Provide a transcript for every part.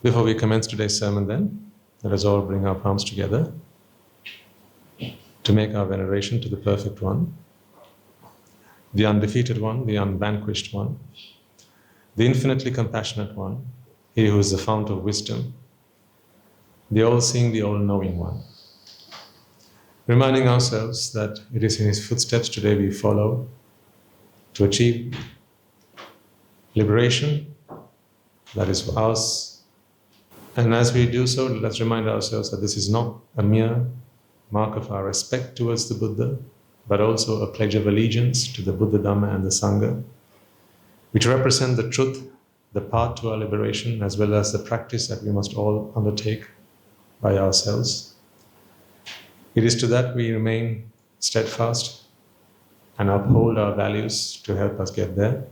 Before we commence today's sermon then, let us all bring our palms together to make our veneration to the Perfect One, the Undefeated One, the Unvanquished One, the Infinitely Compassionate One, He who is the fount of wisdom, the All-Seeing, the All-Knowing One. Reminding ourselves that it is in His footsteps today we follow to achieve liberation that is ours. And as we do so, let's remind ourselves that this is not a mere mark of our respect towards the Buddha, but also a pledge of allegiance to the Buddha, Dhamma and the Sangha, which represent the truth, the path to our liberation, as well as the practice that we must all undertake by ourselves. It is to that we remain steadfast and uphold our values to help us get there.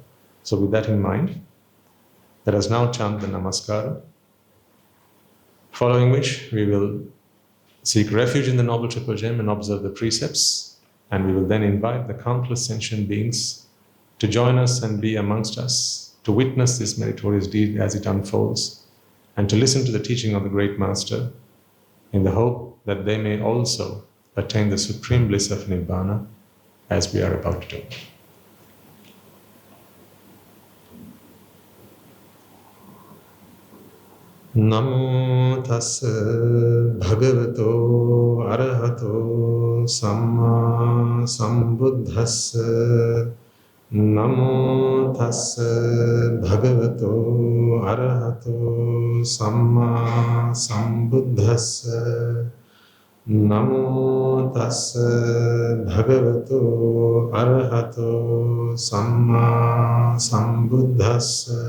So with that in mind, let us now chant the Namaskara, following which we will seek refuge in the Noble Triple Gem and observe the precepts, and we will then invite the countless sentient beings to join us and be amongst us, to witness this meritorious deed as it unfolds, and to listen to the teaching of the Great Master in the hope that they may also attain the supreme bliss of Nibbāna as we are about to do. Namo tassa bhagavato arahato samma sambuddhassa. Namo tassa bhagavato arahato samma sambuddhassa. Namo tassa bhagavato arahato samma sambuddhassa.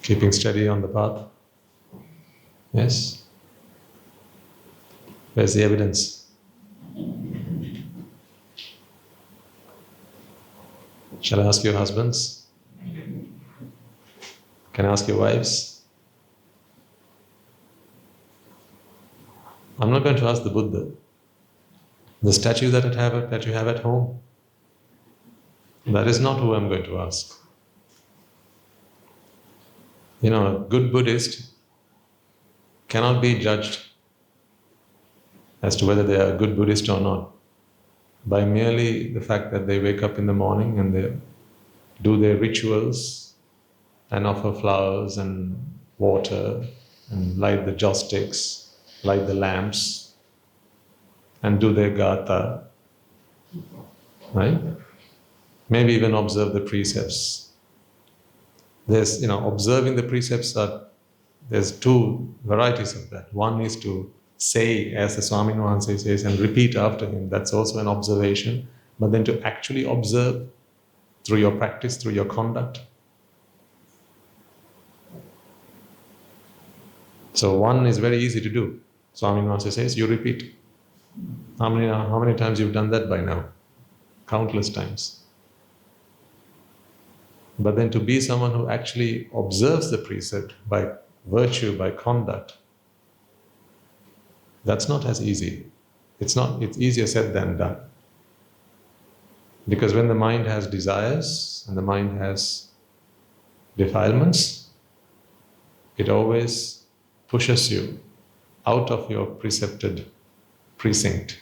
Keeping steady on the path. Yes? Where's the evidence? Shall I ask your husbands? Can I ask your wives? I'm not going to ask the Buddha. The statue that you have at home, that is not who I'm going to ask. You know, a good Buddhist cannot be judged as to whether they are a good Buddhist or not by merely the fact that they wake up in the morning and they do their rituals and offer flowers and water and light the joss sticks, light the lamps and do their gatha, right? Maybe even observe the precepts. There's, observing the precepts there's two varieties of that. One is to say, as the Swami Nuance says, and repeat after him. That's also an observation. But then to actually observe through your practice, through your conduct. So one is very easy to do. Swami Nuance says, you repeat. How many times you've done that by now? Countless times. But then to be someone who actually observes the precept by virtue, by conduct, that's not as easy. It's easier said than done. Because when the mind has desires and the mind has defilements, it always pushes you out of your precepted precinct.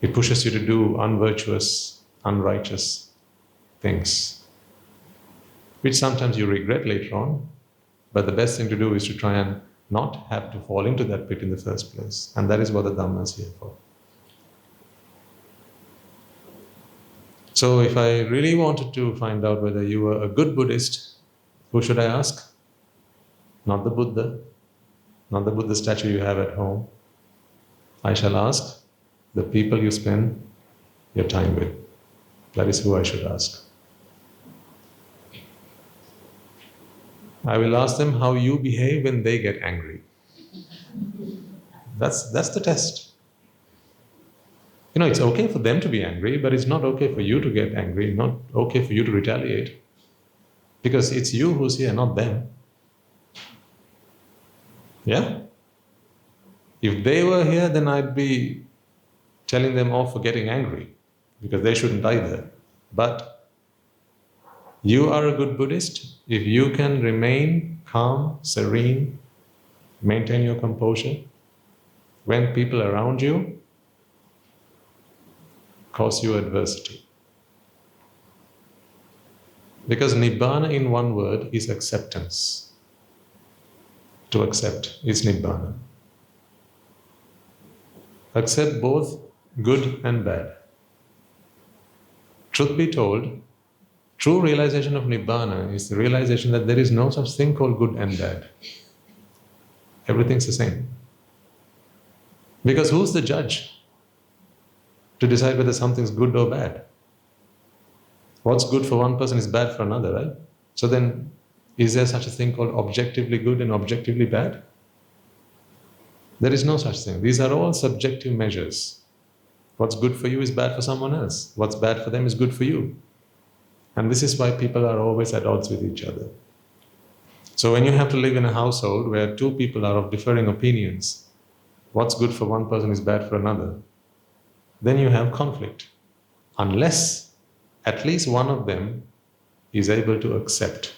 It pushes you to do unvirtuous, unrighteous things, which sometimes you regret later on, but the best thing to do is to try and not have to fall into that pit in the first place. And that is what the Dhamma is here for. So if I really wanted to find out whether you were a good Buddhist, who should I ask? Not the Buddha, not the Buddha statue you have at home. I shall ask the people you spend your time with. That is who I should ask. I will ask them how you behave when they get angry. That's the test. It's okay for them to be angry, but it's not okay for you to get angry, not okay for you to retaliate. Because it's you who's here, not them. Yeah? If they were here, then I'd be telling them off for getting angry, because they shouldn't either. But You are a good Buddhist if you can remain calm, serene, maintain your composure when people around you cause you adversity. Because Nibbāna in one word is acceptance. To accept is Nibbāna. Accept both good and bad. Truth be told, true realization of Nibbāna is the realization that there is no such thing called good and bad. Everything's the same. Because who's the judge to decide whether something's good or bad? What's good for one person is bad for another, right? So then, is there such a thing called objectively good and objectively bad? There is no such thing. These are all subjective measures. What's good for you is bad for someone else. What's bad for them is good for you. And this is why people are always at odds with each other. So when you have to live in a household where two people are of differing opinions, what's good for one person is bad for another, then you have conflict. Unless at least one of them is able to accept.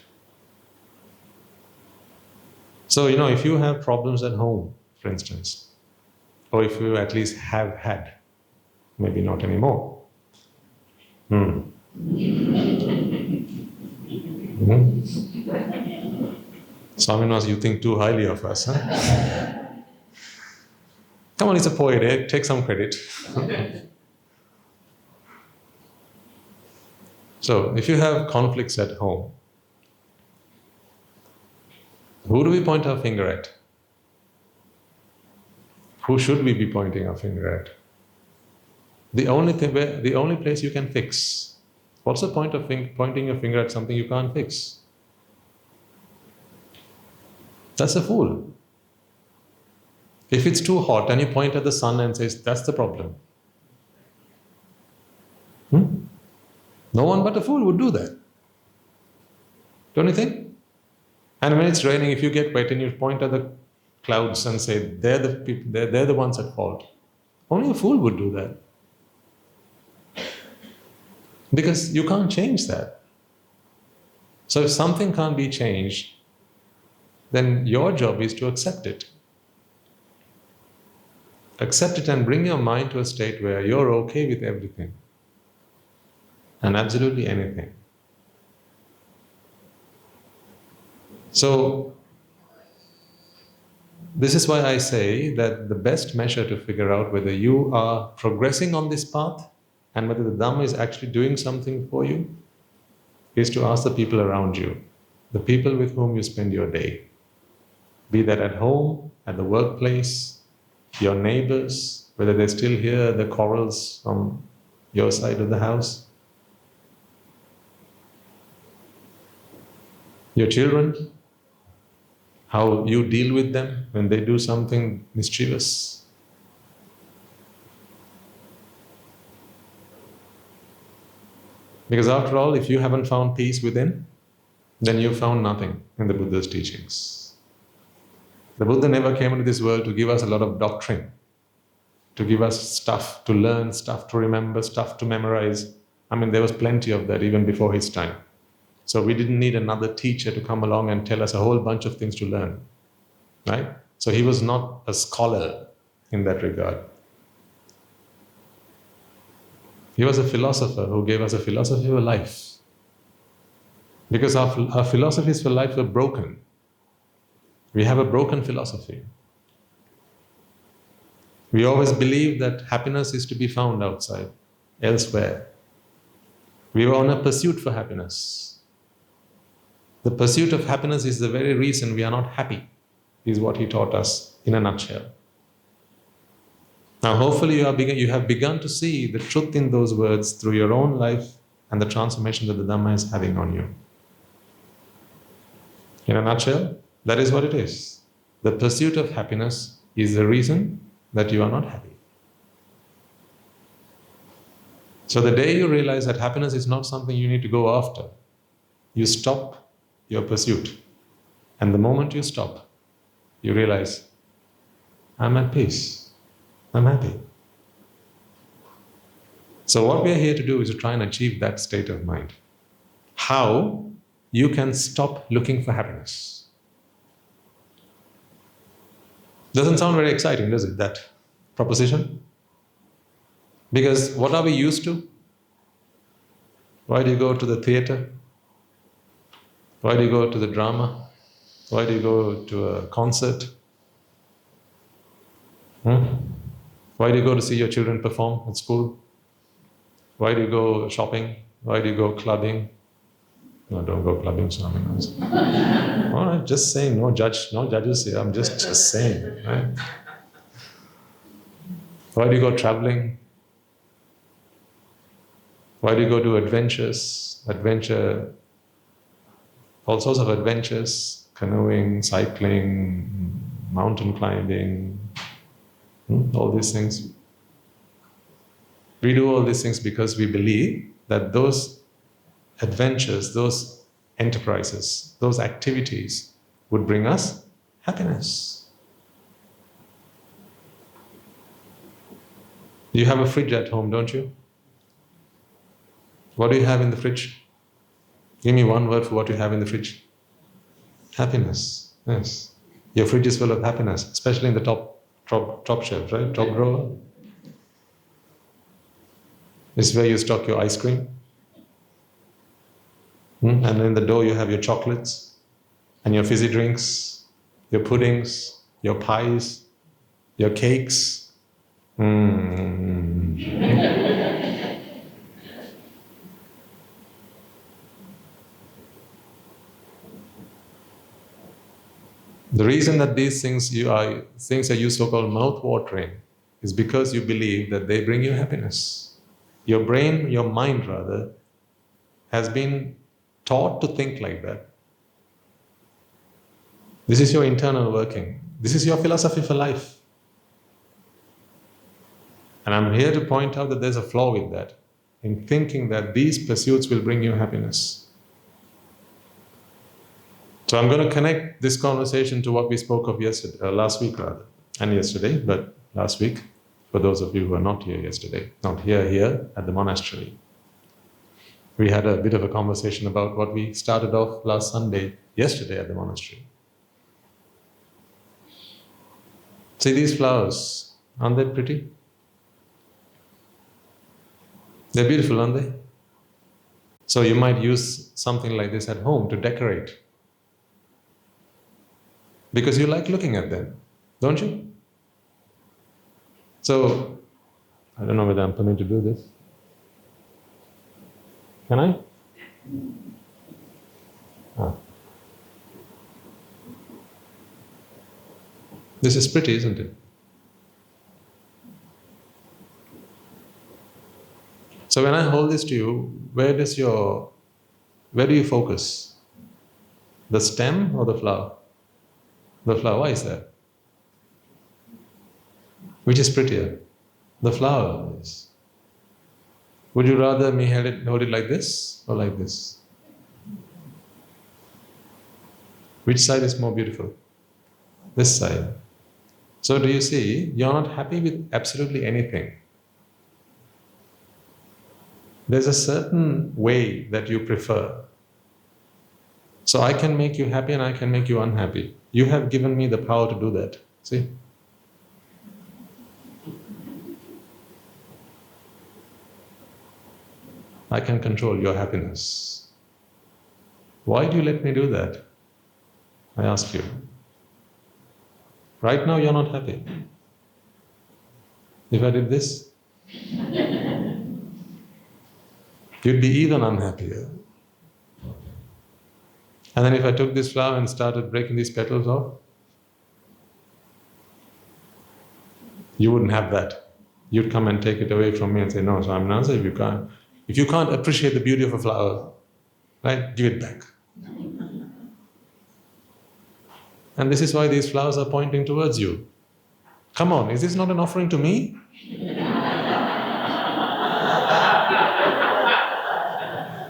So, if you have problems at home, for instance, or if you at least have had, maybe not anymore. Swaminas, you think too highly of us, huh? Come on, he's a poet, eh? Take some credit. So, if you have conflicts at home, who do we point our finger at? Who should we be pointing our finger at? The only place you can fix. What's the point of pointing your finger at something you can't fix? That's a fool. If it's too hot and you point at the sun and say, that's the problem. No one but a fool would do that. Don't you think? And when it's raining, if you get wet and you point at the clouds and say, they're the ones at fault. Only a fool would do that. Because you can't change that. So if something can't be changed, then your job is to accept it. Accept it and bring your mind to a state where you're okay with everything. And absolutely anything. So, this is why I say that the best measure to figure out whether you are progressing on this path and whether the Dhamma is actually doing something for you is to ask the people around you, the people with whom you spend your day. Be that at home, at the workplace, your neighbors, whether they still hear the quarrels from your side of the house. Your children, how you deal with them when they do something mischievous. Because after all, if you haven't found peace within, then you've found nothing in the Buddha's teachings. The Buddha never came into this world to give us a lot of doctrine, to give us stuff to learn, stuff to remember, stuff to memorize. There was plenty of that even before his time. So we didn't need another teacher to come along and tell us a whole bunch of things to learn, right? So he was not a scholar in that regard. He was a philosopher who gave us a philosophy of life. Because our philosophies for life were broken. We have a broken philosophy. We always believed that happiness is to be found outside, elsewhere. We were on a pursuit for happiness. The pursuit of happiness is the very reason we are not happy, is what he taught us in a nutshell. Now hopefully you have begun to see the truth in those words through your own life and the transformation that the Dhamma is having on you. In a nutshell, that is what it is. The pursuit of happiness is the reason that you are not happy. So the day you realize that happiness is not something you need to go after, you stop your pursuit. And the moment you stop, you realize, I'm at peace. I'm happy. So what we are here to do is to try and achieve that state of mind. how you can stop looking for happiness. Doesn't sound very exciting, does it, that proposition? Because what are we used to? Why do you go to the theater? Why do you go to the drama? Why do you go to a concert? Why do you go to see your children perform at school? Why do you go shopping? Why do you go clubbing? No, don't go clubbing, so all right, just saying, no judges here, I'm just saying, right? Why do you go traveling? Why do you go do all sorts of adventures, canoeing, cycling, mountain climbing, all these things. We do all these things because we believe that those adventures, those enterprises, those activities would bring us happiness. You have a fridge at home, don't you? What do you have in the fridge? Give me one word for what you have in the fridge. Happiness. Yes. Your fridge is full of happiness, especially in the top shelf, right? Top drawer. This is where you stock your ice cream. And in the door you have your chocolates and your fizzy drinks, your puddings, your pies, your cakes. The reason that these things are used so-called mouth-watering is because you believe that they bring you happiness. Your brain, your mind rather, has been taught to think like that. This is your internal working. This is your philosophy for life. And I'm here to point out that there's a flaw with that, in thinking that these pursuits will bring you happiness. So I'm going to connect this conversation to what we spoke of last week, but last week, for those of you who are not here yesterday, not here at the monastery. We had a bit of a conversation about what we started off yesterday at the monastery. See these flowers, aren't they pretty? They're beautiful, aren't they? So you might use something like this at home to decorate. Because you like looking at them, don't you? So, I don't know whether I'm permitted to do this. Can I? This is pretty, isn't it? So when I hold this to you, where do you focus? The stem or the flower? The flower, why is that? Which is prettier? The flower is. Would you rather me hold it like this or like this? Which side is more beautiful? This side. So do you see, you're not happy with absolutely anything. There's a certain way that you prefer. So I can make you happy and I can make you unhappy. You have given me the power to do that. See? I can control your happiness. Why do you let me do that? I ask you. Right now you're not happy. If I did this, you'd be even unhappier. And then if I took this flower and started breaking these petals off, you wouldn't have that. You'd come and take it away from me and say, no, so I'm an answer. If you can't appreciate the beauty of a flower, right, give it back. And this is why these flowers are pointing towards you. Come on, is this not an offering to me?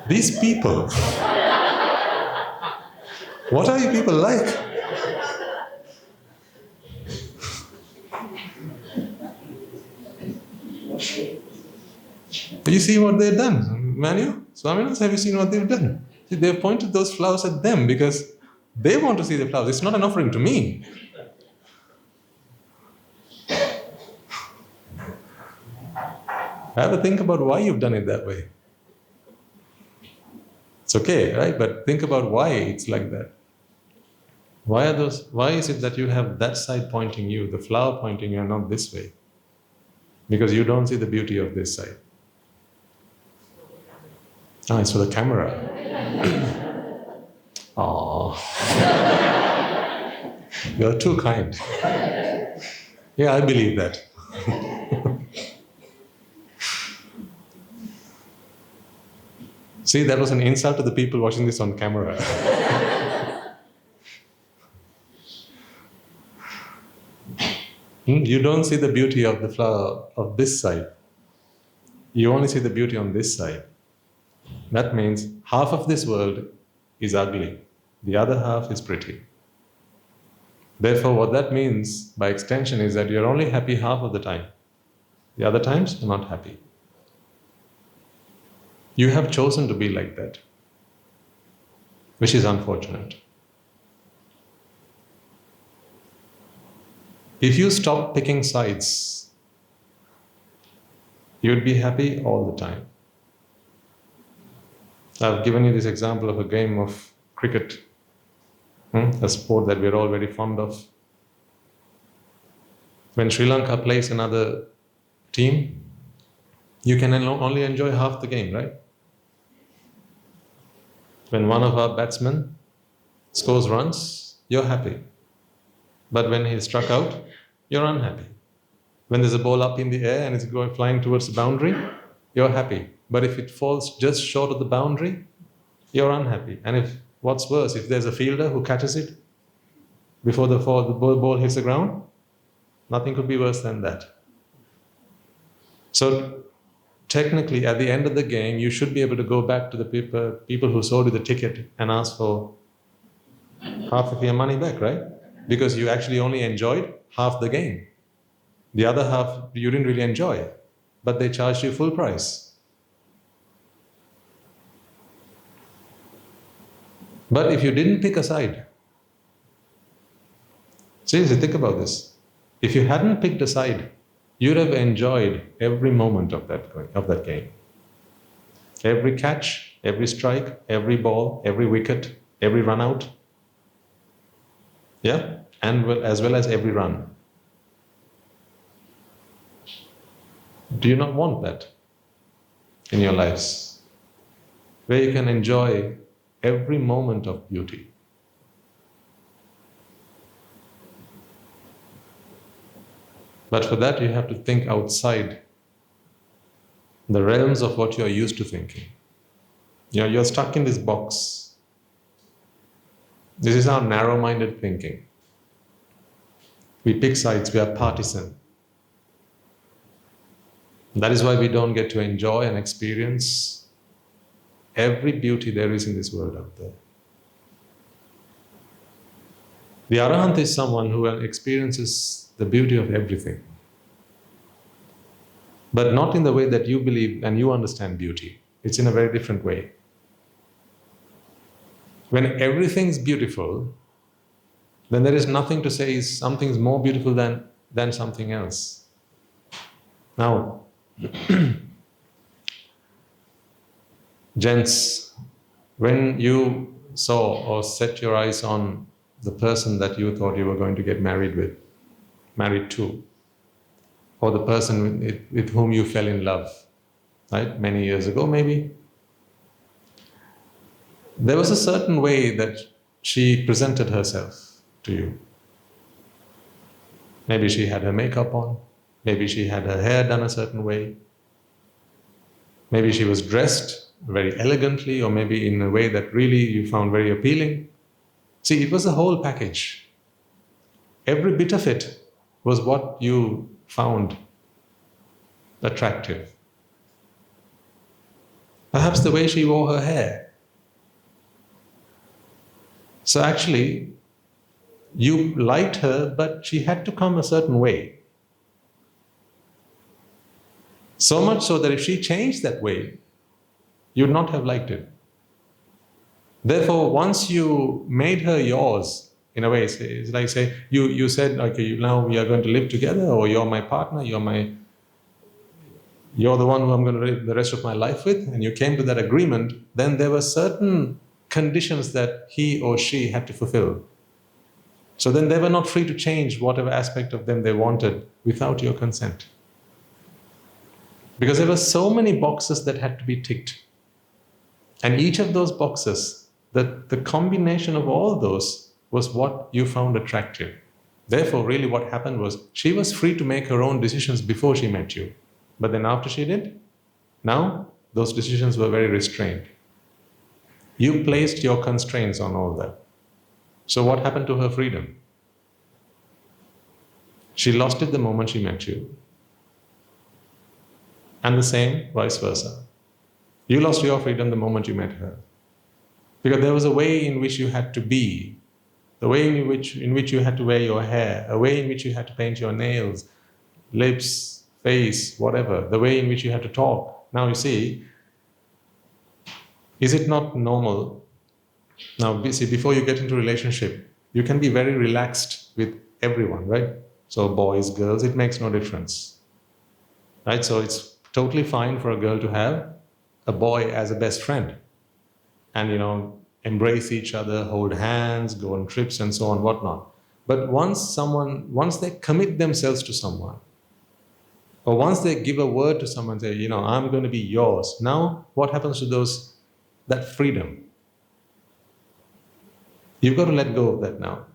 These people. What are you people like? Do you see what they've done? Manu? Swaminas, have you seen what they've done? They've pointed those flowers at them because they want to see the flowers. It's not an offering to me. Have a think about why you've done it that way. It's okay, right? But think about why it's like that. Why is it that you have that side pointing you, the flower pointing you, and not this way? Because you don't see the beauty of this side. It's for the camera. Oh, you're too kind. Yeah, I believe that. See, that was an insult to the people watching this on camera. You don't see the beauty of the flower of this side. You only see the beauty on this side. That means half of this world is ugly. The other half is pretty. Therefore, what that means, by extension, is that you're only happy half of the time. The other times, you're not happy. You have chosen to be like that, which is unfortunate. If you stop picking sides, you'd be happy all the time. I've given you this example of a game of cricket, a sport that we're all very fond of. When Sri Lanka plays another team, you can only enjoy half the game, right? When one of our batsmen scores runs, you're happy. But when he's struck out, you're unhappy. When there's a ball up in the air and it's going flying towards the boundary, you're happy. But if it falls just short of the boundary, you're unhappy. And if what's worse, if there's a fielder who catches it before the ball hits the ground, nothing could be worse than that. So technically, at the end of the game, you should be able to go back to the people who sold you the ticket and ask for half of your money back, right? Because you actually only enjoyed half the game. The other half you didn't really enjoy, but they charged you full price. But if you didn't pick a side, seriously, think about this. If you hadn't picked a side, you'd have enjoyed every moment of that game. Every catch, every strike, every ball, every wicket, every run out. Yeah? And as well as every run. Do you not want that in your lives? Where you can enjoy every moment of beauty. But for that, you have to think outside the realms of what you're used to thinking. You're stuck in this box. This is our narrow-minded thinking. We pick sides, we are partisan. That is why we don't get to enjoy and experience every beauty there is in this world out there. The Arahant is someone who experiences the beauty of everything. But not in the way that you believe and you understand beauty. It's in a very different way. When everything's beautiful, then there is nothing to say something's more beautiful than something else. Now, gents, when you saw or set your eyes on the person that you thought you were going to get married to, or the person with whom you fell in love, right, many years ago maybe, there was a certain way that she presented herself to you. Maybe she had her makeup on, maybe she had her hair done a certain way, maybe she was dressed very elegantly, or maybe in a way that really you found very appealing. See, it was a whole package. Every bit of it was what you found attractive. Perhaps the way she wore her hair. So actually, you liked her, but she had to come a certain way. So much so that if she changed that way, you'd not have liked it. Therefore, once you made her yours, in a way, it's like say you said, okay, now we are going to live together, or you're my partner, you're the one who I'm going to live the rest of my life with, and you came to that agreement, then there were certain conditions that he or she had to fulfill. So then they were not free to change whatever aspect of them they wanted without your consent. Because there were so many boxes that had to be ticked. And each of those boxes, the combination of all those was what you found attractive. Therefore, really what happened was she was free to make her own decisions before she met you. But then after she did, now those decisions were very restrained. You placed your constraints on all that. So what happened to her freedom? She lost it the moment she met you. And the same, vice versa. You lost your freedom the moment you met her. Because there was a way in which you had to be, the way in which you had to wear your hair, a way in which you had to paint your nails, lips, face, whatever, the way in which you had to talk. Now you see, is it not normal? Now see, before you get into a relationship, you can be very relaxed with everyone, right? So boys, girls, it makes no difference. Right? So it's totally fine for a girl to have a boy as a best friend. And embrace each other, hold hands, go on trips and so on, whatnot. But once they commit themselves to someone, or once they give a word to someone, say, I'm going to be yours. Now, what happens to that freedom? You've got to let go of that now.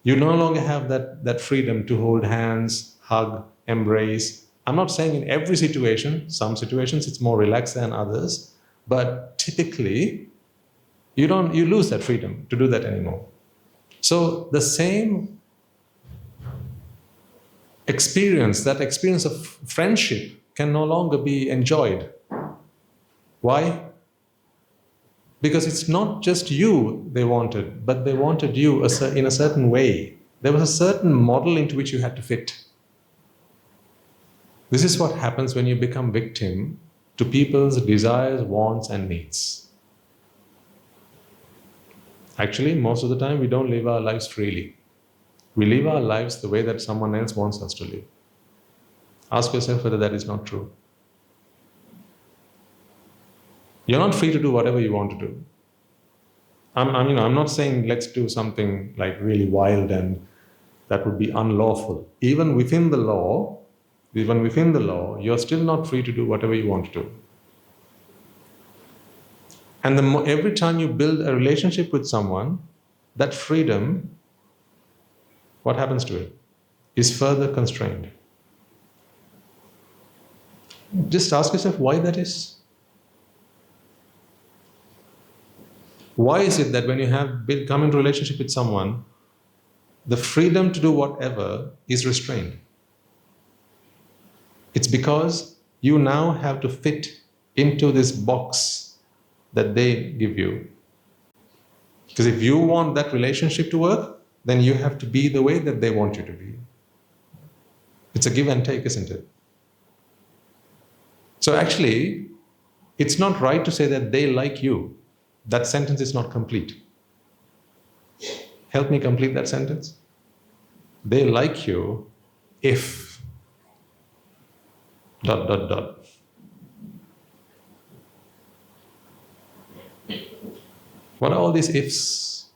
You no longer have that freedom to hold hands, hug, embrace. I'm not saying in every situation. Some situations it's more relaxed than others. But typically, you lose that freedom to do that anymore. So the same experience, that experience of friendship, can no longer be enjoyed. Why? Because it's not just you they wanted, but they wanted you in a certain way. There was a certain model into which you had to fit. This is what happens when you become victim to people's desires, wants, and needs. Actually, most of the time, we don't live our lives freely. We live our lives the way that someone else wants us to live. Ask yourself whether that is not true. You're not free to do whatever you want to do. I'm not saying let's do something like really wild and that would be unlawful. Even within the law, you're still not free to do whatever you want to do. And every time you build a relationship with someone, that freedom, what happens to it, is further constrained. Just ask yourself why that is. Why is it that when you come into a relationship with someone, the freedom to do whatever is restrained? It's because you now have to fit into this box that they give you. Because if you want that relationship to work, then you have to be the way that they want you to be. It's a give and take, isn't it? So actually, it's not right to say that they like you. That sentence is not complete. Help me complete that sentence. They like you if ... What are all these ifs?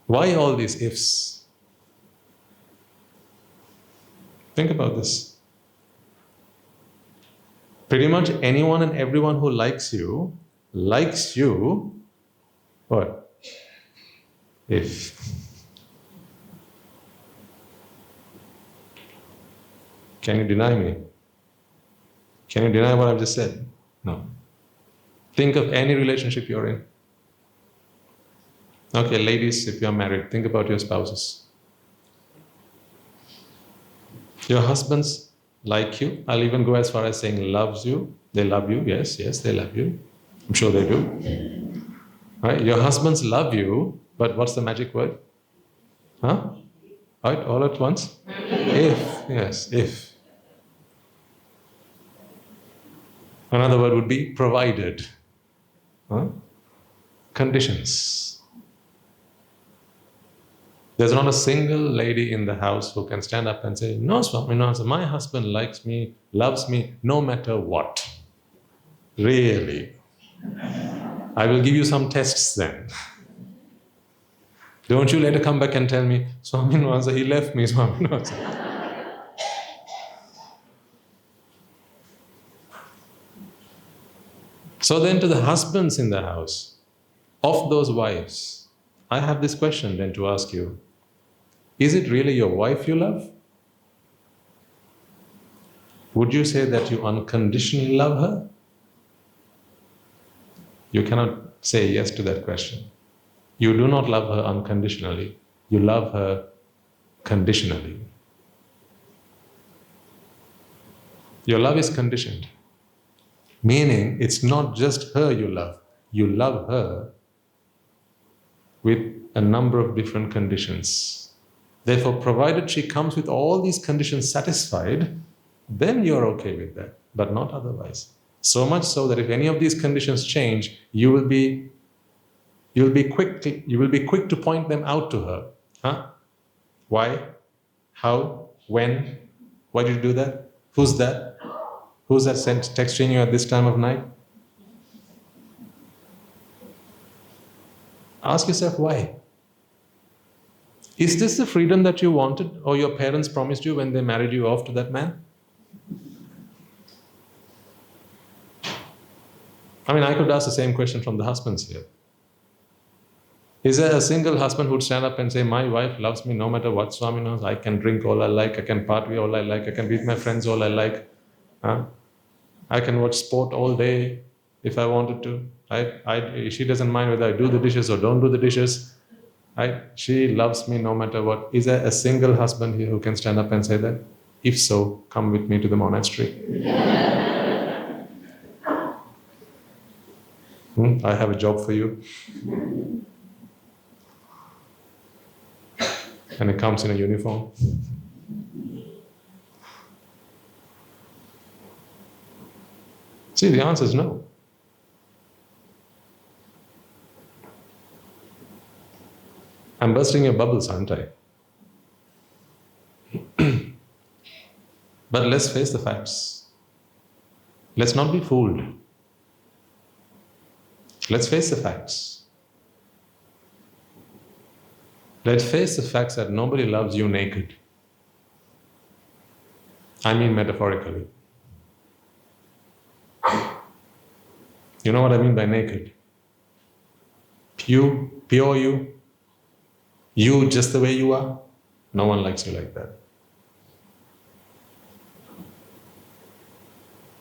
Why all these ifs? Think about this. Pretty much anyone and everyone who likes you, what? If. Can you deny me? Can you deny what I've just said? No. Think of any relationship you're in. Okay, ladies, if you're married, think about your spouses. Your husbands like you. I'll even go as far as saying loves you. They love you. Yes, they love you. I'm sure they do. Right? Your husbands love you, but what's the magic word? Huh? Right? All at once? If. Yes, if. Another word would be provided. Huh? conditions. There's not a single lady in the house who can stand up and say, no, Swami, no, my husband likes me, loves me, no matter what. Really? I will give you some tests then. Don't you later come back and tell me, Swami Nwanza, he left me, Swami Nwanza. So then to the husbands in the house, of those wives, I have this question then to ask you. Is it really your wife you love? Would you say that you unconditionally love her? You cannot say yes to that question. You do not love her unconditionally. You love her conditionally. Your love is conditioned. Meaning, it's not just her you love. You love her with a number of different conditions. Therefore, provided she comes with all these conditions satisfied, then you're okay with that, but not otherwise. So much so that if any of these conditions change, you will be quick to point them out to her. Huh? Why? How? When? Why did you do that? Who's that? Who's that texting you at this time of night? Ask yourself why. Is this the freedom that you wanted or your parents promised you when they married you off to that man? I mean, I could ask the same question from the husbands here. Is there a single husband who'd stand up and say, my wife loves me no matter what, Swami knows, I can drink all I like, I can party all I like, I can be with my friends all I like. I can watch sport all day if I wanted to. She doesn't mind whether I do the dishes or don't do the dishes. She loves me no matter what. Is there a single husband here who can stand up and say that? If so, come with me to the monastery. I have a job for you. And it comes in a uniform. See, the answer is no. I'm bursting your bubbles, aren't I? But let's face the facts. Let's not be fooled. Let's face the facts. Let's face the facts that nobody loves you naked. I mean metaphorically. You know what I mean by naked? Pure you just the way you are. No one likes you like that.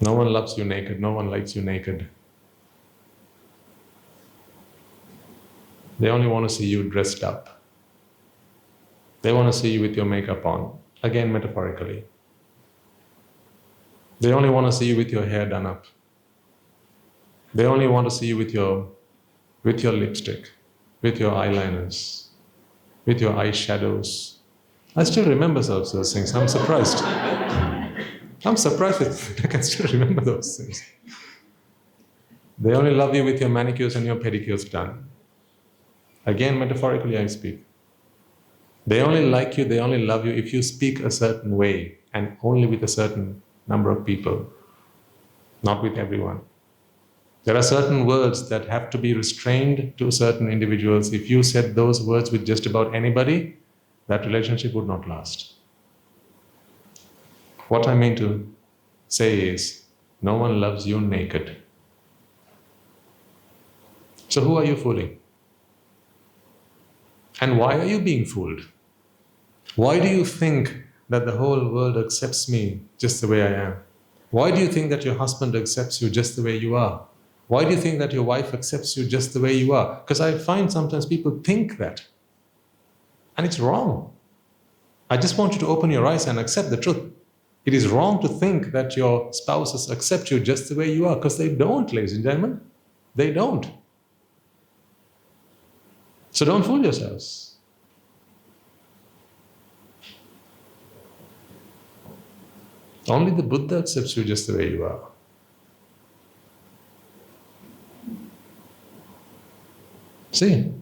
No one loves you naked. No one likes you naked. They only want to see you dressed up. They want to see you with your makeup on. Again, metaphorically. They only want to see you with your hair done up. They only want to see you with your lipstick, with your eyeliners, with your eyeshadows. I still remember those things. I'm surprised. I'm surprised that I can still remember those things. They only love you with your manicures and your pedicures done. Again, metaphorically I speak. They only like you, they only love you if you speak a certain way and only with a certain number of people, not with everyone. There are certain words that have to be restrained to certain individuals. If you said those words with just about anybody, that relationship would not last. What I mean to say is, no one loves you naked. So who are you fooling? And why are you being fooled? Why do you think that the whole world accepts me just the way I am? Why do you think that your husband accepts you just the way you are? Why do you think that your wife accepts you just the way you are? Because I find sometimes people think that. And it's wrong. I just want you to open your eyes and accept the truth. It is wrong to think that your spouses accept you just the way you are, because they don't, ladies and gentlemen. They don't. So don't fool yourselves. Only the Buddha accepts you just the way you are. See?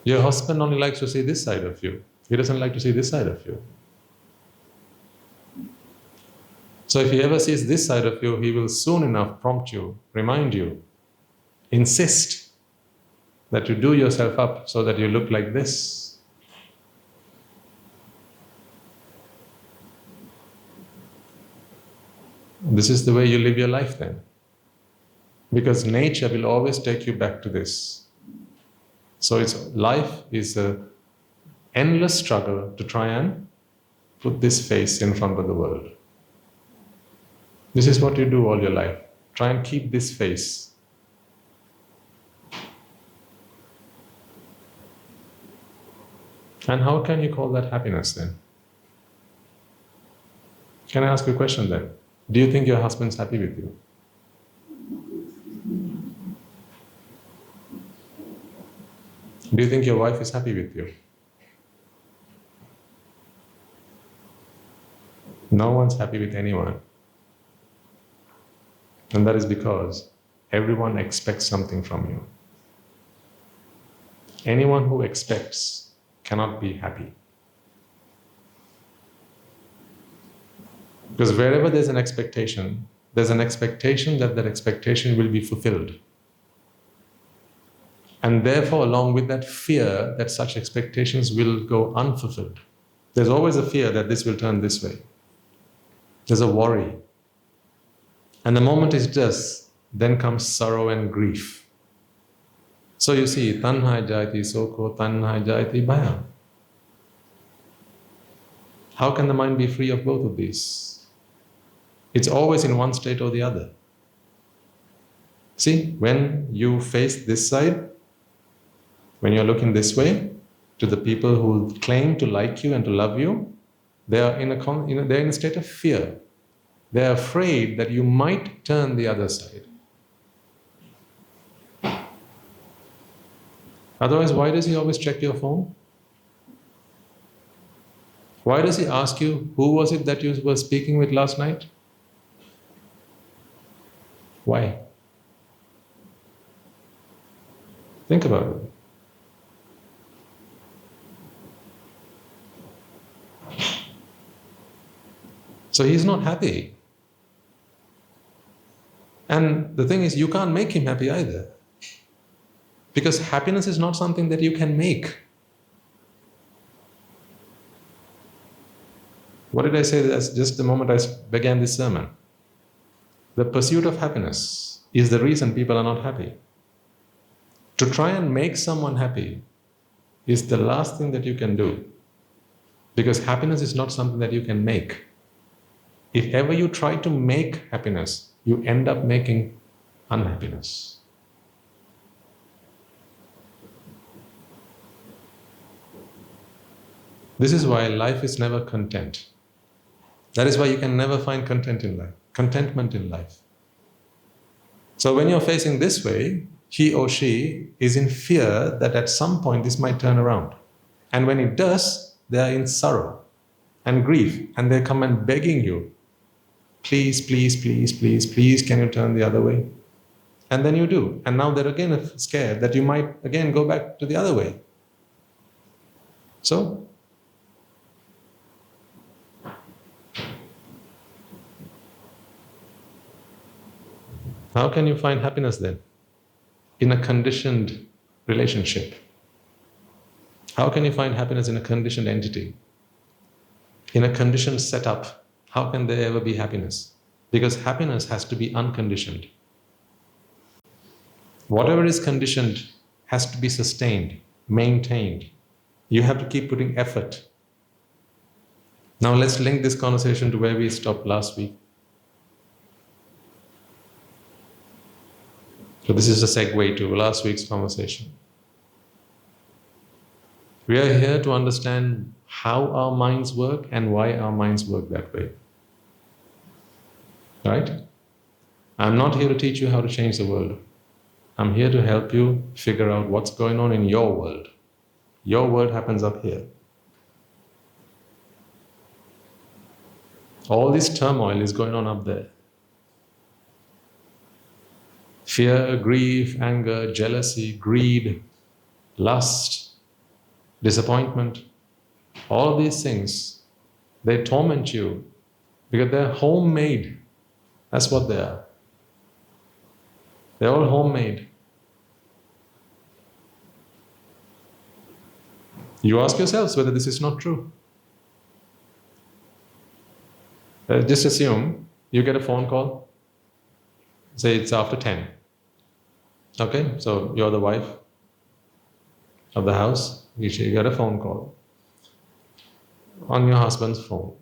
Your husband only likes to see this side of you. He doesn't like to see this side of you. So if he ever sees this side of you, he will soon enough prompt you, remind you, insist that you do yourself up so that you look like this. This is the way you live your life then. Because nature will always take you back to this. So life is an endless struggle to try and put this face in front of the world. This is what you do all your life. Try and keep this face. And how can you call that happiness then? Can I ask you a question then? Do you think your husband's happy with you? Do you think your wife is happy with you? No one's happy with anyone. And that is because everyone expects something from you. Anyone who expects cannot be happy. Because wherever there's an expectation that that expectation will be fulfilled. And therefore, along with that fear that such expectations will go unfulfilled. There's always a fear that this will turn this way. There's a worry. And the moment it does, then comes sorrow and grief. So you see, tanha jayati soko, tanha jayati bhaya. How can the mind be free of both of these? It's always in one state or the other. See, when you face this side, when you're looking this way, to the people who claim to like you and to love you, they are in a state of fear. They are afraid that you might turn the other side. Otherwise, why does he always check your phone? Why does he ask you, who was it that you were speaking with last night? Why? Think about it. So he's not happy. And the thing is, you can't make him happy either. Because happiness is not something that you can make. What did I say just the moment I began this sermon? The pursuit of happiness is the reason people are not happy. To try and make someone happy is the last thing that you can do. Because happiness is not something that you can make. If ever you try to make happiness, you end up making unhappiness. This is why life is never content. That is why you can never find contentment in life. So when you're facing this way, he or she is in fear that at some point this might turn around. And when it does, they are in sorrow and grief, and they come and begging you, please, please, please, please, please, can you turn the other way? And then you do. And now they're again scared that you might again go back to the other way. So, how can you find happiness then? In a conditioned relationship. How can you find happiness in a conditioned entity? In a conditioned setup, how can there ever be happiness? Because happiness has to be unconditioned. Whatever is conditioned has to be sustained, maintained. You have to keep putting effort. Now let's link this conversation to where we stopped last week. So this is a segue to last week's conversation. We are here to understand how our minds work and why our minds work that way. Right? I'm not here to teach you how to change the world. I'm here to help you figure out what's going on in your world. Your world happens up here. All this turmoil is going on up there. Fear, grief, anger, jealousy, greed, lust, disappointment, all these things, they torment you because they're homemade. That's what they are. They're all homemade. You ask yourselves whether this is not true. Just assume you get a phone call, say it's after 10. Okay, so you're the wife of the house, you get a phone call on your husband's phone.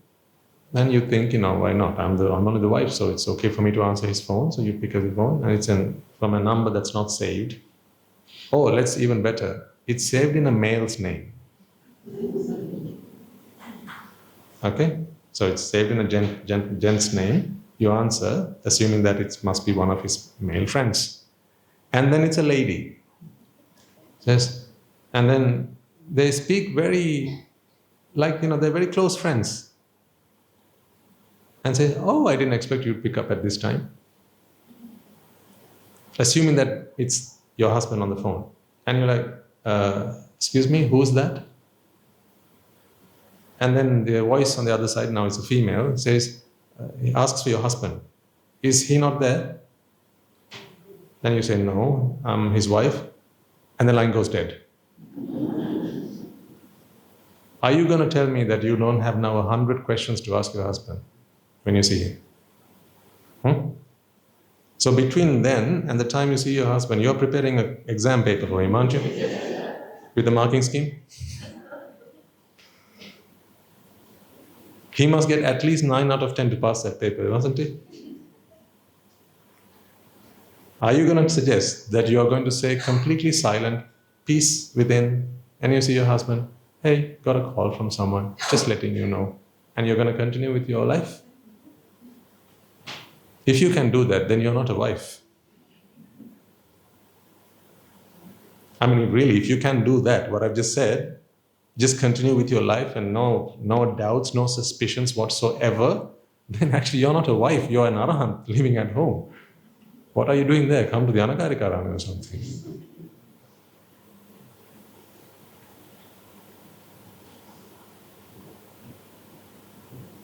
Then you think, why not? I'm only the wife, so it's okay for me to answer his phone. So you pick up the phone, and it's from a number that's not saved. Oh, let's even better. It's saved in a male's name. Okay, so it's saved in a gent's name. You answer, assuming that it must be one of his male friends. And then it's a lady. Yes, and then they speak very, they're very close friends. And say, oh, I didn't expect you to pick up at this time. Assuming that it's your husband on the phone. And you're like, excuse me, who's that? And then the voice on the other side, now it's a female, says, he asks for your husband. Is he not there? Then you say, no, I'm his wife. And the line goes dead. Are you going to tell me that you don't have now 100 questions to ask your husband when you see him? So between then and the time you see your husband, you're preparing an exam paper for him, aren't you? With the marking scheme? He must get at least 9 out of 10 to pass that paper, wasn't he? Are you going to suggest that you are going to say completely silent, peace within, and you see your husband, hey, got a call from someone, just letting you know, and you're going to continue with your life? If you can do that, then you're not a wife. I mean, really, if you can do that, what I've just said, just continue with your life and no doubts, no suspicions whatsoever, then actually you're not a wife, you're an arahant living at home. What are you doing there? Come to the Anagarika or something.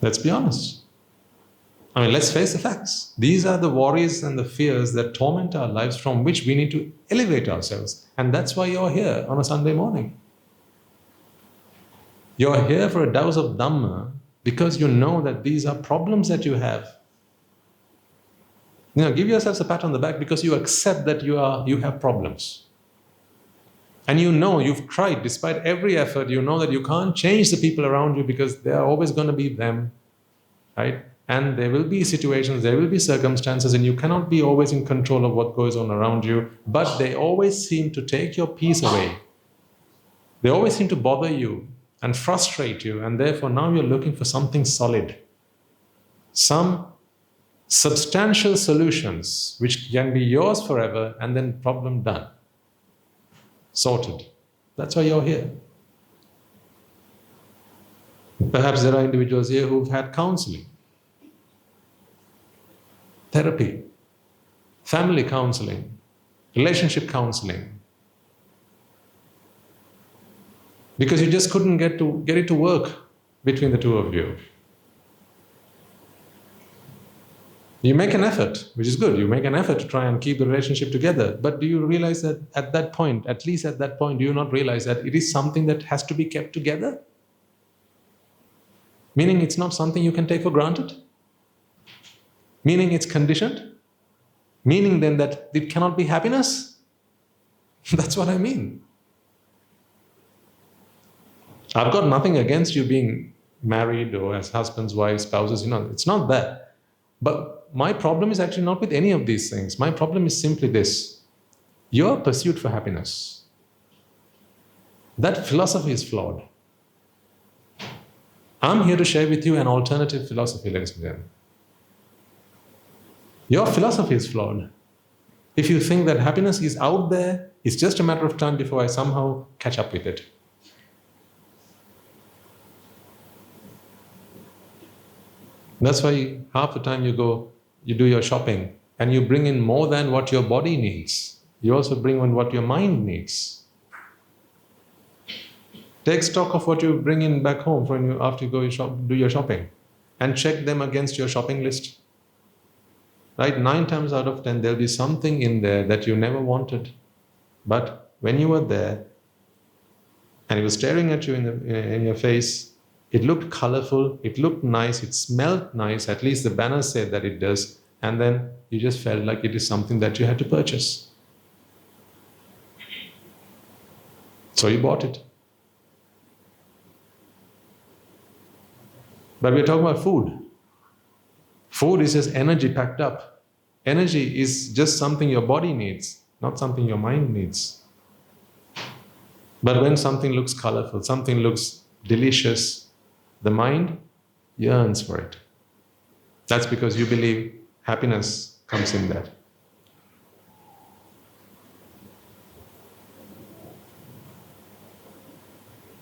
Let's be honest. I mean, let's face the facts. These are the worries and the fears that torment our lives, from which we need to elevate ourselves. And that's why you're here on a Sunday morning. You're here for a dose of Dhamma because you know that these are problems that you have. Give yourselves a pat on the back because you accept that you have problems. And you've tried, despite every effort, you know that you can't change the people around you because they are always going to be them, right? And there will be situations, there will be circumstances, and you cannot be always in control of what goes on around you, but they always seem to take your peace away. They always seem to bother you and frustrate you, and therefore now you're looking for something solid. Some substantial solutions which can be yours forever, and then problem done. Sorted. That's why you're here. Perhaps there are individuals here who've had counseling, therapy, family counseling, relationship counseling, because you just couldn't get it to work between the two of you. You make an effort, which is good. You make an effort to try and keep the relationship together. But do you realize that at that point, at least at that point, do you not realize that it is something that has to be kept together? Meaning it's not something you can take for granted? Meaning it's conditioned? Meaning then that it cannot be happiness? That's what I mean. I've got nothing against you being married or as husbands, wives, spouses, it's not that. But my problem is actually not with any of these things. My problem is simply this: your pursuit for happiness. That philosophy is flawed. I'm here to share with you an alternative philosophy, ladies and gentlemen. Your philosophy is flawed. If you think that happiness is out there, it's just a matter of time before I somehow catch up with it. That's why half the time you do your shopping and you bring in more than what your body needs. You also bring in what your mind needs. Take stock of what you bring in back home after you go do your shopping, and check them against your shopping list. Right? 9 times out of 10, there'll be something in there that you never wanted. But when you were there, and it was staring at you in your face, it looked colorful, it looked nice, it smelled nice, at least the banner said that it does, and then you just felt like it is something that you had to purchase. So you bought it. But we're talking about food. Food is just energy packed up. Energy is just something your body needs, not something your mind needs. But when something looks colorful, something looks delicious, the mind yearns for it. That's because you believe happiness comes in that.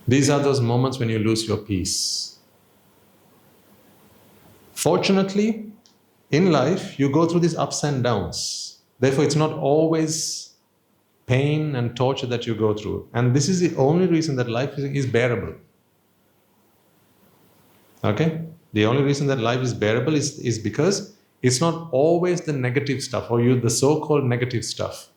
These are those moments when you lose your peace. Fortunately, in life, you go through these ups and downs. Therefore, it's not always pain and torture that you go through. And this is the only reason that life is bearable. Okay? The only reason that life is bearable is because it's not always the negative stuff, or the so-called negative stuff.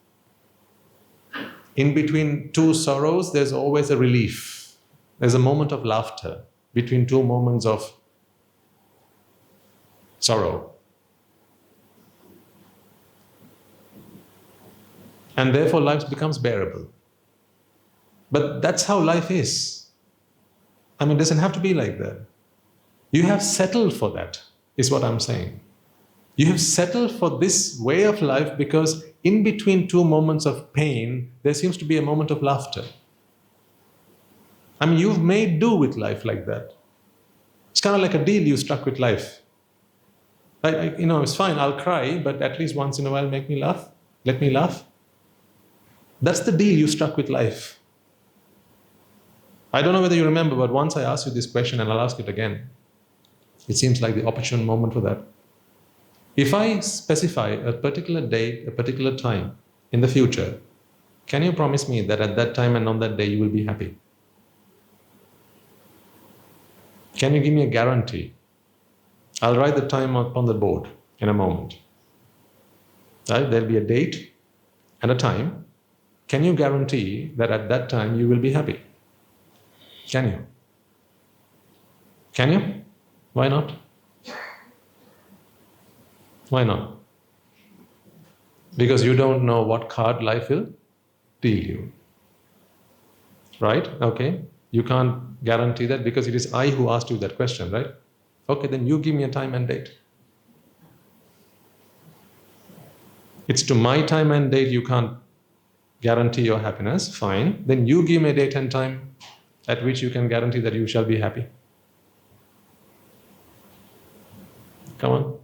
In between two sorrows, there's always a relief. There's a moment of laughter between two moments of sorrow. And therefore life becomes bearable. But that's how life is. I mean, it doesn't have to be like that. You have settled for that, is what I'm saying. You have settled for this way of life because in between two moments of pain, there seems to be a moment of laughter. I mean, you've made do with life like that. It's kind of like a deal you struck with life. It's fine, I'll cry, but at least once in a while make me laugh. Let me laugh. That's the deal you struck with life. I don't know whether you remember, but once I asked you this question, and I'll ask it again. It seems like the opportune moment for that. If I specify a particular date, a particular time in the future, can you promise me that at that time and on that day you will be happy? Can you give me a guarantee? I'll write the time on the board in a moment. Right? There'll be a date and a time. Can you guarantee that at that time you will be happy? Can you? Can you? Why not? Why not? Because you don't know what card life will deal you. Right? Okay. You can't guarantee that because it is I who asked you that question, right? Okay, then you give me a time and date. It's to my time and date you can't guarantee your happiness, fine. Then you give me a date and time at which you can guarantee that you shall be happy. Come on.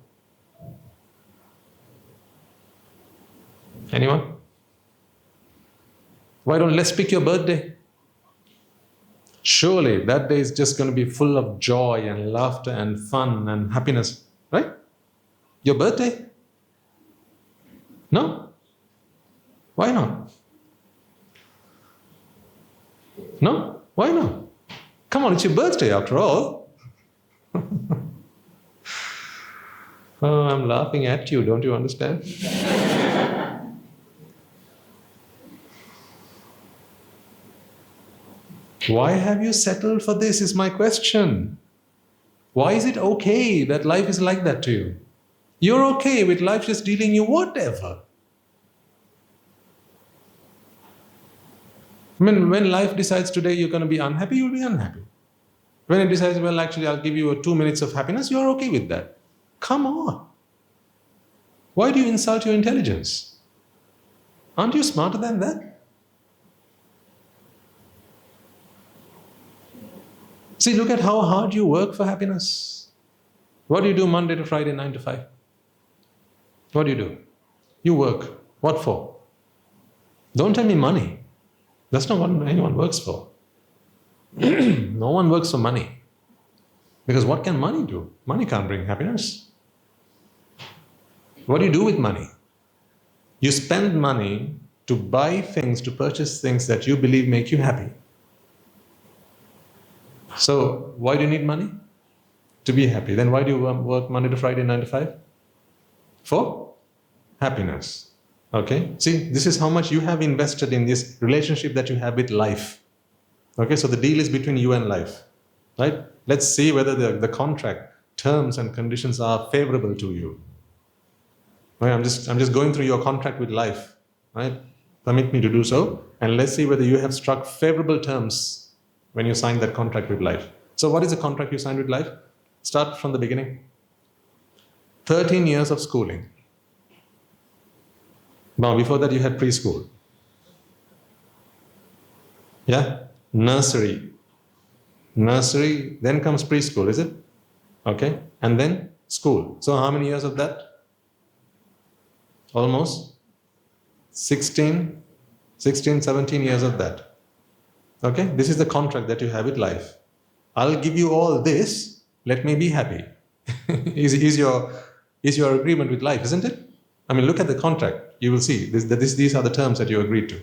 Anyone? Why don't let's pick your birthday? Surely that day is just going to be full of joy and laughter and fun and happiness, right? Your birthday? No? Why not? No? Why not? Come on, it's your birthday after all. Oh, I'm laughing at you, don't you understand? Why have you settled for this is my question. Why is it okay that life is like that to you? You're okay with life just dealing you whatever. I mean, when life decides today you're going to be unhappy, you'll be unhappy. When it decides, well, actually, I'll give you 2 minutes of happiness, you're okay with that. Come on. Why do you insult your intelligence? Aren't you smarter than that? See, look at how hard you work for happiness. What do you do Monday to Friday, 9 to 5? What do you do? You work. What for? Don't tell me money. That's not what anyone works for. No one works for money. Because what can money do? Money can't bring happiness. What do you do with money? You spend money to buy things, to purchase things that you believe make you happy. So why do you need money? To be happy. Then why do you work Monday to Friday, 9 to 5? For happiness. Okay? See, this is how much you have invested in this relationship that you have with life. Okay, so the deal is between you and life. Right? Let's see whether the contract terms and conditions are favorable to you. Right? I'm just going through your contract with life. Right? Permit me to do so, and let's see whether you have struck favorable terms when you signed that contract with life. So what is the contract you signed with life? Start from the beginning. 13 years of schooling. Now, before that you had preschool. Yeah? Nursery, then comes preschool, is it? Okay, and then school. So how many years of that? Almost 16, 17 years of that. Okay, this is the contract that you have with life. I'll give you all this, let me be happy. is your agreement with life, isn't it? I mean, look at the contract. You will see these are the terms that you agreed to.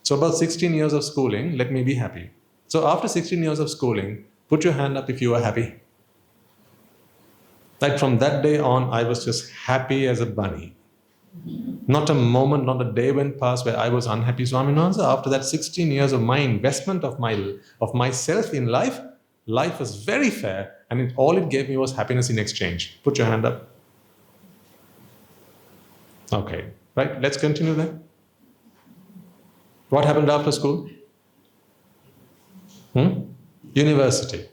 So about 16 years of schooling, let me be happy. So after 16 years of schooling, put your hand up if you are happy. Like from that day on, I was just happy as a bunny. Not a moment, not a day went past where I was unhappy. Swaminatha, after that 16 years of my investment of myself in life was very fair, and all it gave me was happiness in exchange. Put your hand up. Okay, right, let's continue then. What happened after school? University.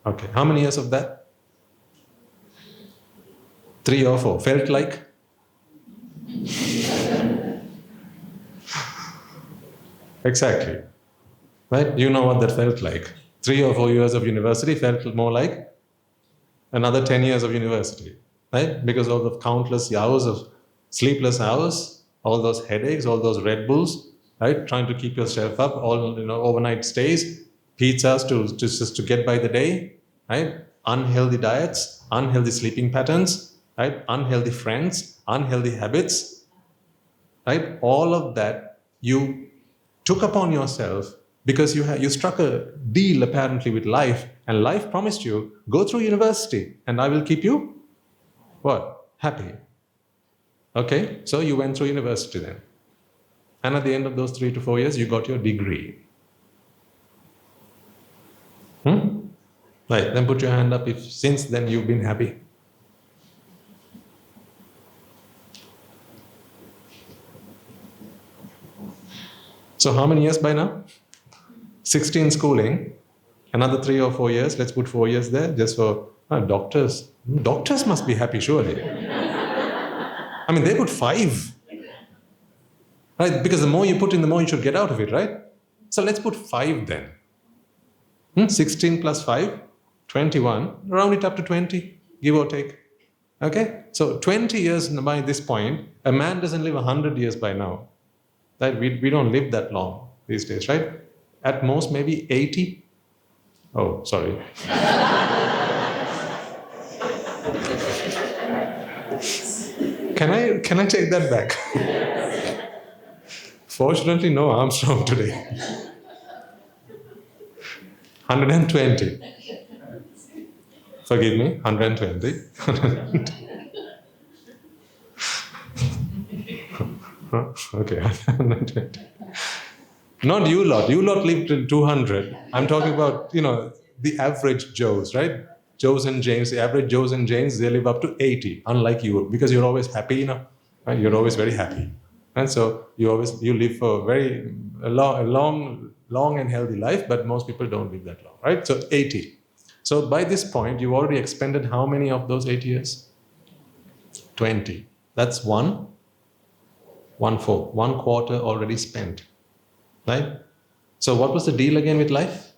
Okay, how many years of that? 3 or 4. Felt like? Exactly. Right? You know what that felt like. 3 or 4 years of university felt more like another 10 years of university. Right? Because of the countless hours of sleepless hours, all those headaches, all those Red Bulls, right? Trying to keep yourself up, all overnight stays, pizzas to get by the day, right? Unhealthy diets, unhealthy sleeping patterns, right? Unhealthy friends, unhealthy habits, right? All of that you took upon yourself because you struck a deal apparently with life, and life promised you, go through university and I will keep you, what? Happy. Okay, so you went through university then. And at the end of those 3 to 4 years, you got your degree. Right, then put your hand up if since then you've been happy. So how many years by now? 16 schooling, another 3 or 4 years, let's put 4 years there, just for doctors. Doctors must be happy, surely. I mean, they put 5. Right? Because the more you put in, the more you should get out of it, right? So let's put 5 then. 16 plus 5, 21. Round it up to 20, give or take. Okay? So 20 years by this point, a man doesn't live 100 years by now. Right? We don't live that long these days, right? At most, maybe 80. Oh, sorry. Can I take that back? Fortunately, no Armstrong today. 120. Forgive me, 120. Okay, 120. Not you lot. You lot lived till 200. I'm talking about, the average Joes, right? Joes and Janes, the average Joes and Janes, they live up to 80, unlike you, because you're always happy, right? You're always very happy. And so you live for a long and healthy life, but most people don't live that long, right? So 80. So by this point, you've already expended how many of those 8 years? 20. That's 1/4. 1/4 already spent, right? So what was the deal again with life?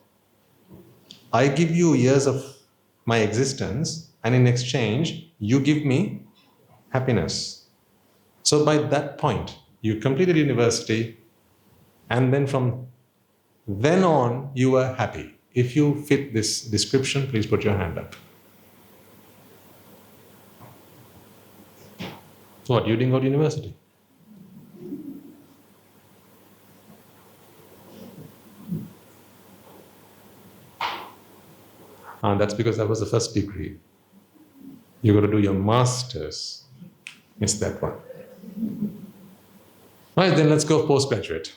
I give you years of my existence, and in exchange, you give me happiness. So by that point, you completed university, and then from then on, you were happy. If you fit this description, please put your hand up. So what, you didn't go to university? And that's because that was the first degree. You got to do your master's. It's that one. Right, then let's go postgraduate.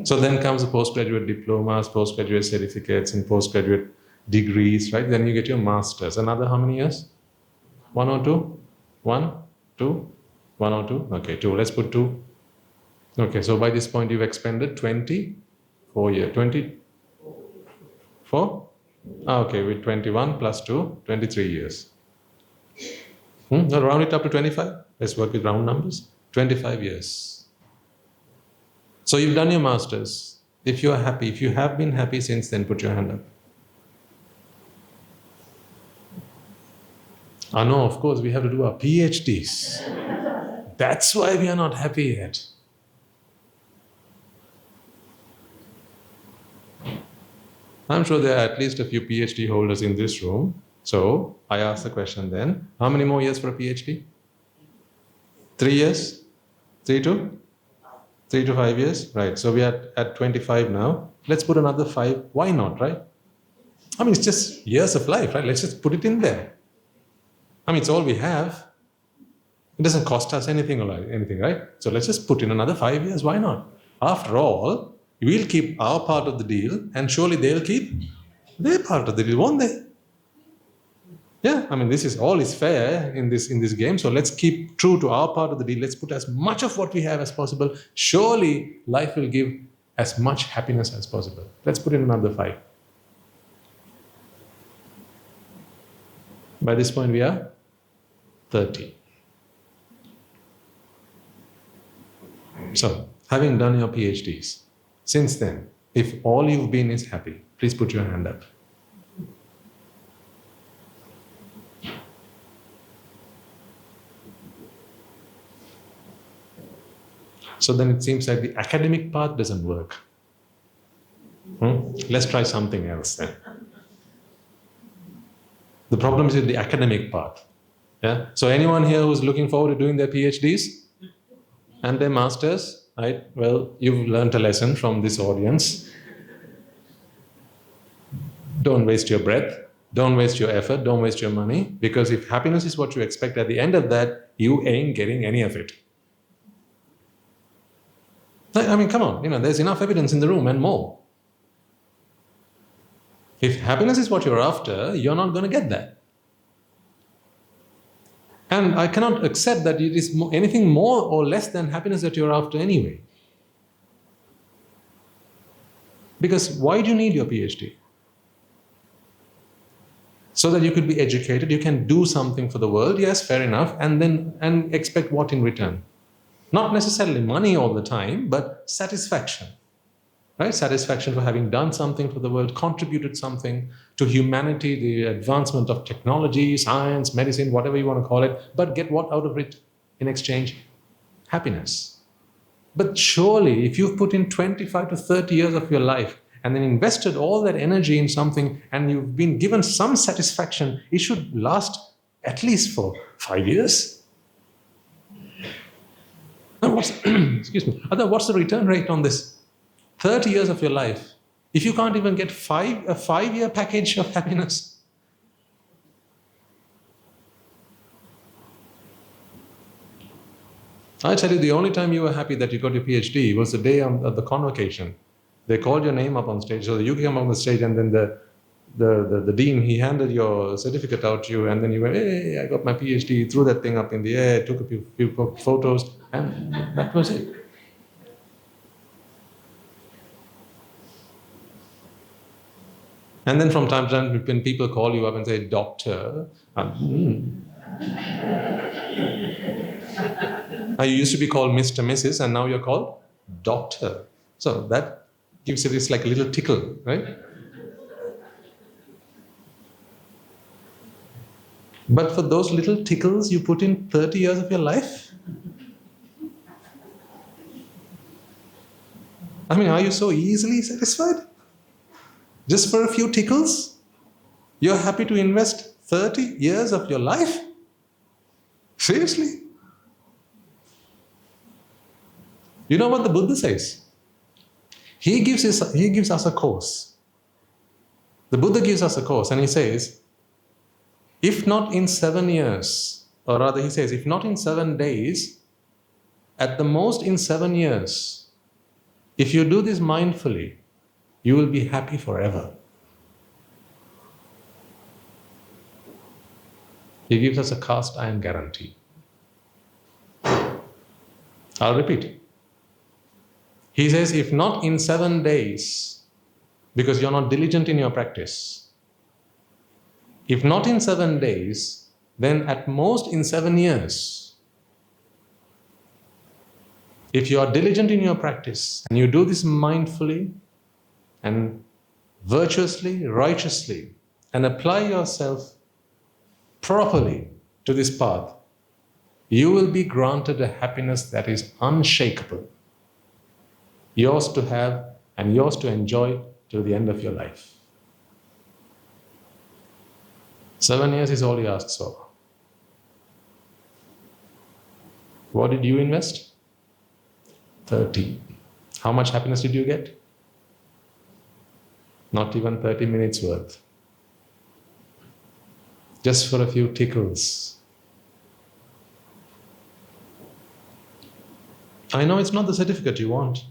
So then comes the postgraduate diplomas, postgraduate certificates, and postgraduate degrees, right? Then you get your master's. Another how many years? 1 or 2? 1, 2, 1 or 2? Okay, 2. Let's put 2. Okay, so by this point you've expended 24 years. 24? Okay, with 21 plus 2, 23 years. Now round it up to 25. Let's work with round numbers. 25 years. So you've done your master's. If you are happy, if you have been happy since then, put your hand up. No, of course, we have to do our PhDs. That's why we are not happy yet. I'm sure there are at least a few PhD holders in this room. So I ask the question then, how many more years for a PhD? 3 years? 3 to 5 years? Right, so we are at 25 now. Let's put another 5. Why not, right? I mean, it's just years of life, right? Let's just put it in there. I mean, it's all we have. It doesn't cost us anything, right? So let's just put in another 5 years. Why not? After all, we'll keep our part of the deal, and surely they'll keep their part of the deal, won't they? Yeah, I mean, this is all is fair in this game. So let's keep true to our part of the deal. Let's put as much of what we have as possible. Surely life will give as much happiness as possible. Let's put in another 5. By this point, we are 30. So, having done your PhDs, since then, if all you've been is happy, please put your hand up. So then it seems like the academic path doesn't work. Let's try something else then. The problem is with the academic path. Yeah? So anyone here who's looking forward to doing their PhDs and their masters, right? Well, you've learned a lesson from this audience. Don't waste your breath. Don't waste your effort. Don't waste your money. Because if happiness is what you expect, at the end of that, you ain't getting any of it. I mean, come on, there's enough evidence in the room and more. If happiness is what you're after, you're not going to get that. And I cannot accept that it is anything more or less than happiness that you're after anyway. Because why do you need your PhD? So that you could be educated, you can do something for the world, yes, fair enough, and expect what in return? Not necessarily money all the time, but satisfaction. Right? Satisfaction for having done something for the world, contributed something to humanity, the advancement of technology, science, medicine, whatever you want to call it, but get what out of it in exchange? Happiness. But surely, if you've put in 25 to 30 years of your life and then invested all that energy in something and you've been given some satisfaction, it should last at least for 5 years. Excuse me. What's the return rate on this? 30 years of your life. If you can't even get a 5-year package of happiness. I tell you, the only time you were happy that you got your PhD was the day of the convocation. They called your name up on stage, so you came on the stage, and then the dean, he handed your certificate out to you, and then you went, hey, I got my PhD, threw that thing up in the air, took a few photos, and that was it. And then from time to time, when people call you up and say, doctor, you used to be called Mr. Mrs. and now you're called doctor. So that gives it, it's like a little tickle, right? But for those little tickles, you put in 30 years of your life? I mean, are you so easily satisfied? Just for a few tickles? You're happy to invest 30 years of your life? Seriously. You know what the Buddha says? He gives us a course. The Buddha gives us a course and he says, if not in 7 years, or rather he says, if not in 7 days, at the most in 7 years, if you do this mindfully, you will be happy forever. He gives us a cast iron guarantee. I'll repeat. He says, if not in 7 days, because you're not diligent in your practice, if not in 7 days, then at most in 7 years. If you are diligent in your practice and you do this mindfully and virtuously, righteously, and apply yourself properly to this path, you will be granted a happiness that is unshakable, yours to have and yours to enjoy till the end of your life. 7 years is all he asks for. What did you invest? 30. How much happiness did you get? Not even 30 minutes worth. Just for a few tickles. I know it's not the certificate you want.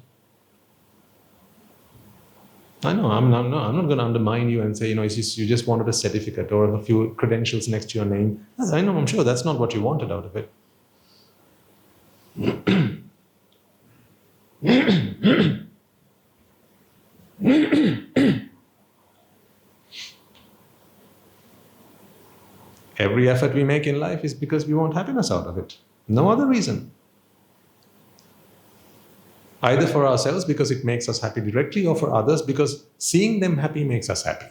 I know, I'm not going to undermine you and say, you just wanted a certificate or a few credentials next to your name. I know, I'm sure that's not what you wanted out of it. Every effort we make in life is because we want happiness out of it. No other reason. Either for ourselves because it makes us happy directly, or for others because seeing them happy makes us happy.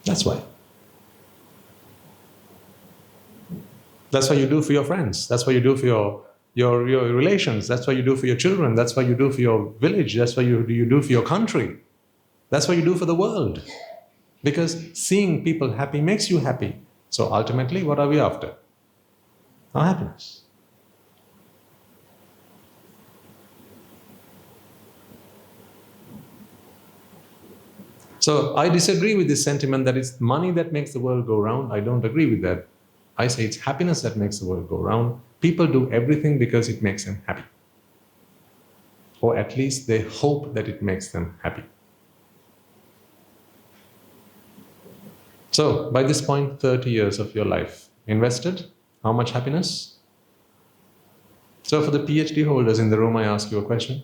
That's why. That's what you do for your friends. That's what you do for your relations. That's what you do for your children. That's what you do for your village. That's what you do for your country. That's what you do for the world. Because seeing people happy makes you happy. So ultimately, what are we after? Our happiness. So I disagree with this sentiment that it's money that makes the world go round. I don't agree with that. I say it's happiness that makes the world go round. People do everything because it makes them happy. Or at least they hope that it makes them happy. So by this point, 30 years of your life invested. How much happiness? So for the PhD holders in the room, I ask you a question.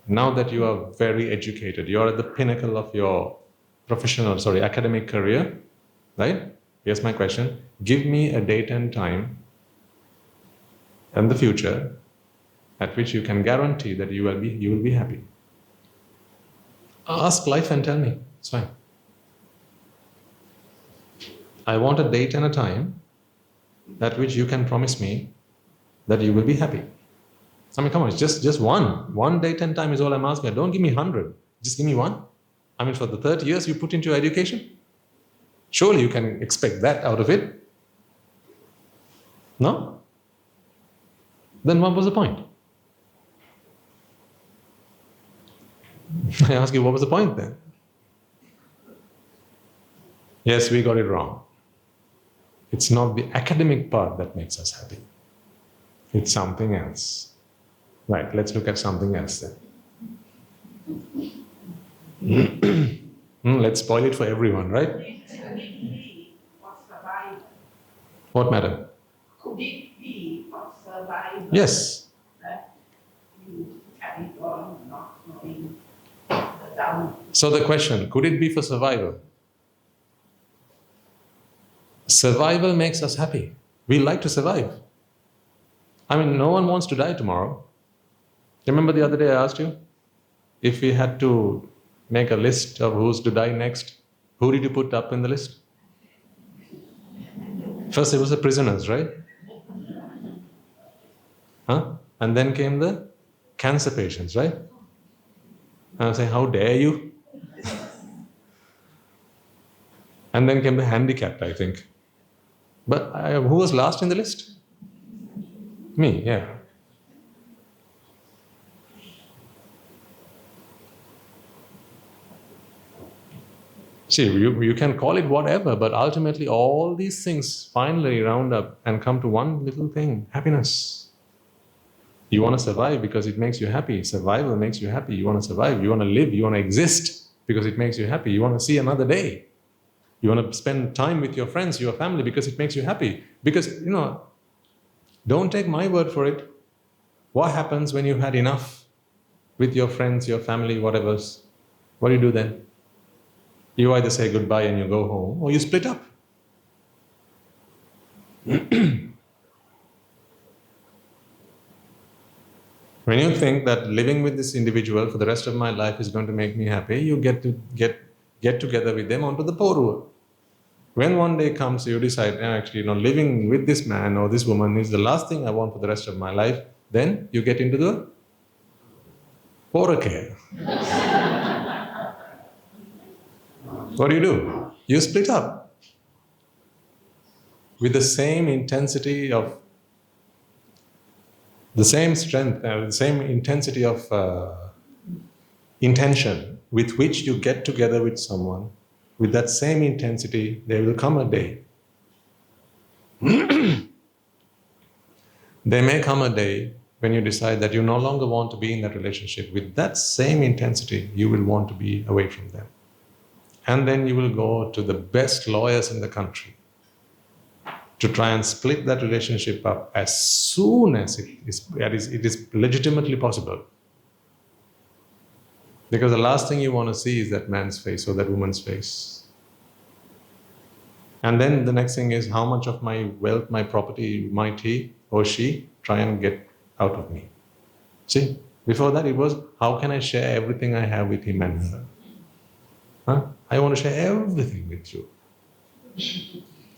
Now that you are very educated, you're at the pinnacle of your academic career, right? Here's my question. Give me a date and time in the future at which you can guarantee that you will be happy. Ask life and tell me. It's fine. I want a date and a time at which you can promise me that you will be happy. I mean, come on, it's just one. One date and time is all I'm asking. Don't give me 100. Just give me one. I mean, for the 30 years you put into your education, surely you can expect that out of it. No? Then what was the point? I ask you, what was the point then? Yes, we got it wrong. It's not the academic part that makes us happy. It's something else. Right, let's look at something else then. Let's spoil it for everyone, right? Could it be for survival? What matter? Could it be for survival? Yes. That you carry on not knowing the Dhamma? So the question, could it be for survival? Survival makes us happy. We like to survive. I mean, no one wants to die tomorrow. Remember the other day I asked you, if we had to make a list of who's to die next, who did you put up in the list? First it was the prisoners, right? And then came the cancer patients, right? And I was saying, how dare you? And then came the handicapped, I think. But who was last in the list? Me, yeah. See, you can call it whatever, but ultimately all these things finally round up and come to one little thing: happiness. You want to survive because it makes you happy. Survival makes you happy. You want to survive. You want to live. You want to exist because it makes you happy. You want to see another day. You want to spend time with your friends, your family, because it makes you happy. Because, don't take my word for it. What happens when you've had enough with your friends, your family, whatever's? What do you do then? You either say goodbye and you go home, or you split up. When you think that living with this individual for the rest of my life is going to make me happy, you get together with them onto the poru. When one day comes, you decide, actually, living with this man or this woman is the last thing I want for the rest of my life, then you get into the porake. What do? You split up with the same intensity of, the same strength, the same intensity of intention with which you get together with someone. With that same intensity, there will come a day. There may come a day when you decide that you no longer want to be in that relationship. With that same intensity, you will want to be away from them. And then you will go to the best lawyers in the country to try and split that relationship up as soon as it is legitimately possible. Because the last thing you want to see is that man's face or that woman's face. And then the next thing is, how much of my wealth, my property might he or she try and get out of me? See, before that it was, how can I share everything I have with him and her? I want to share everything with you.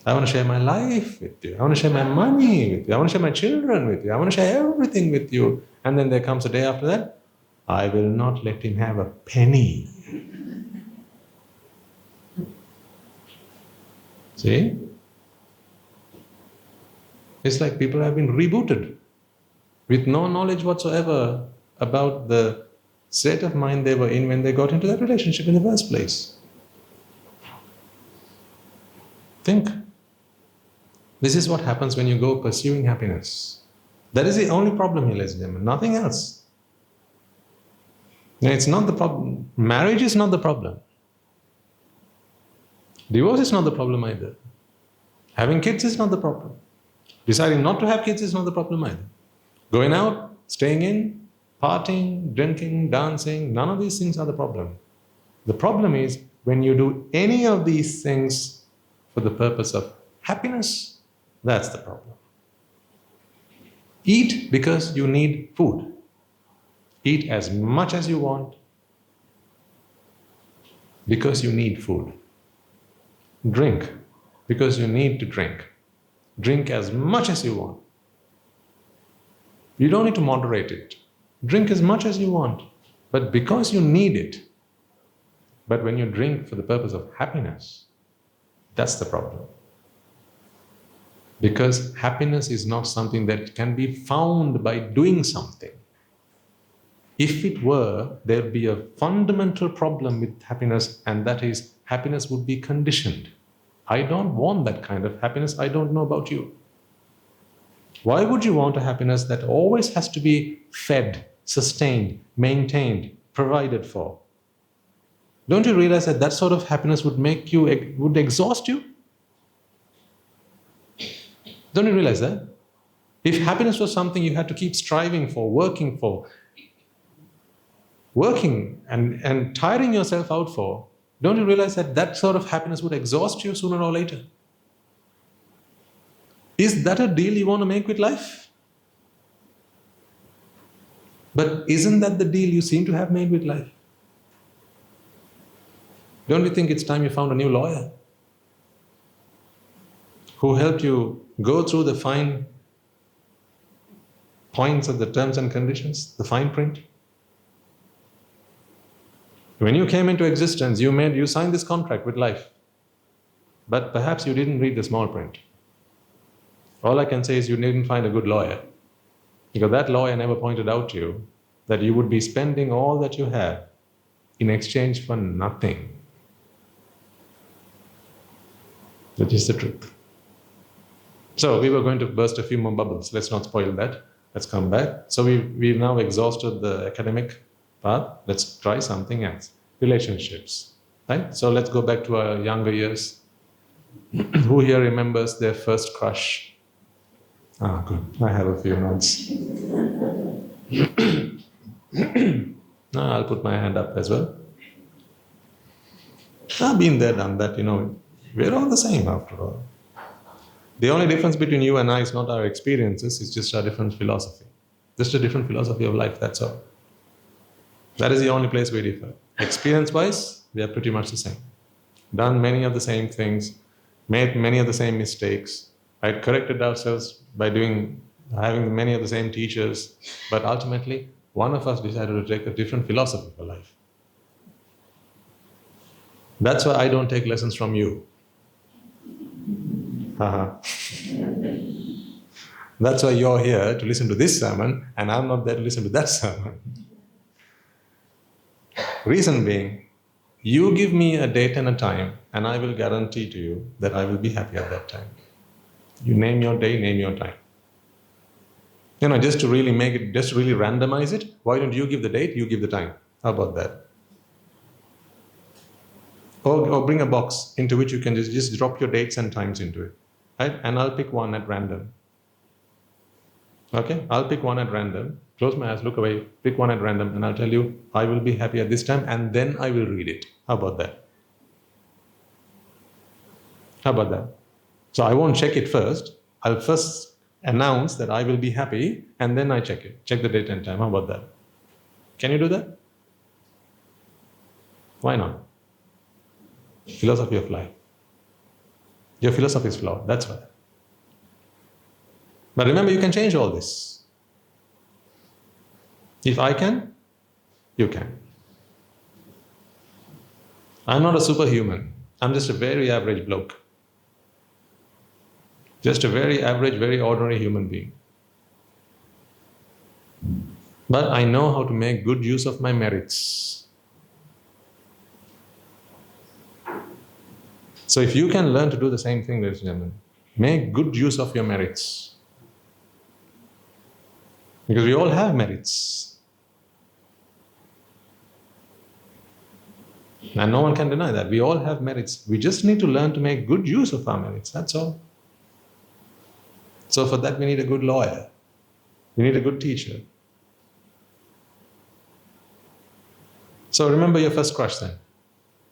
I want to share my life with you. I want to share my money with you. I want to share my children with you. I want to share everything with you. And then there comes a day after that, I will not let him have a penny. See? It's like people have been rebooted with no knowledge whatsoever about the state of mind they were in when they got into that relationship in the first place. Think. This is what happens when you go pursuing happiness. That is the only problem here, ladies and gentlemen, nothing else. It's not the problem. Marriage is not the problem. Divorce is not the problem either. Having kids is not the problem. Deciding not to have kids is not the problem either. Going out, staying in, partying, drinking, dancing, none of these things are the problem. The problem is when you do any of these things for the purpose of happiness, that's the problem. Eat because you need food. Eat as much as you want because you need food. Drink because you need to drink. Drink as much as you want. You don't need to moderate it. Drink as much as you want, but because you need it. But when you drink for the purpose of happiness, that's the problem. Because happiness is not something that can be found by doing something. If it were, there would be a fundamental problem with happiness, and that is, happiness would be conditioned. I don't want that kind of happiness. I don't know about you. Why would you want a happiness that always has to be fed, sustained, maintained, provided for? Don't you realize that that sort of happiness would would exhaust you? Don't you realize that? If happiness was something you had to keep striving for, working and tiring yourself out for, don't you realize that that sort of happiness would exhaust you sooner or later? Is that a deal you want to make with life? But isn't that the deal you seem to have made with life? Don't you think it's time you found a new lawyer who helped you go through the fine points of the terms and conditions, the fine print? When you came into existence, you signed this contract with life, but perhaps you didn't read the small print. All I can say is you didn't find a good lawyer. Because that lawyer never pointed out to you that you would be spending all that you have in exchange for nothing. That is the truth. So we were going to burst a few more bubbles. Let's not spoil that. Let's come back. So we've now exhausted the academic path. Let's try something else. Relationships. Right? So let's go back to our younger years. Who here remembers their first crush? Ah, good. I have a few nods. No, I'll put my hand up as well. I've been there, done that, We're all the same after all. The only difference between you and I is not our experiences, it's just a different philosophy. Just a different philosophy of life, that's all. That is the only place we differ. Experience-wise, we are pretty much the same. Done many of the same things, made many of the same mistakes, right? Corrected ourselves by having many of the same teachers, but ultimately, one of us decided to take a different philosophy for life. That's why I don't take lessons from you. That's why you're here to listen to this sermon, and I'm not there to listen to that sermon. Reason being, you give me a date and a time, and I will guarantee to you that I will be happy at that time. You name your day, name your time. Just to really randomize it, why don't you give the date, you give the time? How about that? Or bring a box into which you can just drop your dates and times into it. Right? And I'll pick one at random. Okay? I'll pick one at random. Close my eyes, look away, pick one at random, and I'll tell you, I will be happy at this time, and then I will read it. How about that? How about that? So I won't check it first. I'll first announce that I will be happy, and then I check it. Check the date and time. How about that? Can you do that? Why not? Philosophy of life. Your philosophy is flawed, that's why. But remember, you can change all this. If I can, you can. I'm not a superhuman. I'm just a very average bloke. Just a very average, very ordinary human being. But I know how to make good use of my merits. So if you can learn to do the same thing, ladies and gentlemen, make good use of your merits. Because we all have merits. And no one can deny that. We all have merits. We just need to learn to make good use of our merits, that's all. So for that we need a good lawyer. We need a good teacher. So remember your first crush then.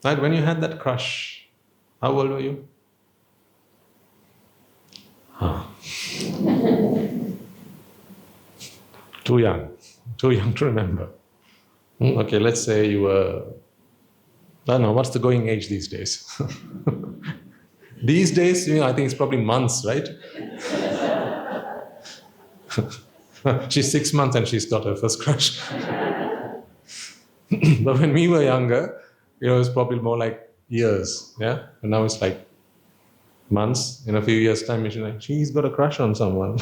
Right? When you had that crush, how old were you? Too young to remember. Okay, let's say you were, I don't know, what's the going age these days? These days, I think it's probably months, right? She's 6 months and she's got her first crush. But when we were younger, it was probably more like years, yeah? And now it's like months. In a few years' time, she's got a crush on someone.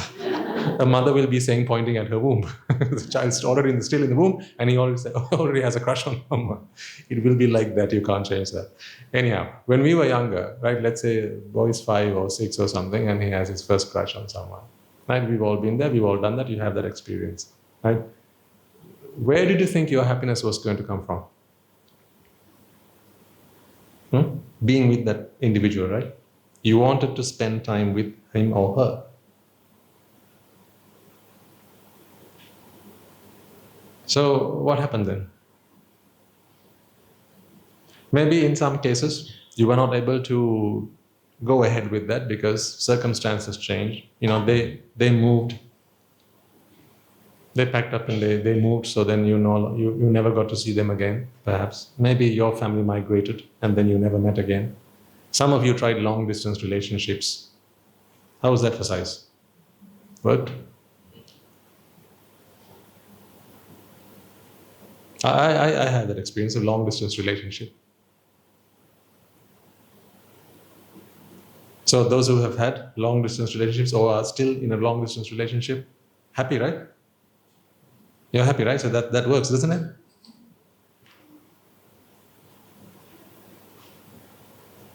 A mother will be saying, pointing at her womb. The child's already still in the womb, and he already has a crush on someone. It will be like that. You can't change that. Anyhow, when we were younger, right? Let's say a boy is 5 or 6 or something, and he has his first crush on someone. Right? We've all been there. We've all done that. You have that experience, right? Where did you think your happiness was going to come from? Being with that individual, right? You wanted to spend time with him or her. So what happened then? Maybe in some cases, you were not able to go ahead with that because circumstances changed. They moved. They packed up and they moved, so then you never got to see them again, perhaps. Maybe your family migrated and then you never met again. Some of you tried long-distance relationships. How was that for size? Worked? I had that experience of long-distance relationship. So those who have had long distance relationships or are still in a long distance relationship, happy, right? You're happy, right? So that works, doesn't it?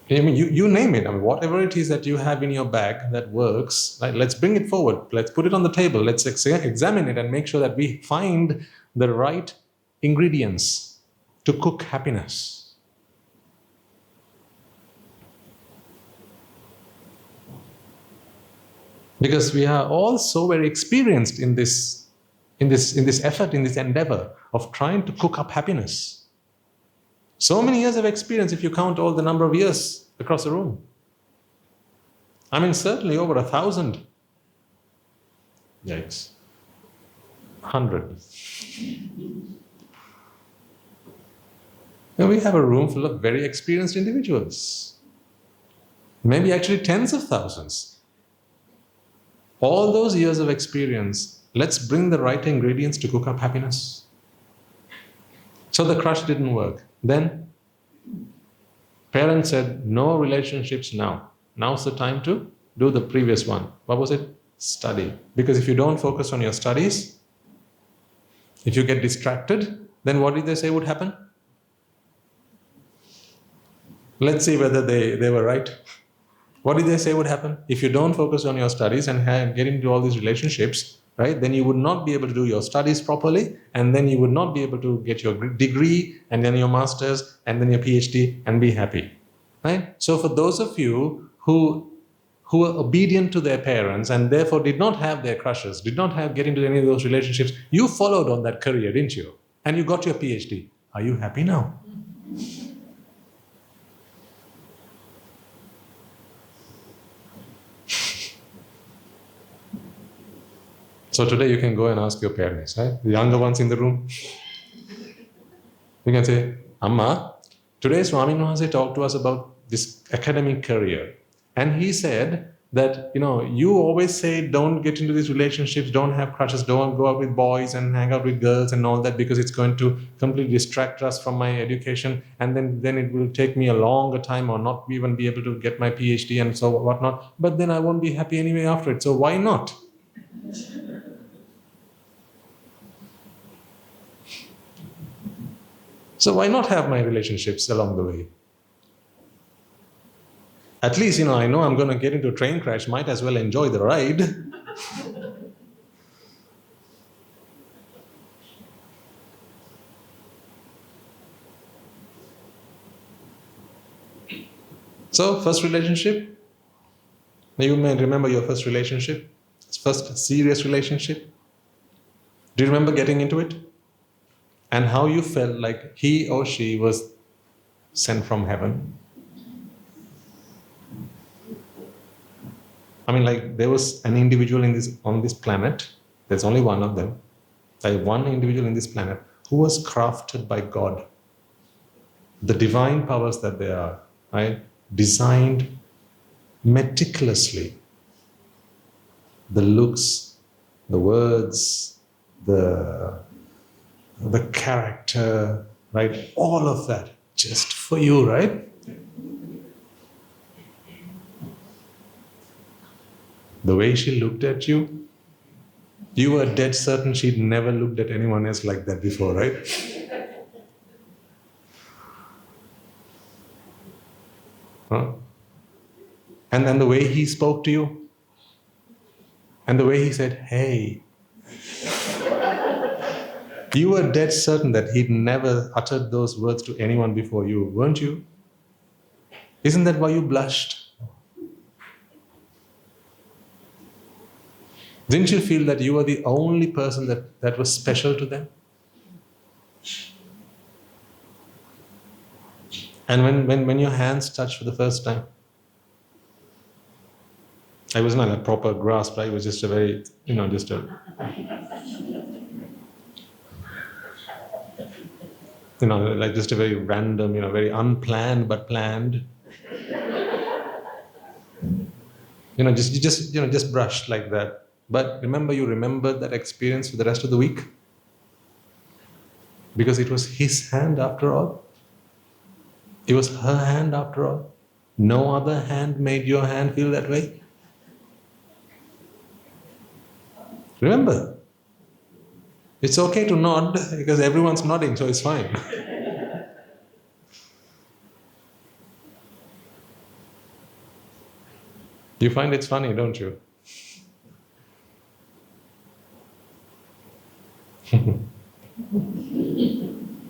I mean, you name it. I mean, whatever it is that you have in your bag that works, right? Let's bring it forward. Let's put it on the table. Let's examine it and make sure that we find the right ingredients to cook happiness. Because we are all so very experienced in this effort, in this endeavor of trying to cook up happiness. So many years of experience if you count all the number of years across the room. I mean, certainly over 1,000. Yikes. 100. Now we have a room full of very experienced individuals. Maybe actually tens of thousands. All those years of experience, let's bring the right ingredients to cook up happiness. So the crush didn't work. Then parents said, no relationships now. Now's the time to do the previous one. What was it? Study. Because if you don't focus on your studies, if you get distracted, then what did they say would happen? Let's see whether they were right. What did they say would happen? If you don't focus on your studies and get into all these relationships, right, then you would not be able to do your studies properly, and then you would not be able to get your degree, and then your master's, and then your PhD, and be happy, right? So for those of you who were obedient to their parents and therefore did not have their crushes, did not get into any of those relationships, you followed on that career, didn't you? And you got your PhD. Are you happy now? So today you can go and ask your parents, right? The younger ones in the room. You can say, Amma, today Swami Maharaj talked to us about this academic career. And he said that, you always say don't get into these relationships, don't have crushes, don't go out with boys and hang out with girls and all that, because it's going to completely distract us from my education, and then it will take me a longer time or not even be able to get my PhD and so whatnot. But then I won't be happy anyway after it. So why not? So why not have my relationships along the way? At least, I know I'm going to get into a train crash, might as well enjoy the ride. So, first relationship. You may remember your first relationship, first serious relationship. Do you remember getting into it? And how you felt like he or she was sent from heaven? I mean, like there was an individual on this planet, there's only one of them, like one individual in this planet who was crafted by God. The divine powers that they are, right? Designed meticulously. The looks, the words, the character, right? All of that just for you, right? The way she looked at you, you were dead certain she'd never looked at anyone else like that before, right? Huh? And then the way he spoke to you, and the way he said, hey, you were dead certain that he'd never uttered those words to anyone before you, weren't you? Isn't that why you blushed? Didn't you feel that you were the only person that was special to them? And when your hands touched for the first time, it was not a proper grasp, right? It was just a very, like just a very random, very unplanned but planned. Just brushed like that. But remember, you remembered that experience for the rest of the week? Because it was his hand after all. It was her hand after all. No other hand made your hand feel that way? Remember, it's okay to nod because everyone's nodding, so it's fine. You find it's funny, don't you?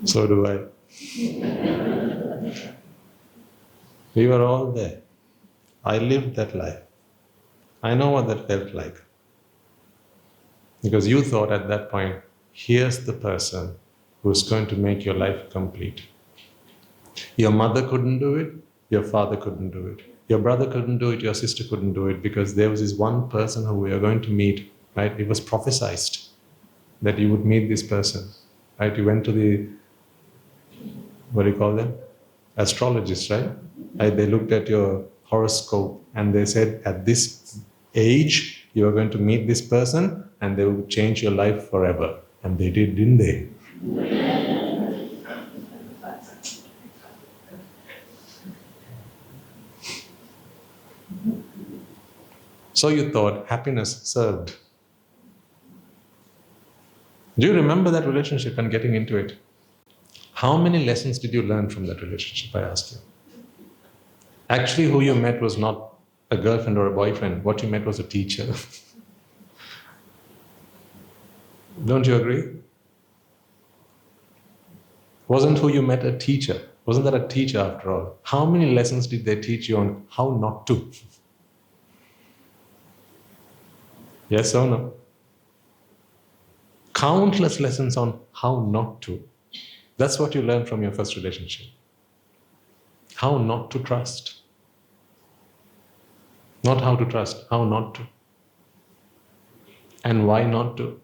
So do I. We were all there. I lived that life. I know what that felt like. Because you thought at that point, here's the person who's going to make your life complete. Your mother couldn't do it, your father couldn't do it. Your brother couldn't do it, your sister couldn't do it, because there was this one person who we are going to meet, right? It was prophesied that you would meet this person, right? You went to the, what do you call them? Astrologists, right? They looked at your horoscope and they said, at this age, you are going to meet this person and they will change your life forever. And they did, didn't they? So you thought happiness served. Do you remember that relationship and getting into it? How many lessons did you learn from that relationship, I asked you? Actually, who you met was not a girlfriend or a boyfriend. What you met was a teacher. Don't you agree? Wasn't who you met a teacher? Wasn't that a teacher after all? How many lessons did they teach you on how not to? Yes or no? Countless lessons on how not to. That's what you learned from your first relationship. How not to trust. Not how to trust, how not to. And why not to.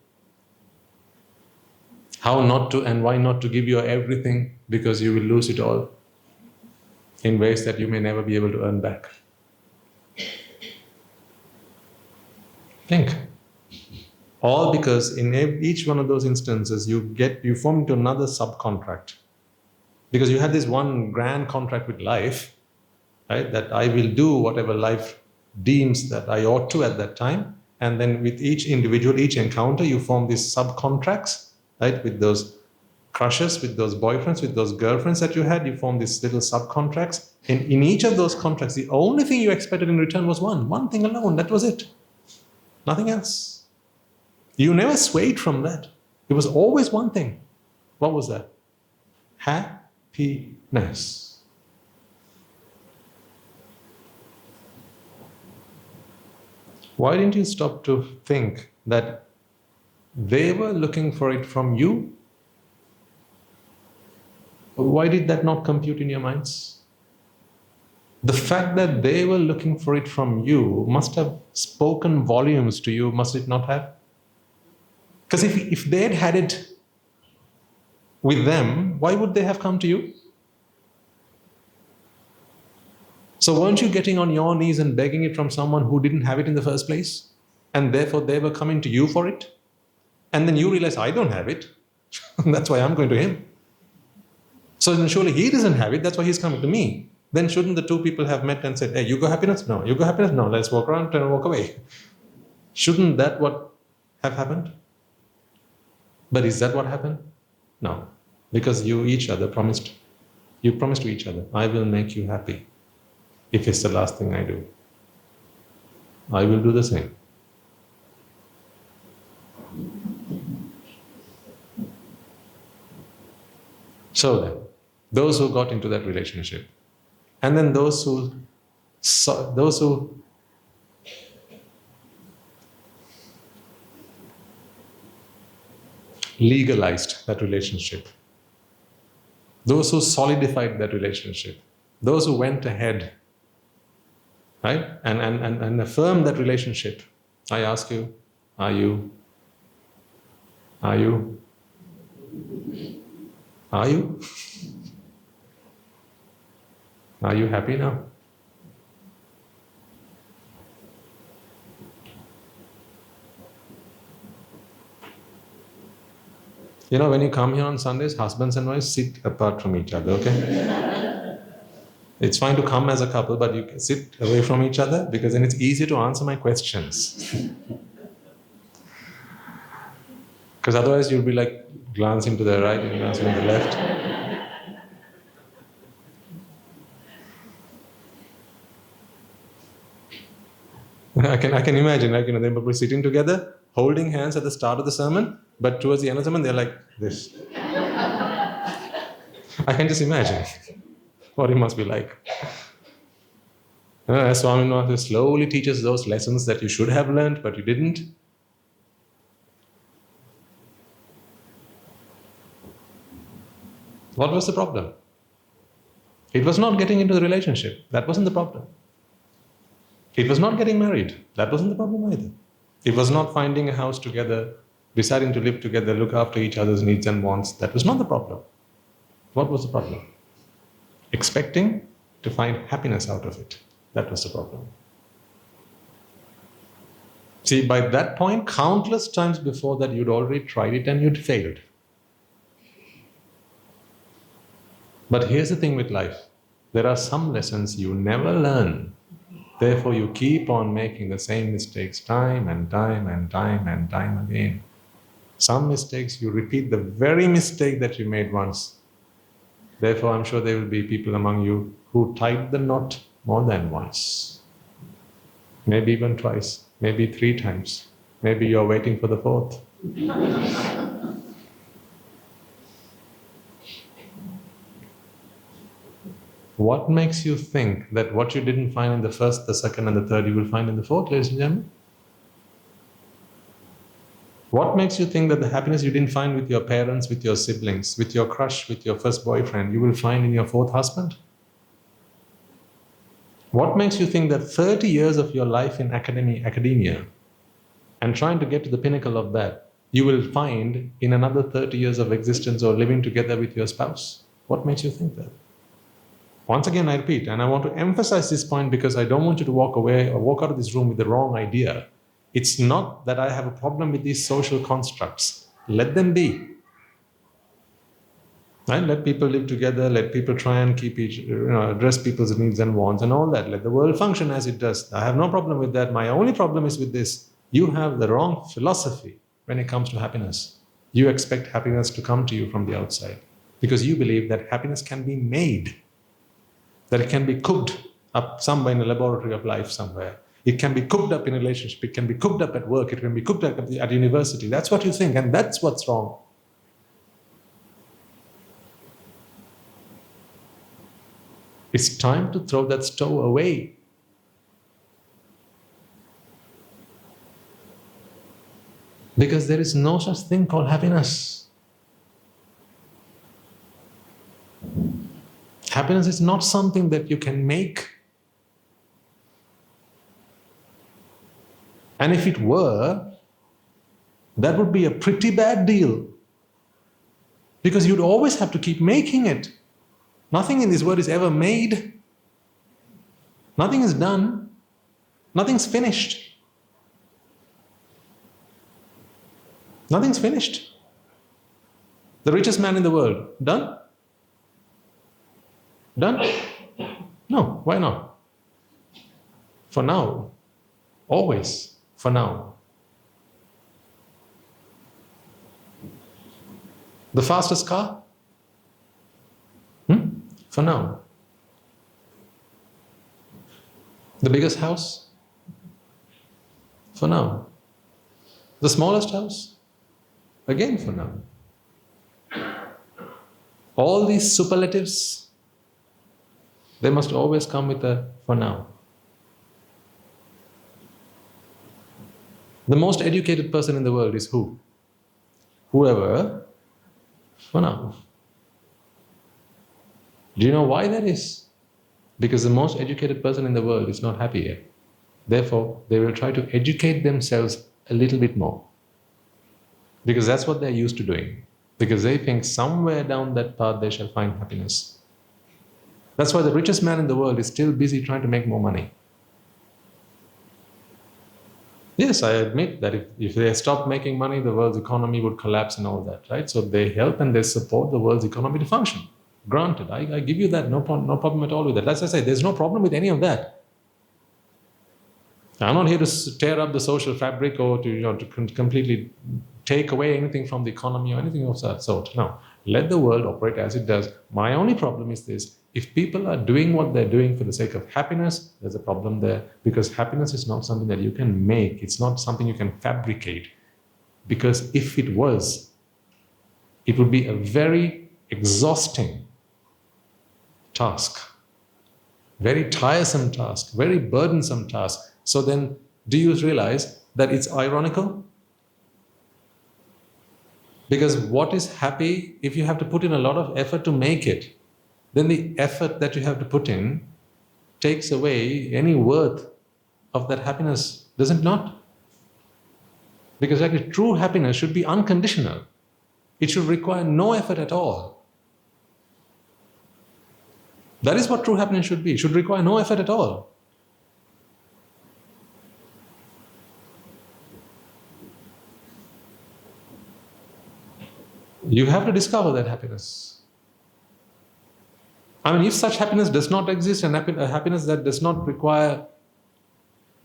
How not to and why not to give your everything, because you will lose it all in ways that you may never be able to earn back. Think. All because in each one of those instances you form into another subcontract. Because you had this one grand contract with life, right? That I will do whatever life deems that I ought to at that time. And then with each individual, each encounter, you form these subcontracts, right? With those crushes, with those boyfriends, with those girlfriends that you had, you form these little subcontracts. And in each of those contracts, the only thing you expected in return was one thing alone. That was it. Nothing else. You never swayed from that. It was always one thing. What was that? Happiness. Why didn't you stop to think that they were looking for it from you? Why did that not compute in your minds? The fact that they were looking for it from you must have spoken volumes to you, must it not have? Because if they'd had it with them, why would they have come to you? So weren't you getting on your knees and begging it from someone who didn't have it in the first place? And therefore they were coming to you for it? And then you realize, I don't have it. That's why I'm going to him. So then surely he doesn't have it, that's why he's coming to me. Then shouldn't the two people have met and said, hey, you go happiness? No. You go happiness? No. Let's walk around and walk away. Shouldn't that what have happened? But is that what happened? No. Because you promised to each other, I will make you happy. If it's the last thing I do, I will do the same. So then, those who got into that relationship, and then those who legalized that relationship, those who solidified that relationship, those who went ahead, right, and affirmed that relationship, I ask you, are you happy now? When you come here on Sundays, husbands and wives sit apart from each other, okay? It's fine to come as a couple, but you can sit away from each other because then it's easier to answer my questions. Because otherwise you'll be like glancing to the right and glancing to the left. I can imagine, like, they will be sitting together, holding hands at the start of the sermon, but towards the end of the sermon, they're like this. I can just imagine what it must be like. As Swami slowly teaches those lessons that you should have learned, but you didn't. What was the problem? It was not getting into the relationship. That wasn't the problem. It was not getting married. That wasn't the problem either. It was not finding a house together, deciding to live together, look after each other's needs and wants. That was not the problem. What was the problem? Expecting to find happiness out of it. That was the problem. See, by that point, countless times before that, you'd already tried it and you'd failed. But here's the thing with life. There are some lessons you never learn. Therefore, you keep on making the same mistakes time and time and time and time again. Some mistakes, you repeat the very mistake that you made once. Therefore, I'm sure there will be people among you who tied the knot more than once. Maybe even twice, maybe 3 times. Maybe you're waiting for the 4th. What makes you think that what you didn't find in the 1st, the 2nd, and the 3rd, you will find in the 4th, ladies and gentlemen? What makes you think that the happiness you didn't find with your parents, with your siblings, with your crush, with your first boyfriend, you will find in your 4th husband? What makes you think that 30 years of your life in academia and trying to get to the pinnacle of that, you will find in another 30 years of existence or living together with your spouse? What makes you think that? Once again, I repeat, and I want to emphasize this point because I don't want you to walk away or walk out of this room with the wrong idea. It's not that I have a problem with these social constructs. Let them be. Right? Let people live together, let people try and keep address people's needs and wants and all that. Let the world function as it does. I have no problem with that. My only problem is with this. You have the wrong philosophy when it comes to happiness. You expect happiness to come to you from the outside because you believe that happiness can be made. That it can be cooked up somewhere in the laboratory of life somewhere. It can be cooked up in a relationship. It can be cooked up at work. It can be cooked up at university. That's what you think, and that's what's wrong. It's time to throw that stove away. Because there is no such thing called happiness. Happiness is not something that you can make. And if it were, that would be a pretty bad deal. Because you'd always have to keep making it. Nothing in this world is ever made. Nothing is done. Nothing's finished. Nothing's finished. The richest man in the world, done? Done? No, why not? For now. Always for now. The fastest car? For now. The biggest house? For now. The smallest house? Again for now. All these superlatives, they must always come with a for now. The most educated person in the world is who? Whoever, for now. Do you know why that is? Because the most educated person in the world is not happy yet. Therefore, they will try to educate themselves a little bit more. Because that's what they're used to doing. Because they think somewhere down that path they shall find happiness. That's why the richest man in the world is still busy trying to make more money. Yes, I admit that if they stopped making money, the world's economy would collapse and all that, right? So they help and they support the world's economy to function. Granted, I give you that, no problem at all with that. As I say, there's no problem with any of that. I'm not here to tear up the social fabric or to completely take away anything from the economy or anything of that sort. No, let the world operate as it does. My only problem is this: if people are doing what they're doing for the sake of happiness, there's a problem there, because happiness is not something that you can make. It's not something you can fabricate. Because if it was, it would be a very exhausting task, very tiresome task, very burdensome task. So then, do you realize that it's ironical? Because what is happy, if you have to put in a lot of effort to make it, then the effort that you have to put in takes away any worth of that happiness, does it not? Because actually true happiness should be unconditional. It should require no effort at all. That is what true happiness should be. It should require no effort at all. You have to discover that happiness. I mean, if such happiness does not exist, and a happiness that does not require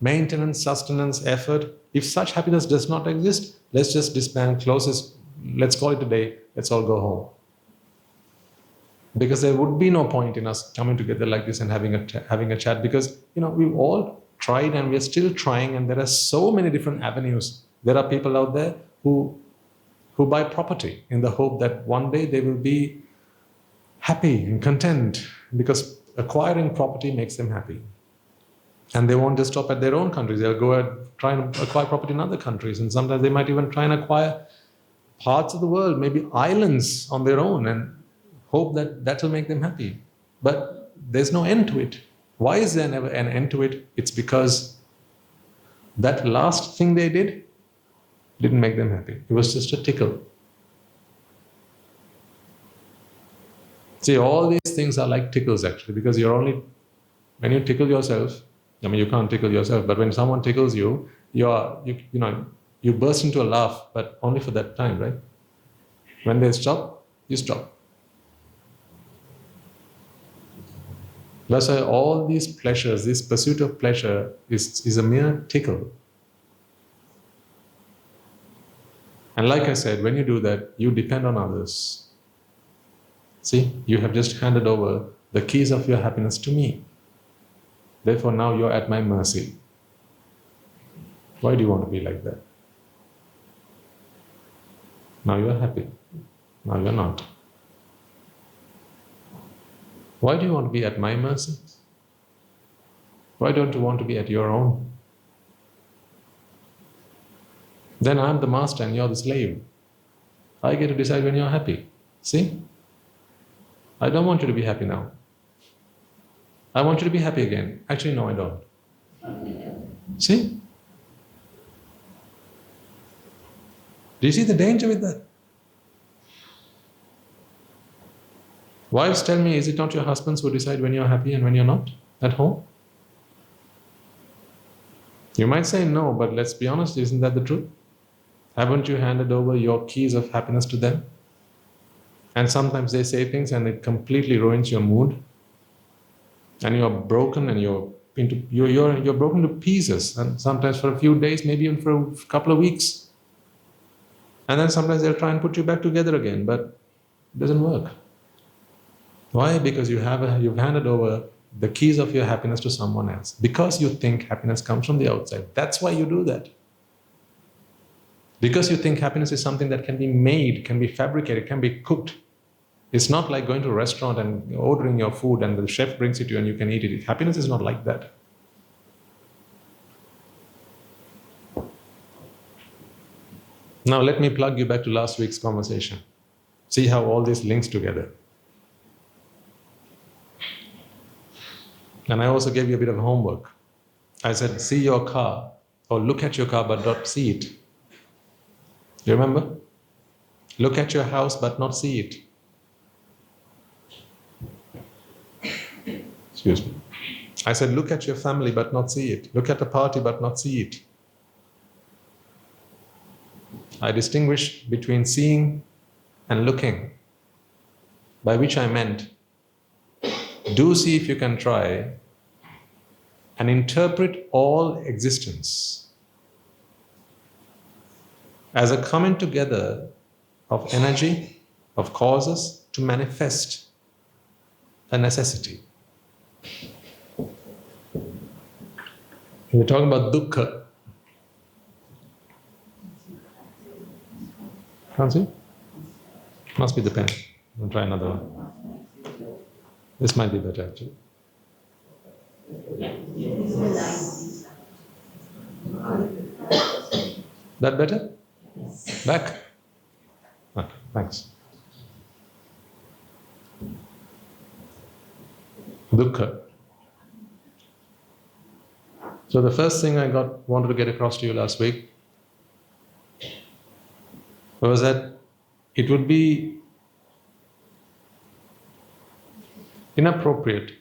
maintenance, sustenance, effort, if such happiness does not exist, let's just disband, let's call it a day, let's all go home. Because there would be no point in us coming together like this and having a chat, because we've all tried and we're still trying, and there are so many different avenues. There are people out there who buy property in the hope that one day they will be happy and content, because acquiring property makes them happy. And they won't just stop at their own countries, they'll go and try and acquire property in other countries, and sometimes they might even try and acquire parts of the world, maybe islands on their own, and hope that will make them happy. But there's no end to it. Why is there never an end to it? It's because that last thing they did didn't make them happy. It was just a tickle. See, all these things are like tickles actually, because when you tickle yourself, I mean, you can't tickle yourself, but when someone tickles you, you burst into a laugh, but only for that time, right? When they stop, you stop. That's why all these pleasures, this pursuit of pleasure is a mere tickle. And like I said, when you do that, you depend on others. See, you have just handed over the keys of your happiness to me. Therefore, now you're at my mercy. Why do you want to be like that? Now you're happy. Now you're not. Why do you want to be at my mercy? Why don't you want to be at your own? Then I'm the master and you're the slave. I get to decide when you're happy. See? I don't want you to be happy now. I want you to be happy again. Actually, no, I don't. See? Do you see the danger with that? Wives, tell me, is it not your husbands who decide when you're happy and when you're not at home? You might say no, but let's be honest, isn't that the truth? Haven't you handed over your keys of happiness to them? And sometimes they say things and it completely ruins your mood. And you're broken and you're broken to pieces. And sometimes for a few days, maybe even for a couple of weeks. And then sometimes they'll try and put you back together again, but it doesn't work. Why? Because you've handed over the keys of your happiness to someone else. Because you think happiness comes from the outside. That's why you do that. Because you think happiness is something that can be made, can be fabricated, can be cooked. It's not like going to a restaurant and ordering your food and the chef brings it to you and you can eat it. Happiness is not like that. Now let me plug you back to last week's conversation. See how all this links together. And I also gave you a bit of homework. I said, see your car, or look at your car but not see it. You remember? Look at your house but not see it. Excuse me. I said, look at your family but not see it. Look at the party but not see it. I distinguished between seeing and looking, by which I meant do see if you can try and interpret all existence as a coming together of energy, of causes to manifest a necessity. We're talking about dukkha. Can't see? Must be the pen. I'll try another one. This might be better actually. That better? Back? Okay, thanks. Dukkha. So the first thing I wanted to get across to you last week was that it would be inappropriate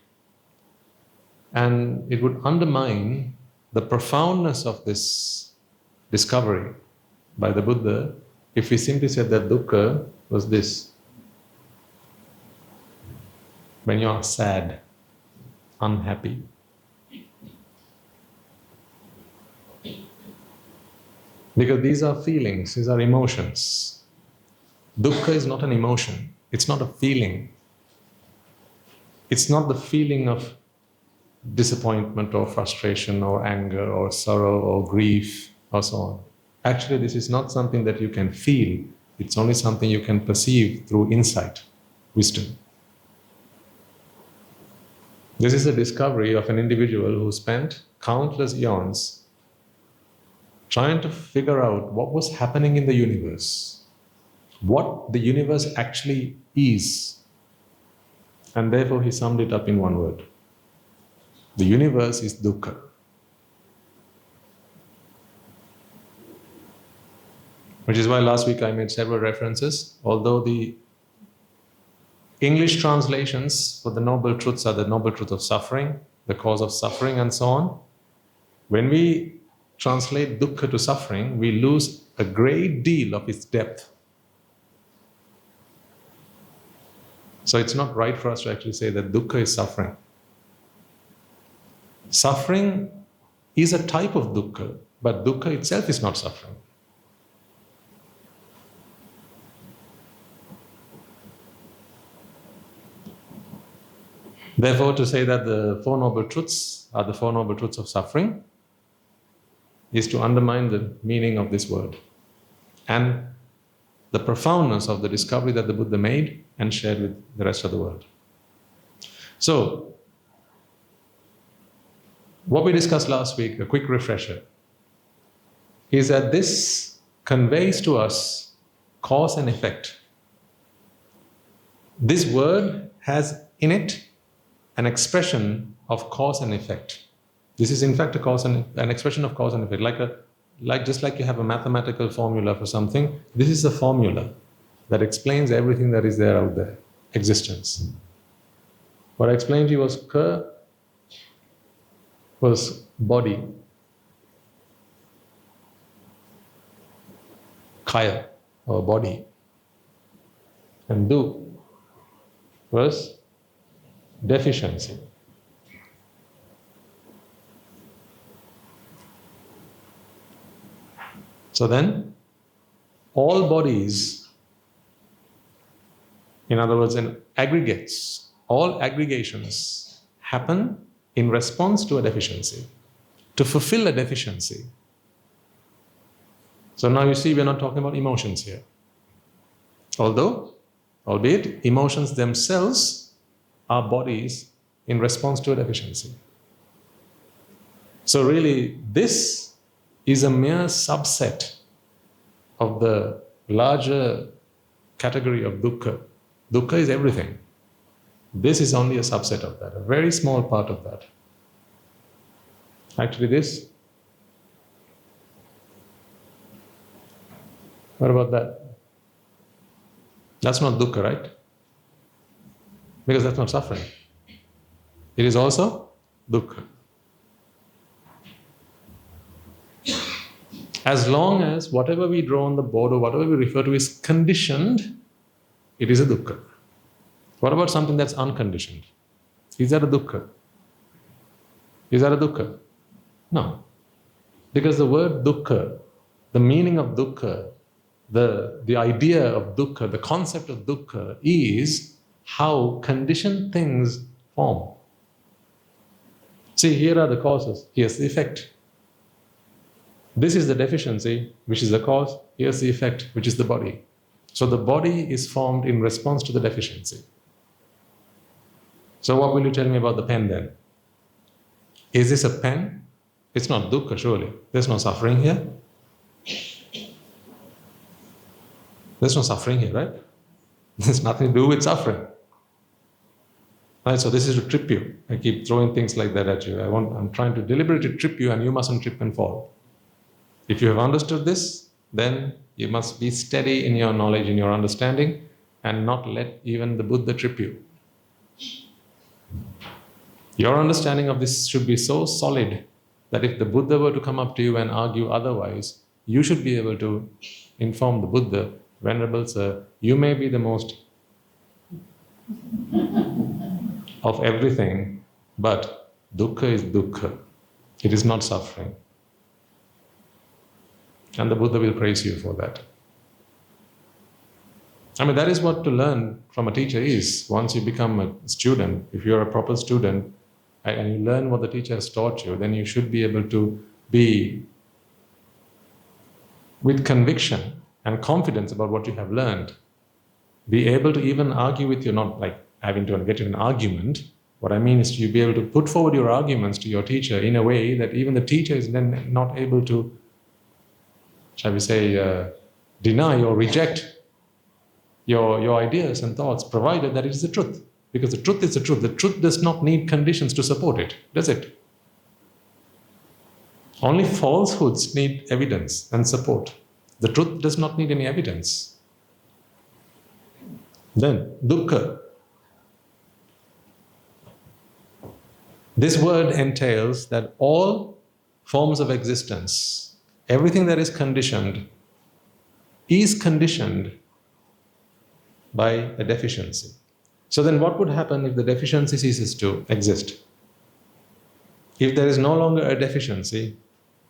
and it would undermine the profoundness of this discovery by the Buddha if we simply said that dukkha was this. When you are sad, unhappy. Because these are feelings, these are emotions. Dukkha is not an emotion, it's not a feeling. It's not the feeling of disappointment or frustration or anger or sorrow or grief or so on. Actually, this is not something that you can feel, it's only something you can perceive through insight, wisdom. This is a discovery of an individual who spent countless eons trying to figure out what was happening in the universe, what the universe actually is. And therefore he summed it up in one word. The universe is dukkha. Which is why last week I made several references, although the English translations for the Noble Truths are the Noble Truth of Suffering, the cause of suffering and so on. When we translate dukkha to suffering, we lose a great deal of its depth. So it's not right for us to actually say that dukkha is suffering. Suffering is a type of dukkha, but dukkha itself is not suffering. Therefore, to say that the Four Noble Truths are the Four Noble Truths of suffering is to undermine the meaning of this word and the profoundness of the discovery that the Buddha made and shared with the rest of the world. So, what we discussed last week, a quick refresher, is that this conveys to us cause and effect. This word has in it an expression of cause and effect. This is in fact an expression of cause and effect, just like you have a mathematical formula for something. This is a formula that explains everything that is there out there, existence. What I explained to you was ka was body, kaya or body, and du was deficiency. So then, all bodies, in other words, in aggregates, all aggregations happen in response to a deficiency, to fulfill a deficiency. So now you see, we're not talking about emotions here. Albeit, emotions themselves are bodies in response to a deficiency. So really, this is a mere subset of the larger category of dukkha. Dukkha is everything. This is only a subset of that, a very small part of that. Actually this. What about that? That's not dukkha, right? Because that's not suffering. It is also dukkha. As long as whatever we draw on the board or whatever we refer to is conditioned, it is a dukkha. What about something that's unconditioned? Is that a dukkha? Is that a dukkha? No. Because the word dukkha, the meaning of dukkha, the idea of dukkha, the concept of dukkha is how conditioned things form. See, here are the causes, here's the effect. This is the deficiency, which is the cause, here's the effect, which is the body. So the body is formed in response to the deficiency. So what will you tell me about the pen then? Is this a pen? It's not dukkha, surely. There's no suffering here. There's no suffering here, right? There's nothing to do with suffering. Right, so this is to trip you. I keep throwing things like that at you. I'm trying to deliberately trip you, and you mustn't trip and fall. If you have understood this, then you must be steady in your knowledge, in your understanding, and not let even the Buddha trip you. Your understanding of this should be so solid that if the Buddha were to come up to you and argue otherwise, you should be able to inform the Buddha, Venerable Sir, you may be the most of everything, but dukkha is dukkha. It is not suffering. And the Buddha will praise you for that. I mean, that is what to learn from a teacher is. Once you become a student, if you're a proper student, and you learn what the teacher has taught you, then you should be able to be with conviction and confidence about what you have learned. Be able to even argue with you, not like having to get in an argument. What I mean is you be able to put forward your arguments to your teacher in a way that even the teacher is then not able to, shall we say, deny or reject your ideas and thoughts, provided that it is the truth. Because the truth is the truth. The truth does not need conditions to support it, does it? Only falsehoods need evidence and support. The truth does not need any evidence. Then, dukkha. This word entails that all forms of existence, everything that is conditioned by a deficiency. So then what would happen if the deficiency ceases to exist? If there is no longer a deficiency,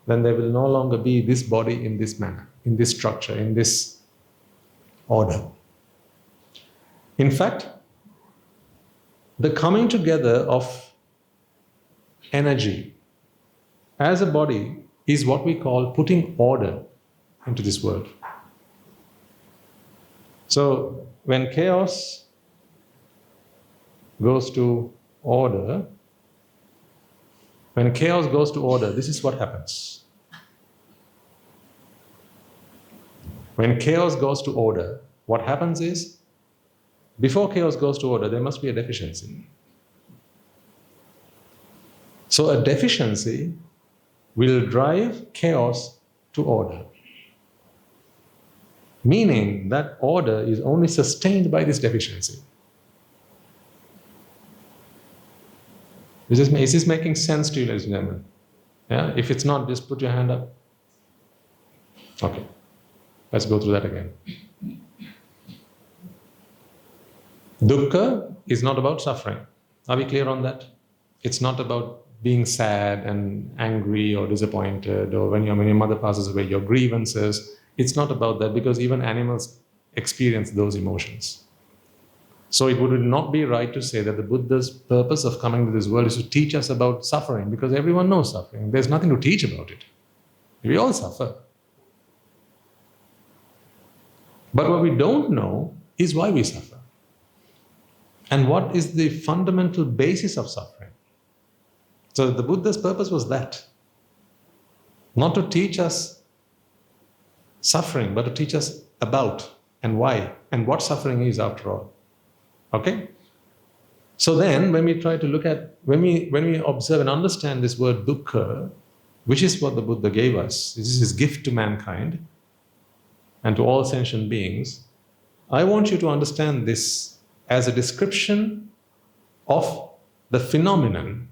then there will no longer be this body in this manner, in this structure, in this order. In fact, the coming together of energy as a body is what we call putting order into this world. So when chaos goes to order, this is what happens. When chaos goes to order, what happens is, before chaos goes to order, there must be a deficiency. So a deficiency will drive chaos to order. Meaning that order is only sustained by this deficiency. Is this making sense to you, ladies and gentlemen? Yeah? If it's not, just put your hand up. Okay. Let's go through that again. Dukkha is not about suffering. Are we clear on that? It's not about being sad and angry or disappointed, or when your mother passes away, your grievances. It's not about that, because even animals experience those emotions. So it would not be right to say that the Buddha's purpose of coming to this world is to teach us about suffering, because everyone knows suffering. There's nothing to teach about it. We all suffer. But what we don't know is why we suffer. And what is the fundamental basis of suffering. So the Buddha's purpose was that. Not to teach us suffering, but to teach us about and why and what suffering is after all. Okay? So then when we try to look at, when we observe and understand this word dukkha, which is what the Buddha gave us, this is his gift to mankind and to all sentient beings, I want you to understand this as a description of the phenomenon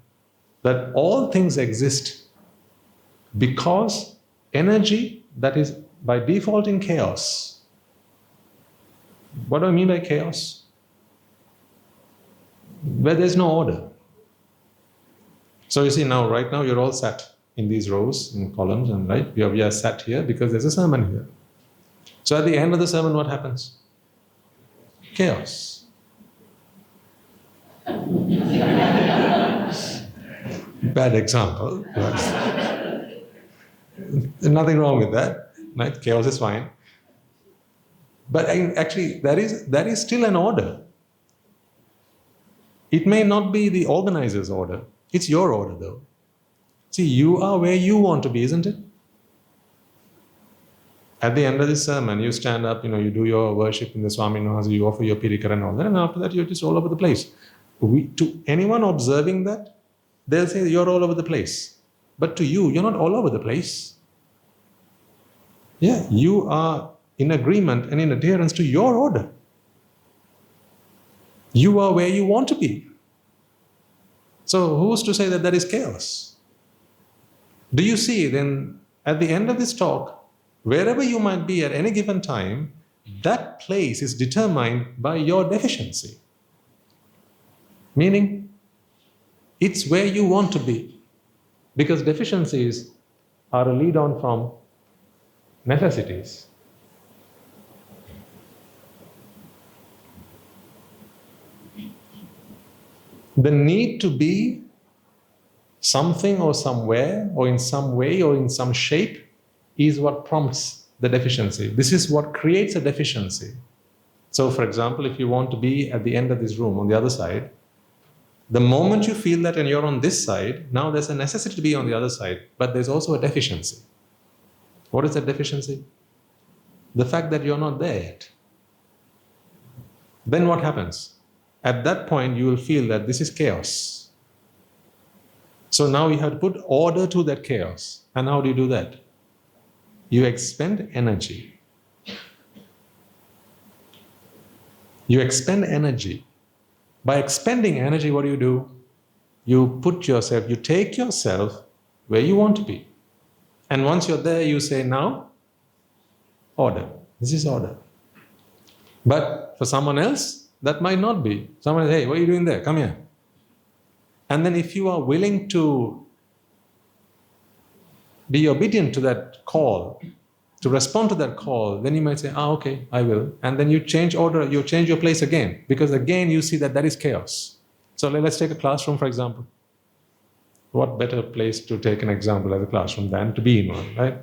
that all things exist because energy that is by default in chaos. What do I mean by chaos? Where there's no order. So you see now, right now, you're all sat in these rows, in columns, and right, we are sat here because there's a sermon here. So at the end of the sermon, what happens? Chaos. Bad example. But there's nothing wrong with that. Right? Chaos is fine. But actually, that is still an order. It may not be the organizer's order. It's your order, though. See, you are where you want to be, isn't it? At the end of this sermon, you stand up, you do your worship in the Swami Nahasa, you offer your pirikara and all that, and after that, you're just all over the place. To anyone observing that, they'll say you're all over the place. But to you, you're not all over the place. Yeah, you are in agreement and in adherence to your order. You are where you want to be. So who's to say that that is chaos? Do you see then, at the end of this talk, wherever you might be at any given time, that place is determined by your deficiency. Meaning, it's where you want to be. Because deficiencies are a lead on from necessities. The need to be something or somewhere or in some way or in some shape is what prompts the deficiency. This is what creates a deficiency. So for example, if you want to be at the end of this room on the other side, the moment you feel that and you're on this side, now there's a necessity to be on the other side, but there's also a deficiency. What is that deficiency? The fact that you're not there yet. Then what happens? At that point, you will feel that this is chaos. So now you have to put order to that chaos. And how do you do that? You expend energy. You expend energy. By expending energy, what do? You take yourself where you want to be. And once you're there, you say, now, order. This is order. But for someone else, that might not be. Someone says, hey, what are you doing there? Come here. And then if you are willing to be obedient to that call, to respond to that call, then you might say, okay, I will. And then you change order, you change your place again. Because again, you see that is chaos. So let's take a classroom, for example. What better place to take an example as a classroom than to be in one, right?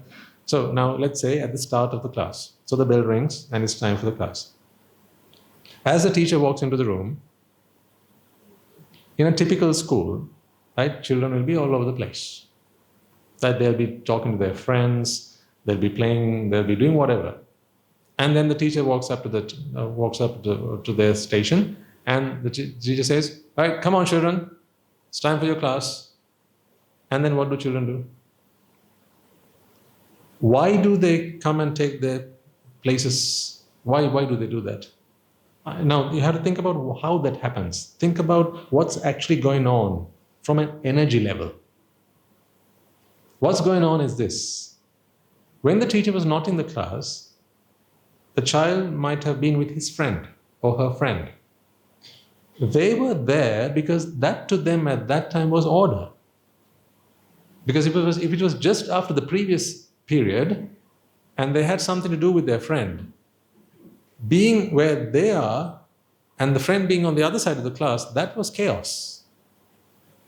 So now let's say at the start of the class. So the bell rings and it's time for the class. As the teacher walks into the room, in a typical school, right, children will be all over the place. That they'll be talking to their friends, they'll be playing, they'll be doing whatever. And then the teacher walks up to their station, and the teacher says, "All right, come on, children, it's time for your class." And then what do children do? Why do they come and take their places? Why do they do that? Now, you have to think about how that happens. Think about what's actually going on from an energy level. What's going on is this. When the teacher was not in the class, the child might have been with his friend or her friend. They were there because that to them at that time was order. Because if it was just after the previous period and they had something to do with their friend, being where they are and the friend being on the other side of the class, that was chaos.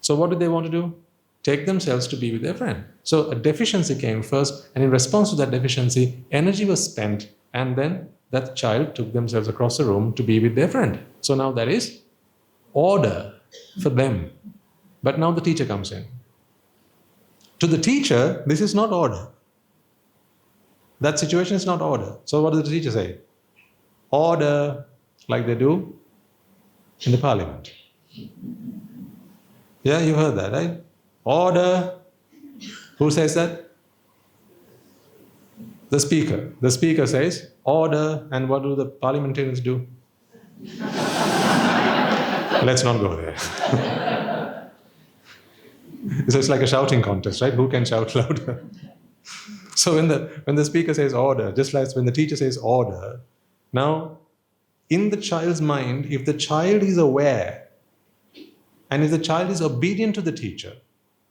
So what did they want to do? Take themselves to be with their friend. So a deficiency came first, and in response to that deficiency, energy was spent, and then that child took themselves across the room to be with their friend. So now that is order for them. But now the teacher comes in. To the teacher, this is not order. That situation is not order. So what does the teacher say? Order, like they do in the parliament. Yeah, you heard that, right? Order. Who says that? The speaker. The speaker says, order, and what do the parliamentarians do? Let's not go there. So it's like a shouting contest, right? Who can shout louder? So when the speaker says order, just like when the teacher says order, now in the child's mind, if the child is aware and if the child is obedient to the teacher,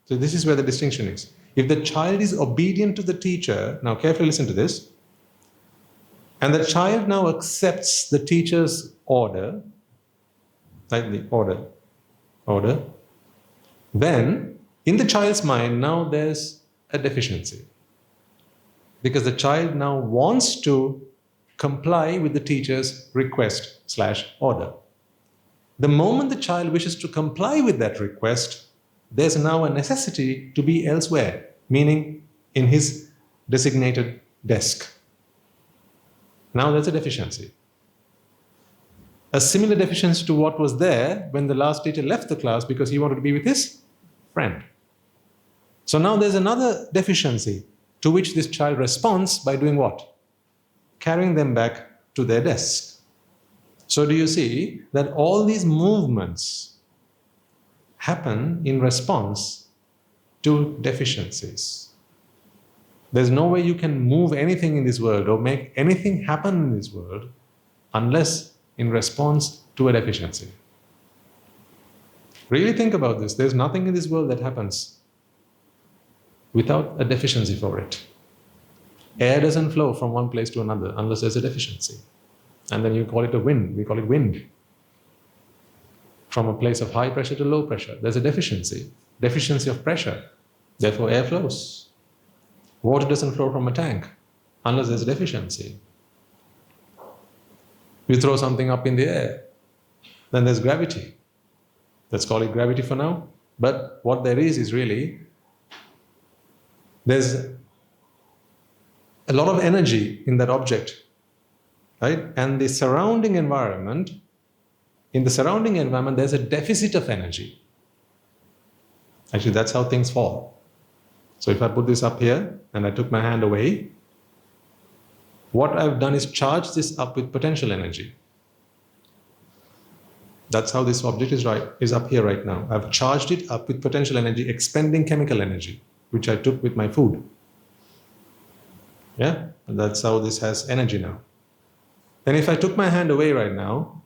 So this is where the distinction is. If the child is obedient to the teacher, now carefully listen to this, and the child now accepts the teacher's order, like the order, then in the child's mind now there's a deficiency. Because the child now wants to comply with the teacher's request/order. The moment the child wishes to comply with that request, there's now a necessity to be elsewhere, meaning in his designated desk. Now there's a deficiency. A similar deficiency to what was there when the last teacher left the class because he wanted to be with his friend. So now there's another deficiency to which this child responds by doing what? Carrying them back to their desk. So do you see that all these movements happen in response to deficiencies? There's no way you can move anything in this world or make anything happen in this world unless in response to a deficiency. Really think about this. There's nothing in this world that happens without a deficiency for it. Air doesn't flow from one place to another unless there's a deficiency. And then you call it a wind. We call it wind. From a place of high pressure to low pressure, there's a deficiency. Deficiency of pressure. Therefore, air flows. Water doesn't flow from a tank unless there's a deficiency. You throw something up in the air, then there's gravity. Let's call it gravity for now. But what there is really, there's a lot of energy in that object, right? And the surrounding environment, in the surrounding environment, there's a deficit of energy. Actually, that's how things fall. So if I put this up here and I took my hand away, what I've done is charge this up with potential energy. That's how this object is up here right now. I've charged it up with potential energy, expending chemical energy, which I took with my food. Yeah, and that's how this has energy now. Then if I took my hand away right now,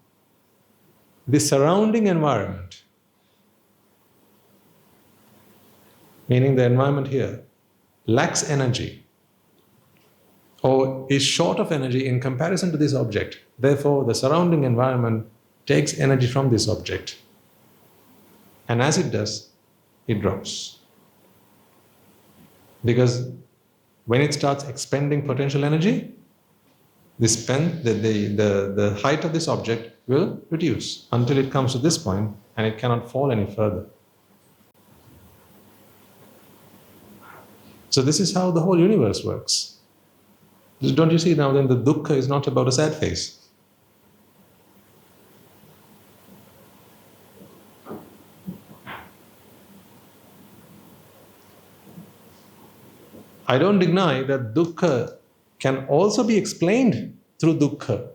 the surrounding environment, meaning the environment here, lacks energy or is short of energy in comparison to this object. Therefore, the surrounding environment takes energy from this object. And as it does, it drops. Because when it starts expending potential energy, the height of this object will reduce until it comes to this point and it cannot fall any further. So this is how the whole universe works. Don't you see now then the dukkha is not about a sad face. I don't deny that dukkha can also be explained through dukkha,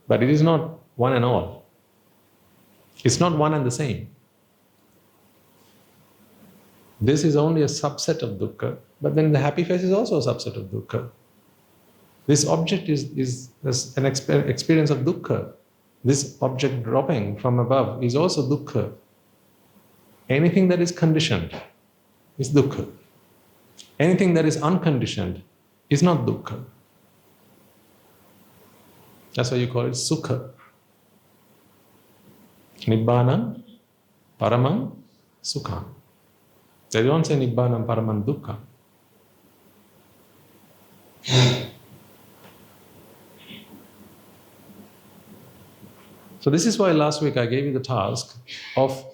but it is not one and all. It's not one and the same. This is only a subset of dukkha, but then the happy face is also a subset of dukkha. This object is an experience of dukkha. This object dropping from above is also dukkha. Anything that is conditioned is dukkha. Anything that is unconditioned is not dukkha. That's why you call it sukha. Nibbāna, paramam, sukha. They don't say Nibbāna, paramam, dukkha. So this is why last week I gave you the task of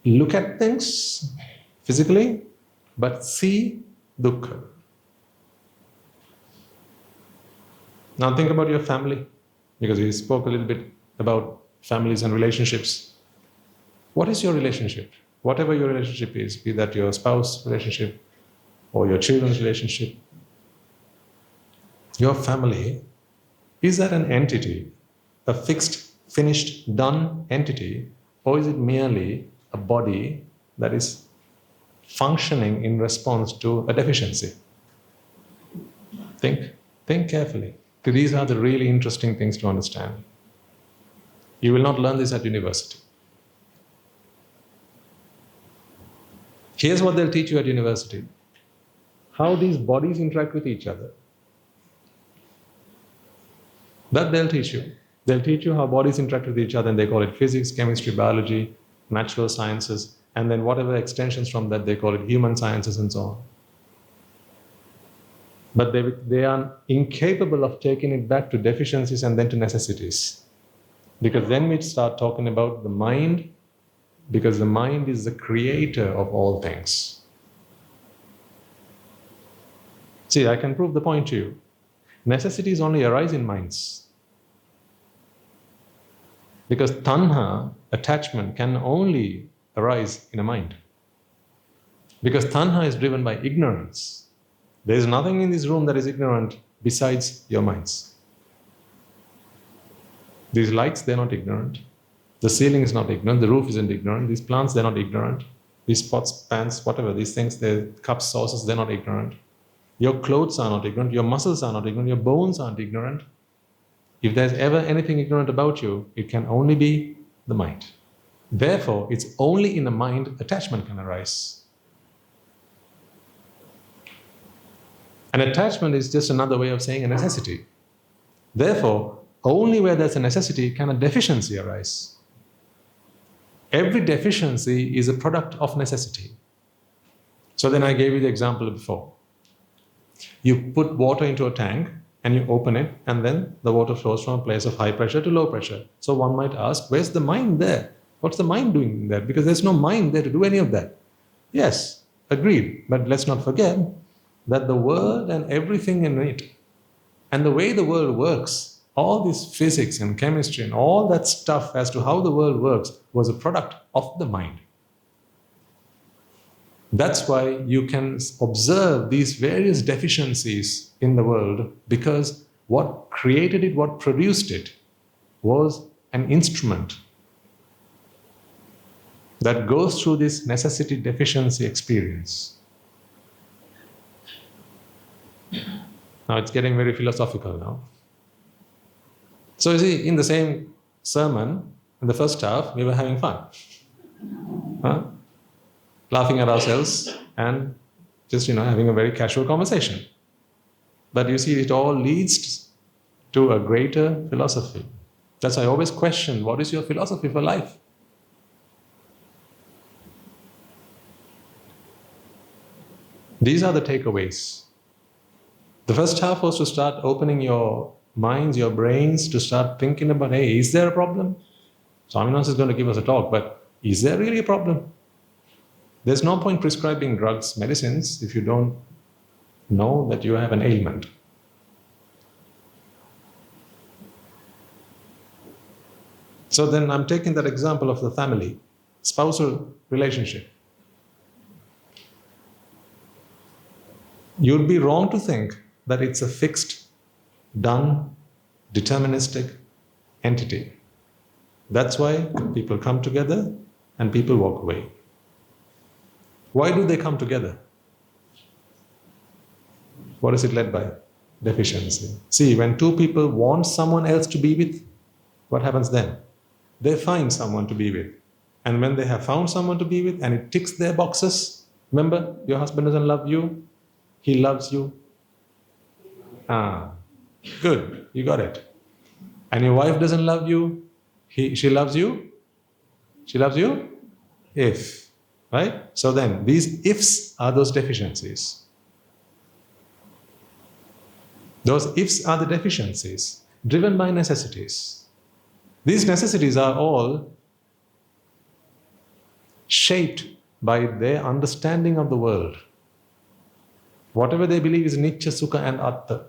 look at things physically, but see dukkha. Now think about your family, because we spoke a little bit about families and relationships. What is your relationship? Whatever your relationship is, be that your spouse relationship or your children's relationship, your family, is that an entity, a fixed, finished, done entity, or is it merely a body that is functioning in response to a deficiency? Think carefully. These are the really interesting things to understand. You will not learn this at university. Here's what they'll teach you at university. How these bodies interact with each other. That they'll teach you. They'll teach you how bodies interact with each other, and they call it physics, chemistry, biology, natural sciences, and then whatever extensions from that, they call it human sciences and so on. But they are incapable of taking it back to deficiencies and then to necessities. Because then we start talking about the mind, because the mind is the creator of all things. See, I can prove the point to you. Necessities only arise in minds. Because tanha, attachment, can only arise in a mind. Because tanha is driven by ignorance. There is nothing in this room that is ignorant besides your minds. These lights, they're not ignorant. The ceiling is not ignorant. The roof isn't ignorant. These plants, they're not ignorant. These pots, pans, whatever, these things, they're cups, saucers, they're not ignorant. Your clothes are not ignorant. Your muscles are not ignorant. Your bones aren't ignorant. If there's ever anything ignorant about you, it can only be the mind. Therefore, it's only in the mind attachment can arise. An attachment is just another way of saying a necessity. Therefore, only where there's a necessity can a deficiency arise. Every deficiency is a product of necessity. So then I gave you the example before. You put water into a tank and you open it, and then the water flows from a place of high pressure to low pressure. So one might ask, where's the mind there? What's the mind doing there? Because there's no mind there to do any of that. Yes, agreed. But let's not forget that the world and everything in it, and the way the world works, all this physics and chemistry and all that stuff as to how the world works was a product of the mind. That's why you can observe these various deficiencies in the world, because what created it, what produced it, was an instrument that goes through this necessity deficiency experience. Now it's getting very philosophical now. So you see, in the same sermon, in the first half, we were having fun. Laughing at ourselves and just, having a very casual conversation. But you see, it all leads to a greater philosophy. That's why I always question, what is your philosophy for life? These are the takeaways. The first half was to start opening your minds, your brains, to start thinking about, hey, is there a problem? Swaminathan is going to give us a talk, but is there really a problem? There's no point prescribing drugs, medicines, if you don't know that you have an ailment. So then I'm taking that example of the family, spousal relationship. You'd be wrong to think that it's a fixed, done, deterministic entity. That's why people come together and people walk away. Why do they come together? What is it led by? Deficiency. See, when two people want someone else to be with, what happens then? They find someone to be with. And when they have found someone to be with and it ticks their boxes, remember, your husband doesn't love you, he loves you. Good, you got it. And your wife doesn't love you, she loves you? She loves you? If. Right? So then, these ifs are those deficiencies. Those ifs are the deficiencies, driven by necessities. These necessities are all shaped by their understanding of the world. Whatever they believe is Nitya, Sukha and Atta.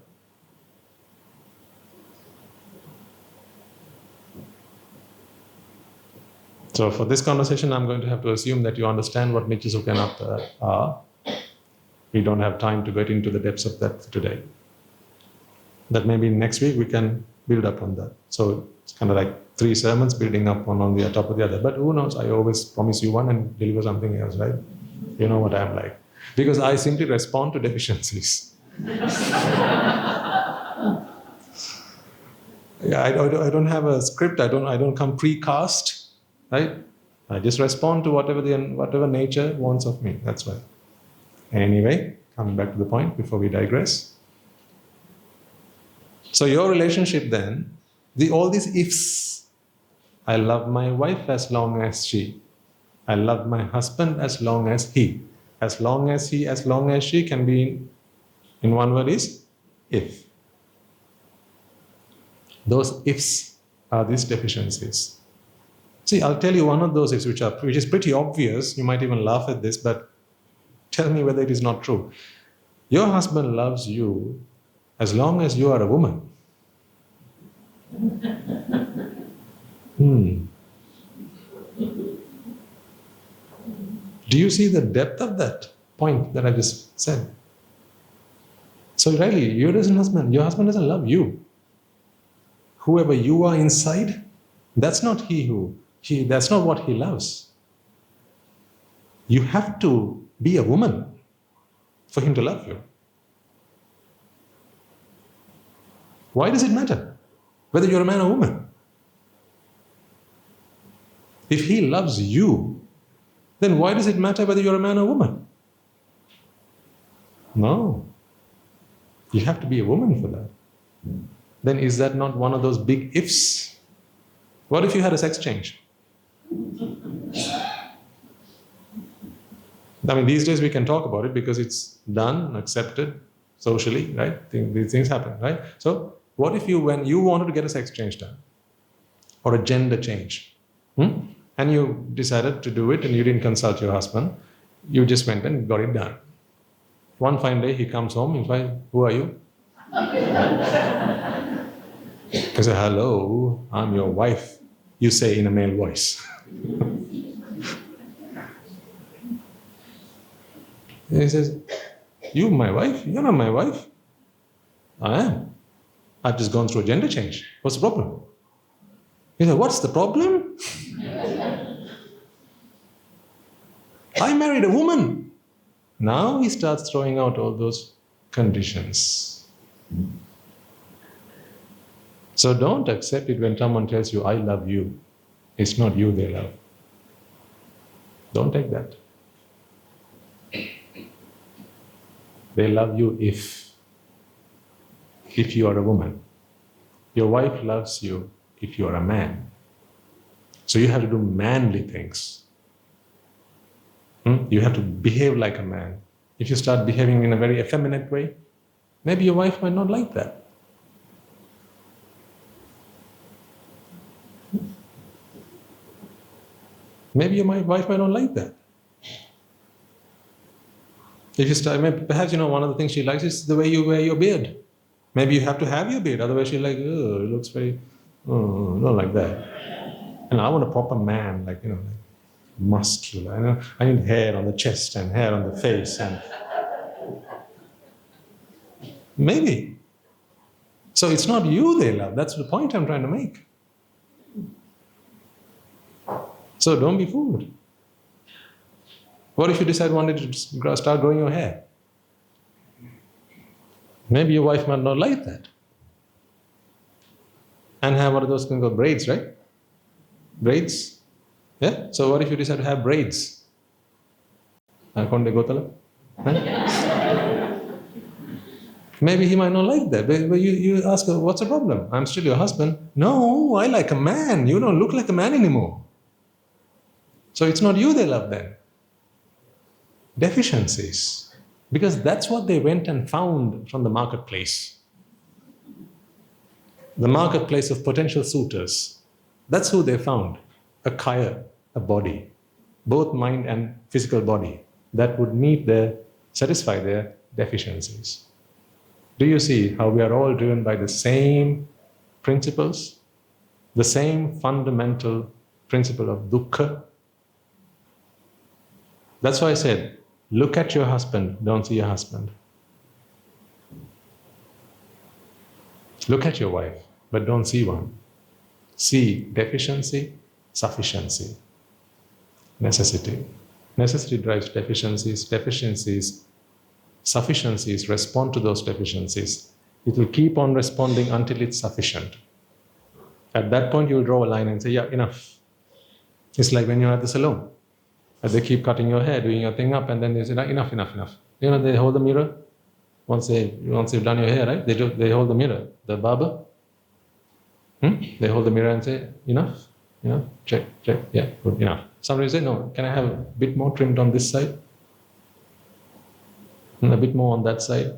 So for this conversation, I'm going to have to assume that you understand what Nitya, Sukha and Atta are. We don't have time to get into the depths of that today. That maybe next week we can build up on that. So it's kind of like 3 sermons building up one on the top of the other. But who knows, I always promise you one and deliver something else, right? You know what I'm like. Because I simply respond to deficiencies. Yeah, I don't have a script, I don't come precast, right? I just respond to whatever nature wants of me. That's why. Anyway, coming back to the point before we digress. So your relationship then, all these ifs. I love my wife as long as she. I love my husband as long as he. As long as he, as long as she can be in one word is if. Those ifs are these deficiencies. See, I'll tell you one of those ifs which is pretty obvious. You might even laugh at this, but tell me whether it is not true. Your husband loves you as long as you are a woman. Do you see the depth of that point that I just said? So really, your husband doesn't love you. Whoever you are inside, that's not that's not what he loves. You have to be a woman for him to love you. Why does it matter whether you're a man or woman? If he loves you, then why does it matter whether you're a man or woman? No. You have to be a woman for that. Then is that not one of those big ifs? What if you had a sex change? I mean, these days we can talk about it because it's done, accepted, socially, right? These things happen, right? So what if when you wanted to get a sex change done or a gender change, and you decided to do it and you didn't consult your husband, you just went and got it done. One fine day he comes home, he's like, who are you? I say, hello, I'm your wife. You say in a male voice. And he says, you my wife? You're not my wife. I am. I've just gone through a gender change. What's the problem? He said, what's the problem? I married a woman. Now he starts throwing out all those conditions. So don't accept it when someone tells you, I love you. It's not you they love. Don't take that. They love you if you are a woman. Your wife loves you if you are a man. So you have to do manly things. You have to behave like a man. If you start behaving in a very effeminate way, maybe your wife might not like that. Maybe your wife might not like that. If you start, perhaps one of the things she likes is the way you wear your beard. Maybe you have to have your beard, otherwise she's like, oh, it looks very, not like that. And I want a proper man, like muscular. I need hair on the chest and hair on the face, and maybe. So it's not you they love. That's the point I'm trying to make. So don't be fooled. What if you decide one day to start growing your hair? Maybe your wife might not like that. And have one of those things called braids, right? Braids? Yeah? So what if you decide to have braids? Maybe he might not like that. But you ask her, what's the problem? I'm still your husband. No, I like a man. You don't look like a man anymore. So it's not you they love then. Deficiencies. Because that's what they went and found from the marketplace. The marketplace of potential suitors. That's who they found. A kaya, a body. Both mind and physical body. That would satisfy their deficiencies. Do you see how we are all driven by the same principles? The same fundamental principle of dukkha? That's why I said, look at your husband, don't see your husband. Look at your wife, but don't see one. See deficiency, sufficiency, necessity. Necessity drives deficiencies. Deficiencies, sufficiencies respond to those deficiencies. It will keep on responding until it's sufficient. At that point, you'll draw a line and say, yeah, enough. It's like when you're at the salon. They keep cutting your hair, doing your thing up, and then they say, enough. They hold the mirror. Once you've done your hair, right? They hold the mirror. The barber, they hold the mirror and say, enough, check, yeah, good, enough. Somebody say, no, can I have a bit more trimmed on this side? And a bit more on that side.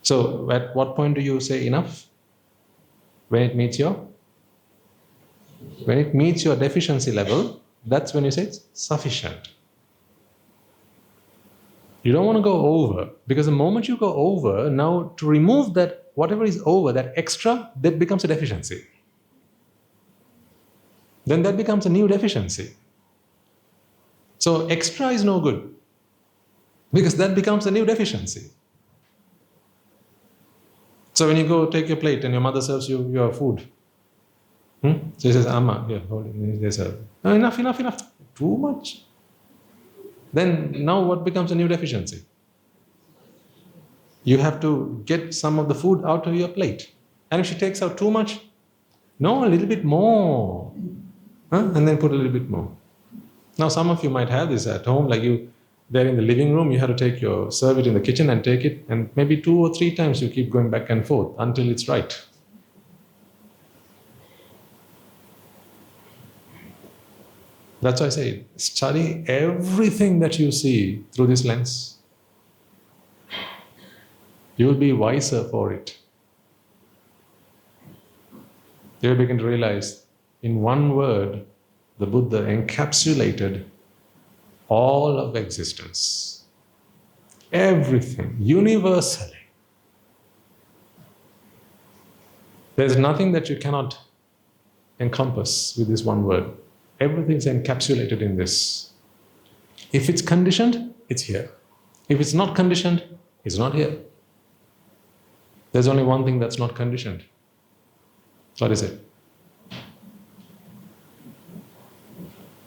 So at what point do you say enough? When it meets your deficiency level, that's when you say it's sufficient. You don't want to go over, because the moment you go over, now to remove that, whatever is over, that extra, that becomes a deficiency. Then that becomes a new deficiency. So extra is no good, because that becomes a new deficiency. So when you go take your plate and your mother serves you your food, she says, Amma, here, hold it. They serve. No, enough. Too much. Then now what becomes a new deficiency? You have to get some of the food out of your plate. And if she takes out too much, no, a little bit more. And then put a little bit more. Now some of you might have this at home, like there in the living room, you have to serve it in the kitchen and take it, and maybe 2 or 3 times you keep going back and forth until it's right. That's why I say, study everything that you see through this lens. You will be wiser for it. You will begin to realize, in one word, the Buddha encapsulated all of existence. Everything, universally. There's nothing that you cannot encompass with this one word. Everything is encapsulated in this. If it's conditioned, it's here. If it's not conditioned, it's not here. There's only one thing that's not conditioned. What is it?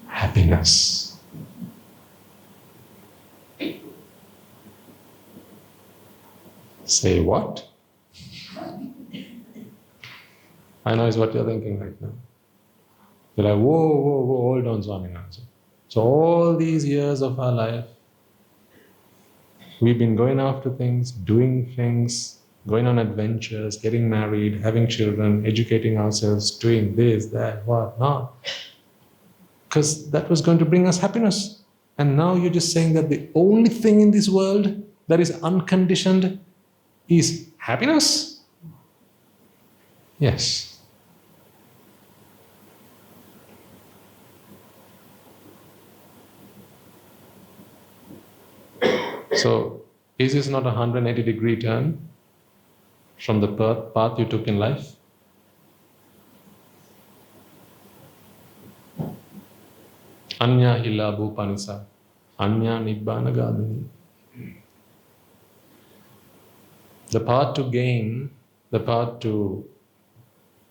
Happiness. Say what? I know it's what you're thinking right now. You're like, whoa, hold on, Swaminathan. So all these years of our life, we've been going after things, doing things, going on adventures, getting married, having children, educating ourselves, doing this, that, what, not. Because that was going to bring us happiness. And now you're just saying that the only thing in this world that is unconditioned is happiness? Yes. So, is this not a 180-degree turn from the path you took in life? Anya illa bhupanisa, anya Nibbāna gāmini. The path to gain, the path to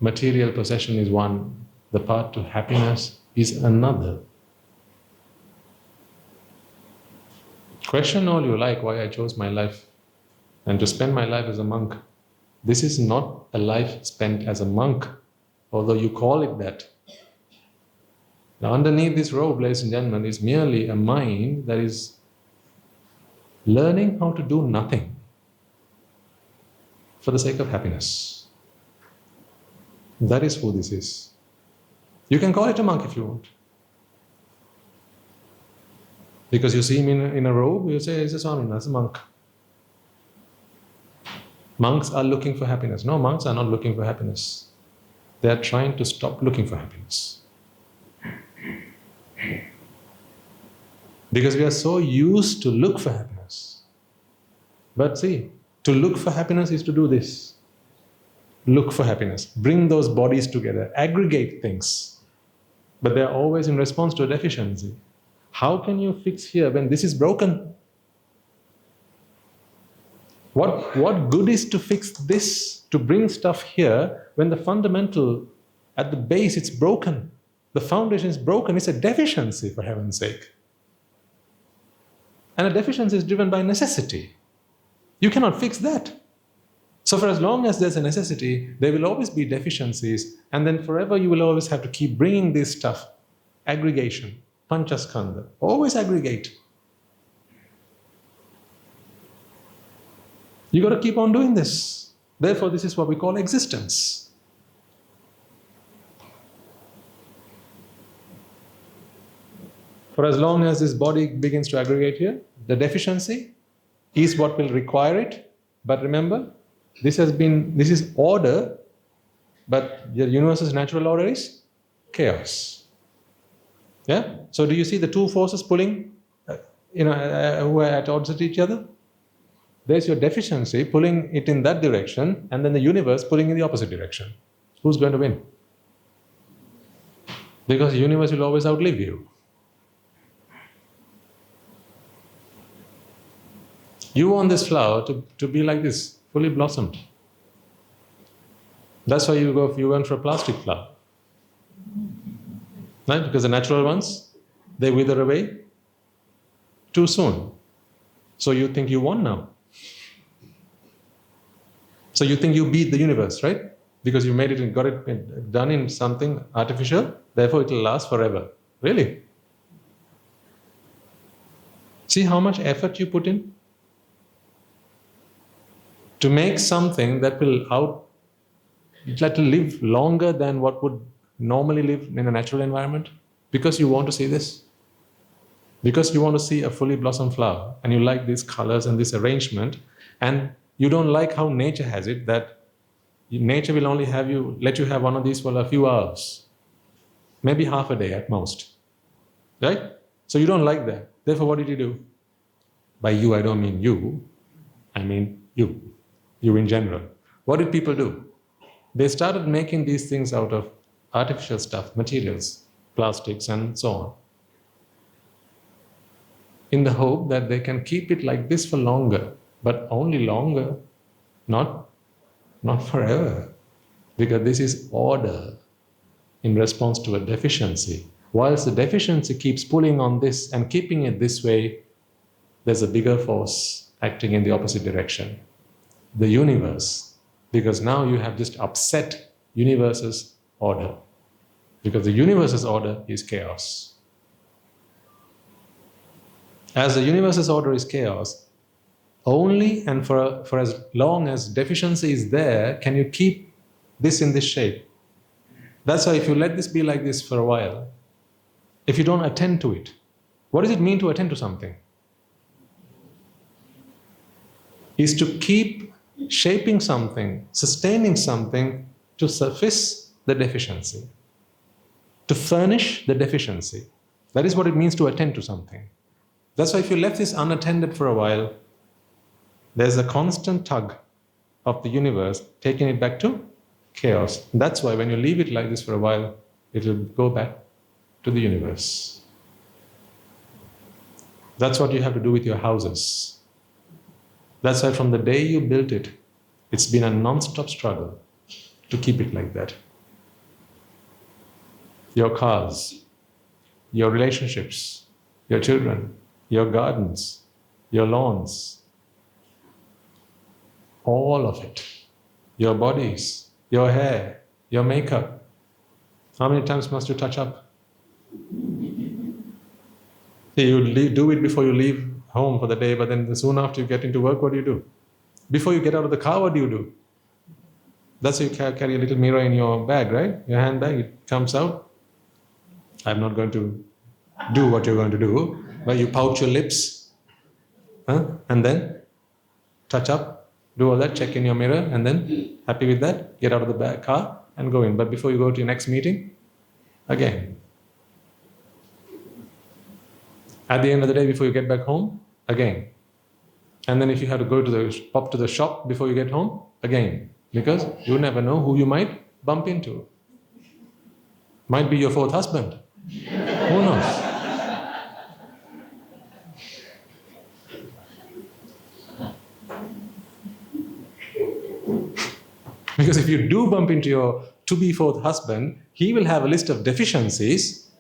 material possession is one. The path to happiness is another. Question all you like why I chose my life and to spend my life as a monk. This is not a life spent as a monk, although you call it that. Now underneath this robe, ladies and gentlemen, is merely a mind that is learning how to do nothing for the sake of happiness. That is who this is. You can call it a monk if you want. Because you see him in a robe, you say, he's a Swamin, that's a monk. Monks are looking for happiness. No, monks are not looking for happiness. They are trying to stop looking for happiness. Because we are so used to look for happiness. But see, to look for happiness is to do this. Look for happiness. Bring those bodies together. Aggregate things. But they are always in response to a deficiency. How can you fix here when this is broken? What good is to fix this, to bring stuff here, when the fundamental, at the base, it's broken? The foundation is broken. It's a deficiency, for heaven's sake. And a deficiency is driven by necessity. You cannot fix that. So for as long as there's a necessity, there will always be deficiencies, and then forever you will always have to keep bringing this stuff. Aggregation, panchaskandha, always aggregate. You got to keep on doing this. Therefore, this is what we call existence. For as long as this body begins to aggregate here, the deficiency is what will require it. But remember, this is order, but the universe's natural order is chaos. Yeah? So do you see the two forces pulling, who are at odds with each other? There's your deficiency pulling it in that direction, and then the universe pulling in the opposite direction. Who's going to win? Because the universe will always outlive you. You want this flower to be like this, fully blossomed. That's why you went for a plastic flower. Right? Because the natural ones, they wither away too soon. So you think you won now. So you think you beat the universe, right? Because you made it and got it done in something artificial, therefore it will last forever. Really? See how much effort you put in? To make something that will live longer than what would normally live in a natural environment, because you want to see this. Because you want to see a fully blossomed flower, and you like these colors and this arrangement, and you don't like how nature has it, that nature will only let you have one of these for a few hours, maybe half a day at most. Right? So you don't like that. Therefore, what did you do? By you, I don't mean you, I mean you. You in general. What did people do? They started making these things out of artificial stuff, materials, plastics and so on, in the hope that they can keep it like this for longer, but only longer, not forever. Because this is order in response to a deficiency. Whilst the deficiency keeps pulling on this and keeping it this way, there's a bigger force acting in the opposite direction. The universe, because now you have just upset universe's order. Because the universe's order is chaos. As the universe's order is chaos, only and for as long as deficiency is there, can you keep this in this shape. That's why if you let this be like this for a while, if you don't attend to it, what does it mean to attend to something? Is to keep shaping something, sustaining something to suffice the deficiency, to furnish the deficiency. That is what it means to attend to something. That's why if you left this unattended for a while, there's a constant tug of the universe taking it back to chaos. That's why when you leave it like this for a while, it will go back to the universe. That's what you have to do with your houses. That's why from the day you built it, it's been a non-stop struggle to keep it like that. Your cars, your relationships, your children, your gardens, your lawns, all of it, your bodies, your hair, your makeup. How many times must you touch up? You do it before you leave home for the day, but then soon after you get into work, what do? Before you get out of the car, what do? That's why you carry a little mirror in your bag, right? Your handbag, it comes out. I'm not going to do what you're going to do, but you pout your lips, and then touch up, do all that, check in your mirror, and then, happy with that, get out of the car and go in. But before you go to your next meeting, again. At the end of the day, before you get back home, again. And then if you have to go pop to the shop before you get home, again. Because you never know who you might bump into. Might be your fourth husband. Who knows? Because if you do bump into your to-be fourth husband, he will have a list of deficiencies,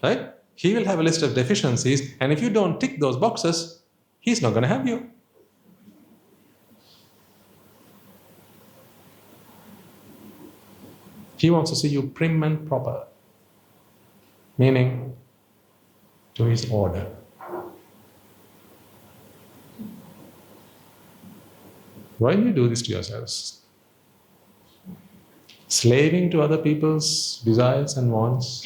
right? He will have a list of deficiencies, and if you don't tick those boxes, he's not going to have you. He wants to see you prim and proper, meaning to his order. Why do you do this to yourselves? Slaving to other people's desires and wants.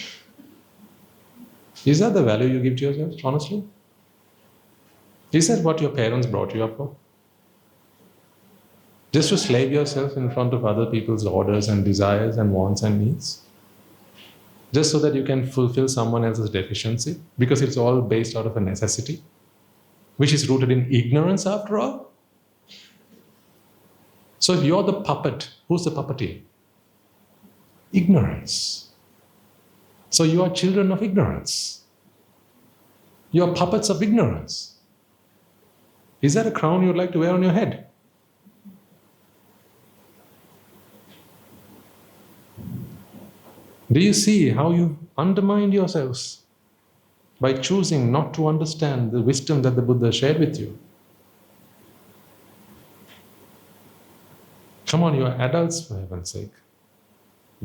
Is that the value you give to yourself, honestly? Is that what your parents brought you up for? Just to slave yourself in front of other people's orders and desires and wants and needs? Just so that you can fulfill someone else's deficiency? Because it's all based out of a necessity, which is rooted in ignorance after all? So if you're the puppet, who's the puppeteer? Ignorance. So you are children of ignorance. You are puppets of ignorance. Is that a crown you'd like to wear on your head? Do you see how you undermined yourselves by choosing not to understand the wisdom that the Buddha shared with you? Come on, you are adults, for heaven's sake.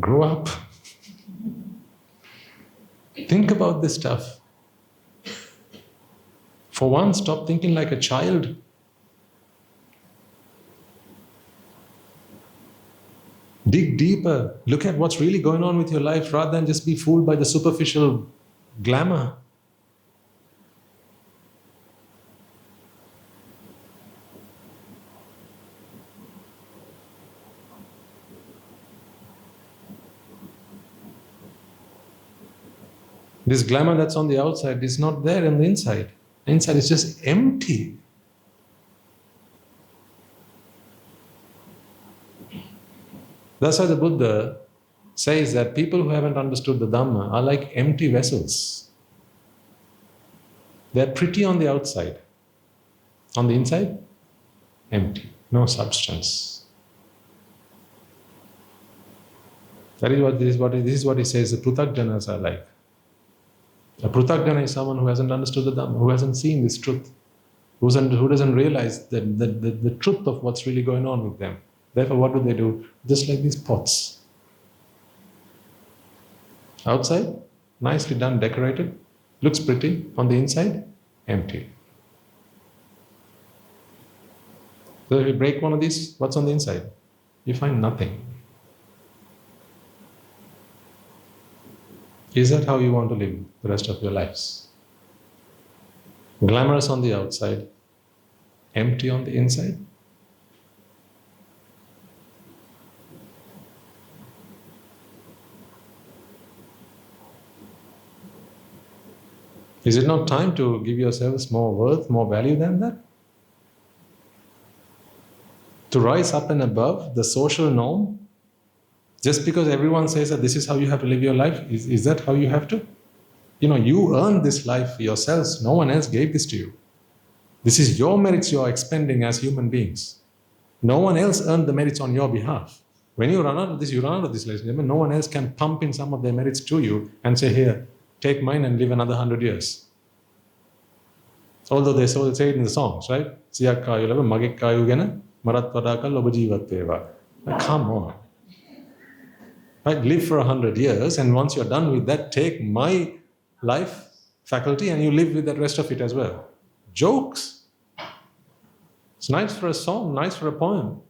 Grow up. Think about this stuff. For once, stop thinking like a child. Dig deeper. Look at what's really going on with your life rather than just be fooled by the superficial glamour. This glamour that's on the outside is not there on the inside. The inside is just empty. That's why the Buddha says that people who haven't understood the Dhamma are like empty vessels. They're pretty on the outside. On the inside, empty, no substance. This is what he says the Pruthagjanas are like. A Pruthagjana is someone who hasn't understood the Dhamma, who hasn't seen this truth, who doesn't realize the truth of what's really going on with them. Therefore, what do? Just like these pots. Outside, nicely done, decorated, looks pretty. On the inside, empty. So if you break one of these, what's on the inside? You find nothing. Is that how you want to live the rest of your lives? Glamorous on the outside, empty on the inside? Is it not time to give yourselves more worth, more value than that? To rise up and above the social norm? Just because everyone says that this is how you have to live your life, is that how you have to? You earned this life yourselves. No one else gave this to you. This is your merits you are expending as human beings. No one else earned the merits on your behalf. When you run out of this, you run out of this, ladies and gentlemen. No one else can pump in some of their merits to you and say, here, take mine and live another 100 years. Although they say it in the songs, right? Come on. Right? Live for 100 years, and once you're done with that, take my life faculty and you live with the rest of it as well. Jokes. It's nice for a song, nice for a poem,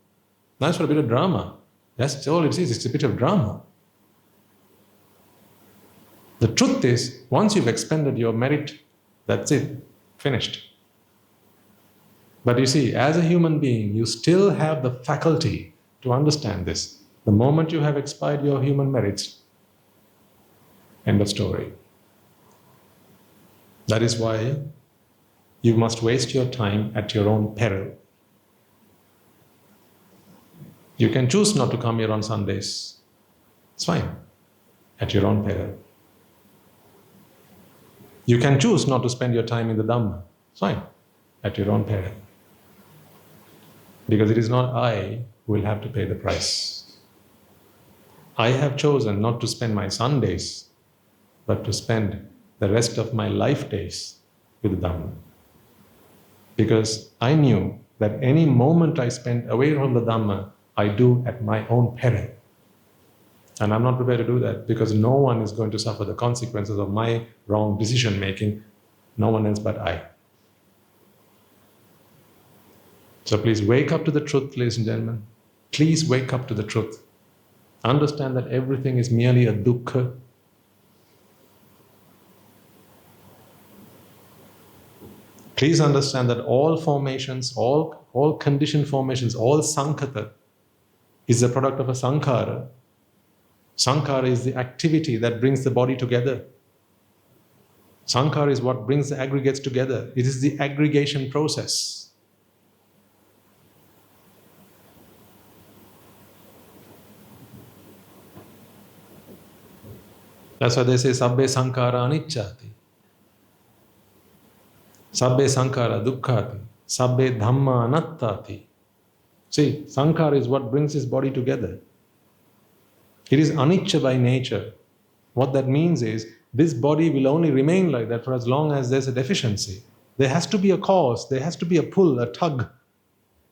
nice for a bit of drama. That's all it is, it's a bit of drama. The truth is, once you've expended your merit, that's it, finished. But you see, as a human being, you still have the faculty to understand this. The moment you have expired your human merits, end of story. That is why you must waste your time at your own peril. You can choose not to come here on Sundays. It's fine. At your own peril. You can choose not to spend your time in the Dhamma. It's fine. At your own peril. Because it is not I who will have to pay the price. I have chosen not to spend my Sundays, but to spend the rest of my life days with the Dhamma. Because I knew that any moment I spent away from the Dhamma, I do at my own peril. And I'm not prepared to do that, because no one is going to suffer the consequences of my wrong decision making, no one else but I. So please wake up to the truth, ladies and gentlemen. Please wake up to the truth. Understand that everything is merely a dukkha. Please understand that all formations, all conditioned formations, all sankhata is the product of a sankhara. Sankhara is the activity that brings the body together. Sankhara is what brings the aggregates together. It is the aggregation process. That's why they say, sabbe sankhara anicchati. Sabbe sankhara dukkhati. Sabbe dhamma anattati. See, sankhara is what brings this body together. It is anicca by nature. What that means is, this body will only remain like that for as long as there's a deficiency. There has to be a cause, there has to be a pull, a tug,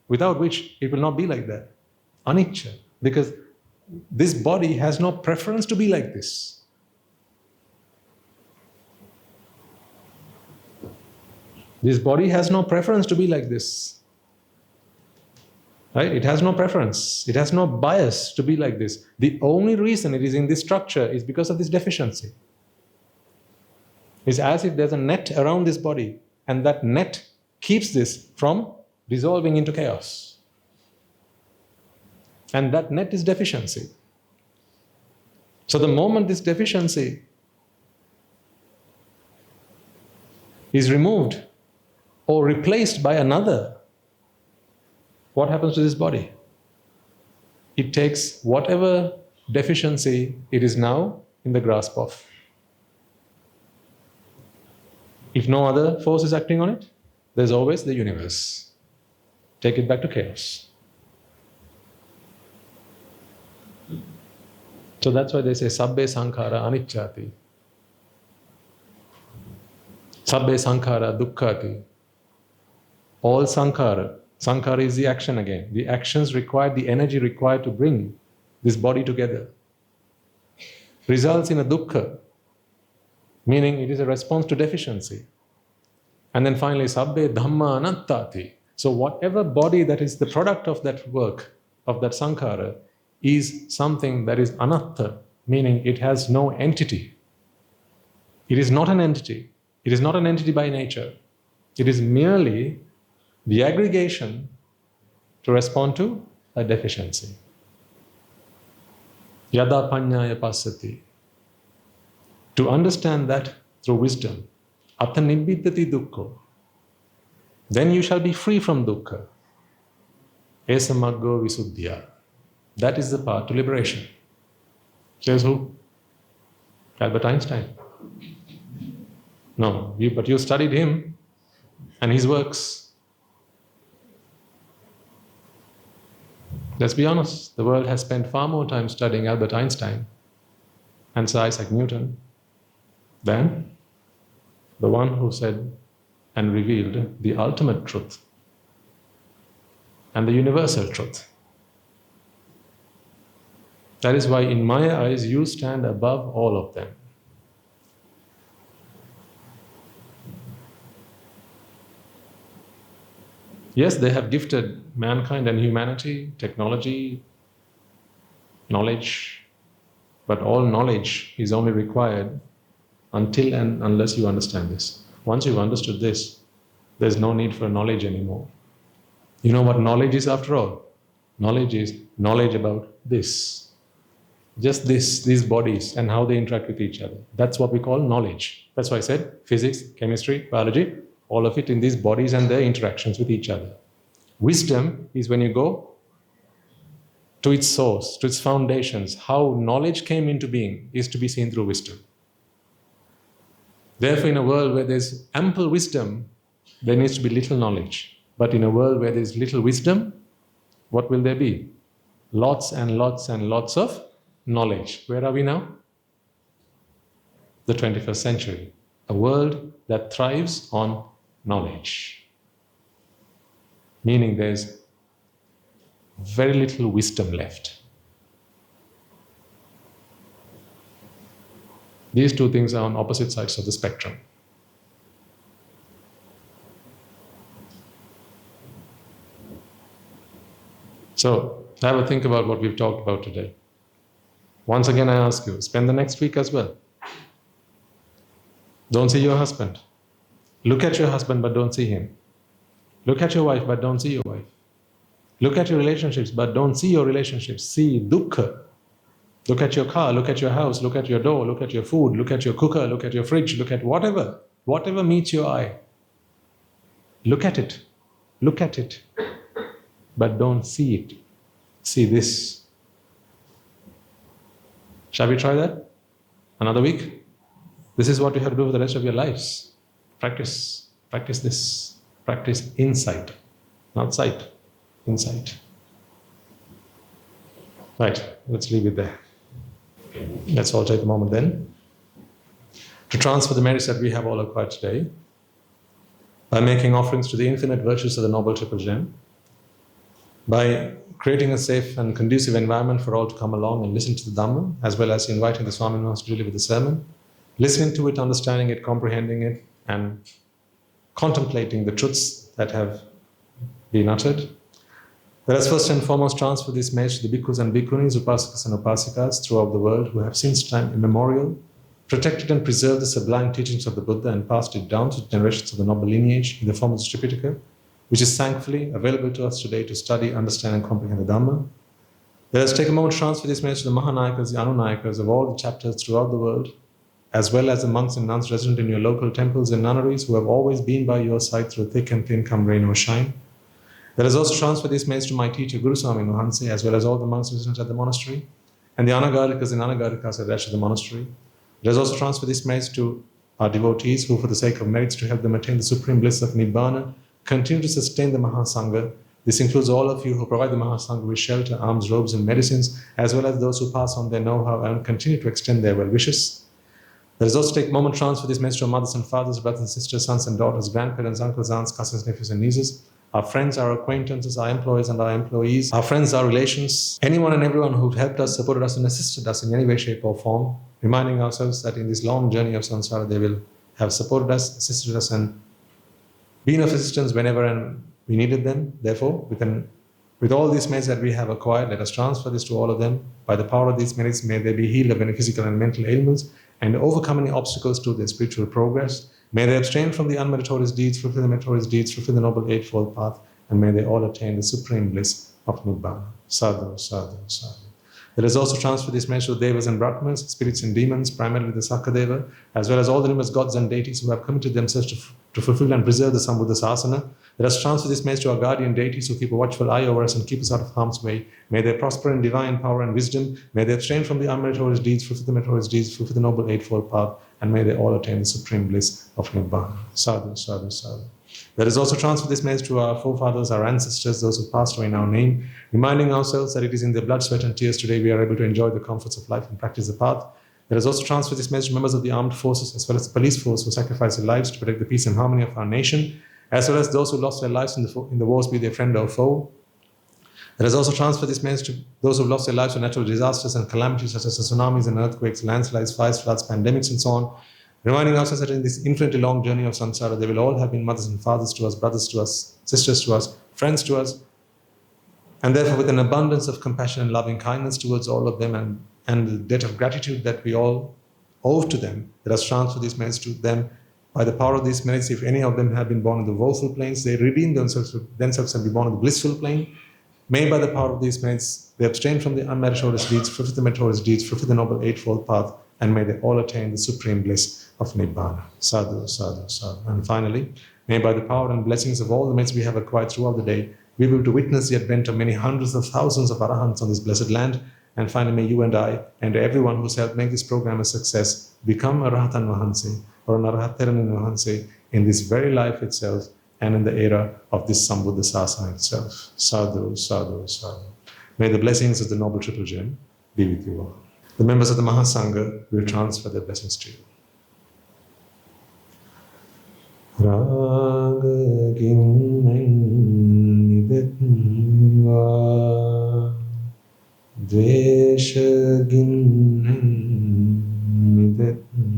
without which it will not be like that. Anicca. Because this body has no preference to be like this. This body has no preference to be like this. Right? It has no preference. It has no bias to be like this. The only reason it is in this structure is because of this deficiency. It's as if there's a net around this body, and that net keeps this from dissolving into chaos. And that net is deficiency. So the moment this deficiency is removed or replaced by another, what happens to this body? It takes whatever deficiency it is now in the grasp of. If no other force is acting on it, there's always the universe. Take it back to chaos. So that's why they say, sabbe sankhara anicchati. Sabbe sankhara dukkhati. All sankhara. Sankhara is the action again. The actions required, the energy required to bring this body together, results in a dukkha, meaning it is a response to deficiency. And then finally, sabbe dhamma anattati. So whatever body that is the product of that work, of that sankhara, is something that is anatta, meaning it has no entity. It is not an entity. It is not an entity by nature. It is merely the aggregation to respond to a deficiency. Yada panyaya passati. To understand that through wisdom, atta nibbiddhati dukkho, then you shall be free from dukkha. Esa maggo visuddhya. That is the path to liberation. Says who? Albert Einstein. No, but you studied him and his works. Let's be honest, the world has spent far more time studying Albert Einstein and Sir Isaac Newton than the one who said and revealed the ultimate truth and the universal truth. That is why, in my eyes, you stand above all of them. Yes, they have gifted mankind and humanity, technology, knowledge, but all knowledge is only required until and unless you understand this. Once you've understood this, there's no need for knowledge anymore. You know what knowledge is after all? Knowledge is knowledge about this. Just this, these bodies and how they interact with each other. That's what we call knowledge. That's why I said physics, chemistry, biology, all of it in these bodies and their interactions with each other. Wisdom is when you go to its source, to its foundations. How knowledge came into being is to be seen through wisdom. Therefore, in a world where there's ample wisdom, there needs to be little knowledge. But in a world where there's little wisdom, what will there be? Lots and lots and lots of knowledge. Where are we now? The 21st century. A world that thrives on knowledge. Meaning there's very little wisdom left. These two things are on opposite sides of the spectrum. So, have a think about what we've talked about today. Once again, I ask you, spend the next week as well. Don't see your husband. Look at your husband, but don't see him. Look at your wife, but don't see your wife. Look at your relationships, but don't see your relationships. See dukkha. Look at your car, look at your house, look at your door, look at your food, look at your cooker, look at your fridge, look at whatever meets your eye. Look at it, but don't see it. See this. Shall we try that? Another week? This is what you have to do for the rest of your lives. Practice this. Practice insight, not sight, insight. Right, let's leave it there. Let's all take a moment then to transfer the merits that we have all acquired today by making offerings to the infinite virtues of the Noble Triple Gem, by creating a safe and conducive environment for all to come along and listen to the Dhamma, as well as inviting the Swami Maharaj to deliver the sermon, listening to it, understanding it, comprehending it, and contemplating the truths that have been uttered. Let us first and foremost transfer this message to the bhikkhus and bhikkhunis, upasakas and upasikas throughout the world who have since time immemorial protected and preserved the sublime teachings of the Buddha and passed it down to generations of the noble lineage in the form of the Tripitaka, which is thankfully available to us today to study, understand and comprehend the Dhamma. Let us take a moment to transfer this message to the Mahanayakas, the Anunayakas of all the chapters throughout the world, as well as the monks and nuns resident in your local temples and nunneries who have always been by your side through thick and thin, come rain or shine. Let us also transfer this message to my teacher, Guru Swami Nuhanse, as well as all the monks resident at the monastery, and the Anagarikas and Anagarikas at the rest of the monastery. Let us also transfer this message to our devotees who, for the sake of merits to help them attain the supreme bliss of Nibbāna, continue to sustain the Mahasangha. This includes all of you who provide the Mahasangha with shelter, alms, robes, and medicines, as well as those who pass on their know-how and continue to extend their well-wishes. Let us also take a moment to transfer this message to our mothers and fathers, brothers and sisters, sons and daughters, grandparents, uncles, aunts, cousins, nephews, and nieces, our friends, our acquaintances, our employees and our employees, our friends, our relations, anyone and everyone who helped us, supported us, and assisted us in any way, shape, or form, reminding ourselves that in this long journey of samsara, they will have supported us, assisted us, and been of assistance whenever and we needed them. Therefore, with all these merits that we have acquired, let us transfer this to all of them. By the power of these merits, may they be healed of any physical and mental ailments and overcome any obstacles to their spiritual progress. May they abstain from the unmeritorious deeds, fulfill the meritorious deeds, fulfill the Noble Eightfold Path, and may they all attain the supreme bliss of Nibbāna. Sadhu, sadhu, sadhu. Let us also transfer this message to devas and brahmanas, spirits and demons, primarily the Sakadeva, as well as all the numerous gods and deities who have committed themselves to fulfill and preserve the Sambuddha Sasana. Let us transfer this message to our guardian deities who keep a watchful eye over us and keep us out of harm's way. May they prosper in divine power and wisdom. May they abstain from the unmeritorious deeds, fulfill the meritorious deeds, fulfill the Noble Eightfold Path, and may they all attain the supreme bliss of Nibbāna. Sadhu, sadhu, sadhu. Let us also transfer this message to our forefathers, our ancestors, those who passed away in our name, reminding ourselves that it is in their blood, sweat and tears today we are able to enjoy the comforts of life and practice the path. Let us also transfer this message to members of the armed forces as well as the police force who sacrificed their lives to protect the peace and harmony of our nation, as well as those who lost their lives in the wars, be they friend or foe. Let us also transfer this message to those who have lost their lives to natural disasters and calamities such as tsunamis and earthquakes, landslides, fires, floods, pandemics and so on, reminding ourselves that in this infinitely long journey of samsara, they will all have been mothers and fathers to us, brothers to us, sisters to us, friends to us, and therefore with an abundance of compassion and loving kindness towards all of them and the debt of gratitude that we all owe to them, let us transfer this message to them. By the power of these merits, if any of them have been born in the woeful planes, they redeem themselves and be born in the blissful plane. May by the power of these merits, they abstain from the unmeritorious deeds, fulfill the meritorious deeds, fulfill the Noble Eightfold Path, and may they all attain the supreme bliss of Nibbāna. Sadhu, sadhu, sadhu. And finally, may by the power and blessings of all the merits we have acquired throughout the day, we be able to witness the advent of many hundreds of thousands of arahants on this blessed land. And finally, may you and I, and everyone who's helped make this program a success, become a Rahatan Vahanse or an Arahatteranin Vahanse in this very life itself and in the era of this Sambuddha Sasana itself. Sadhu, sadhu, sadhu. May the blessings of the Noble Triple Gem be with you all. The members of the Mahasangha will transfer their blessings to you. Ragaginnen nidetva, dveshaginnen nidetva,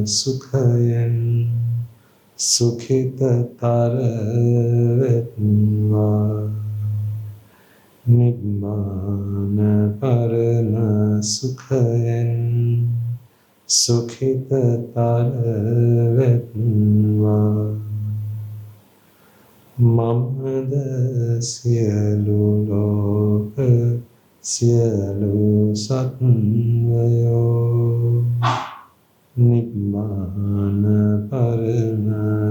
සුඛයෙන් සුඛිතතර වෙත්වා නිබ්බාන පරම සුඛයෙන් සුඛිතතර වෙත්වා මමද සියලු ලෝක සියලු සත්වයෝ නිබ්බාන පරම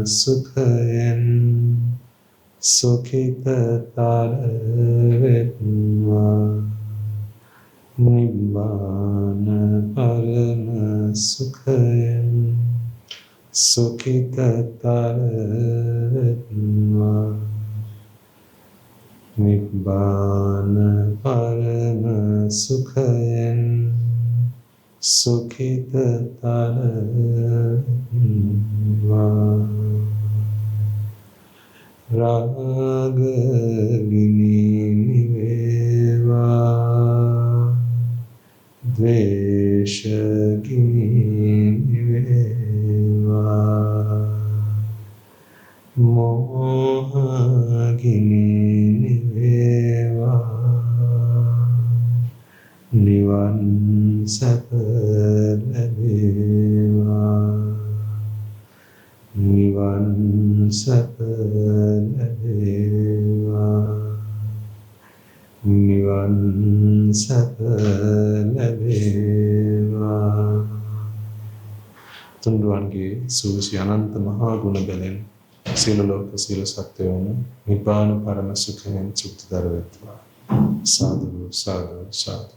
සුඛයෙන් සුඛිතතර වෙත්වා නිබ්බාන පරම සුඛයෙන් සුඛිතතර වෙත්වා නිබ්බාන පරම සුඛයෙන් සුඛිතතර වෙත්වා රාගගිනි නිවේවා ද්වේෂගිනි නිවේවා මෝහගිනි නිවේවා නිවන් සැප ලැබේවා නිවන් සැප ලැබේවා නිවන් සැප ලැබේවා තුන්වන්ගේ සූසි අනන්ත මහා ගුණ බැලෙන් සියලු ලෝක සියලු සත්වයෝම නිබ්බාන පරම සුඛයෙන් සුඛිතතර වෙත්වා සාදු සාදු සාදු